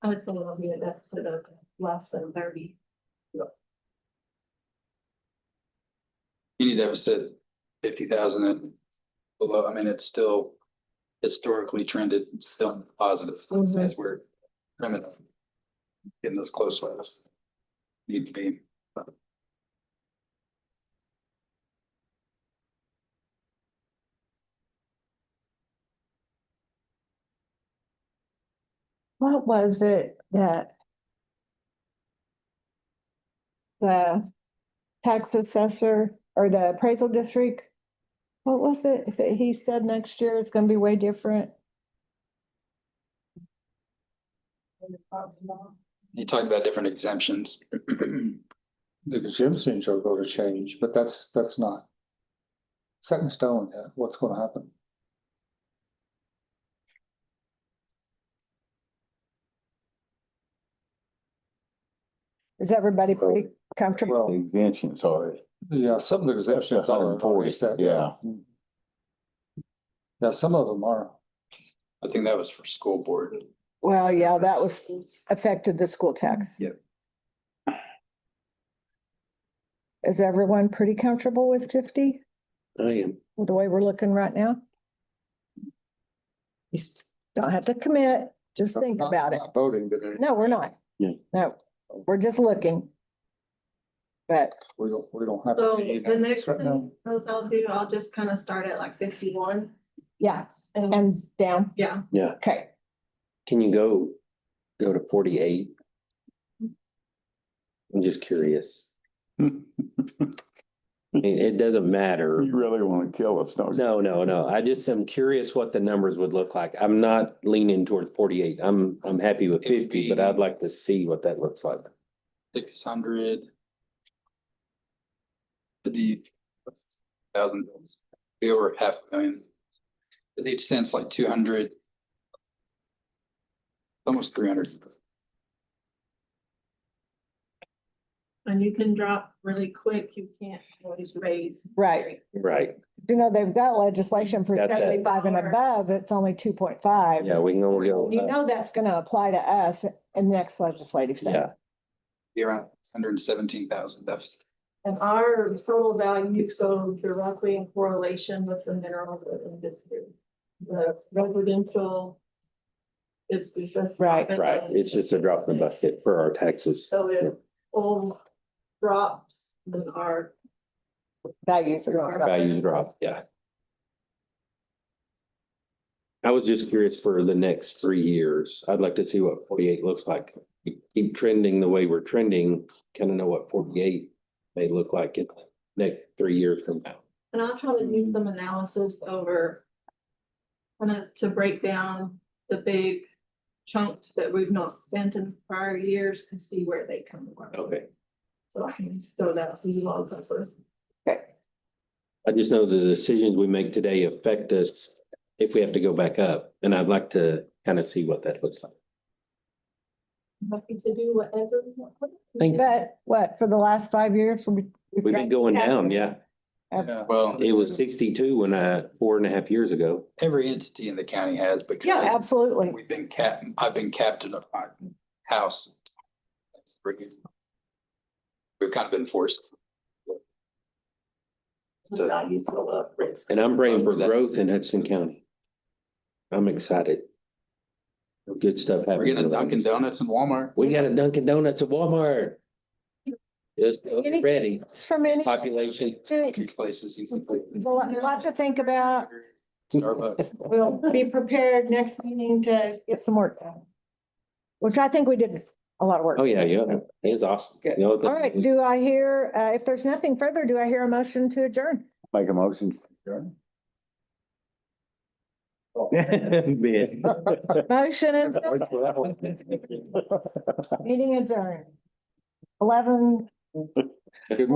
I would say it'll be a deficit of less than 30. Any deficit 50,000 and below, I mean, it's still historically trended, still positive Mhm. as we're trimming, getting those close ones. Need to be. What was it that the tax assessor or the appraisal district? What was it that he said next year is gonna be way different? You talked about different exemptions. The exemptions are going to change, but that's not set in stone yet. What's going to happen? Is everybody pretty comfortable? The exemptions are Yeah, some of the exemptions are already set. Yeah. Yeah, some of them are. I think that was for school board. Well, yeah, that was affected the school tax. Yep. Is everyone pretty comfortable with 50, I am. with the way we're looking right now? You don't have to commit, just think about it. Not voting today. No, we're not. Yeah. No, we're just looking. But We don't have. So to- the next Right now. thing I'll do, I'll just kind of start at like 51. yeah, and down. Yeah, Okay, Can you go to 48? I'm just curious. I mean, it doesn't matter. You really want to kill us, don't you? No. I just am curious what the numbers would look like. I'm not leaning towards 48. I'm happy with It would 50, but be- I'd like to see what that looks like. 600. $50,000, be over $500,000. Cause each cent's like 200. Almost 300. and you can drop really quick. You can't always raise. right. Right. You know, they've got legislation for Got that. 75 and above, it's only 2.5. Yeah, we can only go. You know, that's gonna apply to us in next legislative Yeah. session. Be around 117,000 deficit. And our total values go directly in correlation with the mineral industry. The residential is just. Right. Right. It's just a drop in the bucket for our taxes. So if all drops, then our Values are going up. Value drop, yeah. I was just curious for the next 3 years. I'd like to see what 48 looks like. We keep trending the way we're trending, kind of know what 48 may look like in the next 3 years from now. And I'll try to do some analysis over. Kind of to break down the big chunks that we've not spent in prior years to see where they come from. Okay. So I can throw that to you all first. I just know the decisions we make today affect us if we have to go back up, and I'd like to kind of see what that looks like. Happy to do whatever. you want. Thank you. But what, for the last 5 years? We've been going down, yeah. Well, It was 62 when 4.5 years ago. every entity in the county has, because Yeah, absolutely. I've been captain of my house. We've kind of been forced. The values go up. And I'm praying for growth in Hudson County. I'm excited. Good stuff We're happening. getting a around Dunkin' us. Donuts in Walmart. We got a Dunkin' Donuts at Walmart. Just Any- ready. It's from any, Population. Few places you can put. a lot to think about. Starbucks. We'll be prepared next meeting to get some work done. Which I think we did a lot of work. Oh, yeah, it was awesome. Good. You know, All right, do I hear, if there's nothing further, do I hear a motion to adjourn? Make a motion. Sure. Man. Motion and meeting adjourned. 11. Good morning.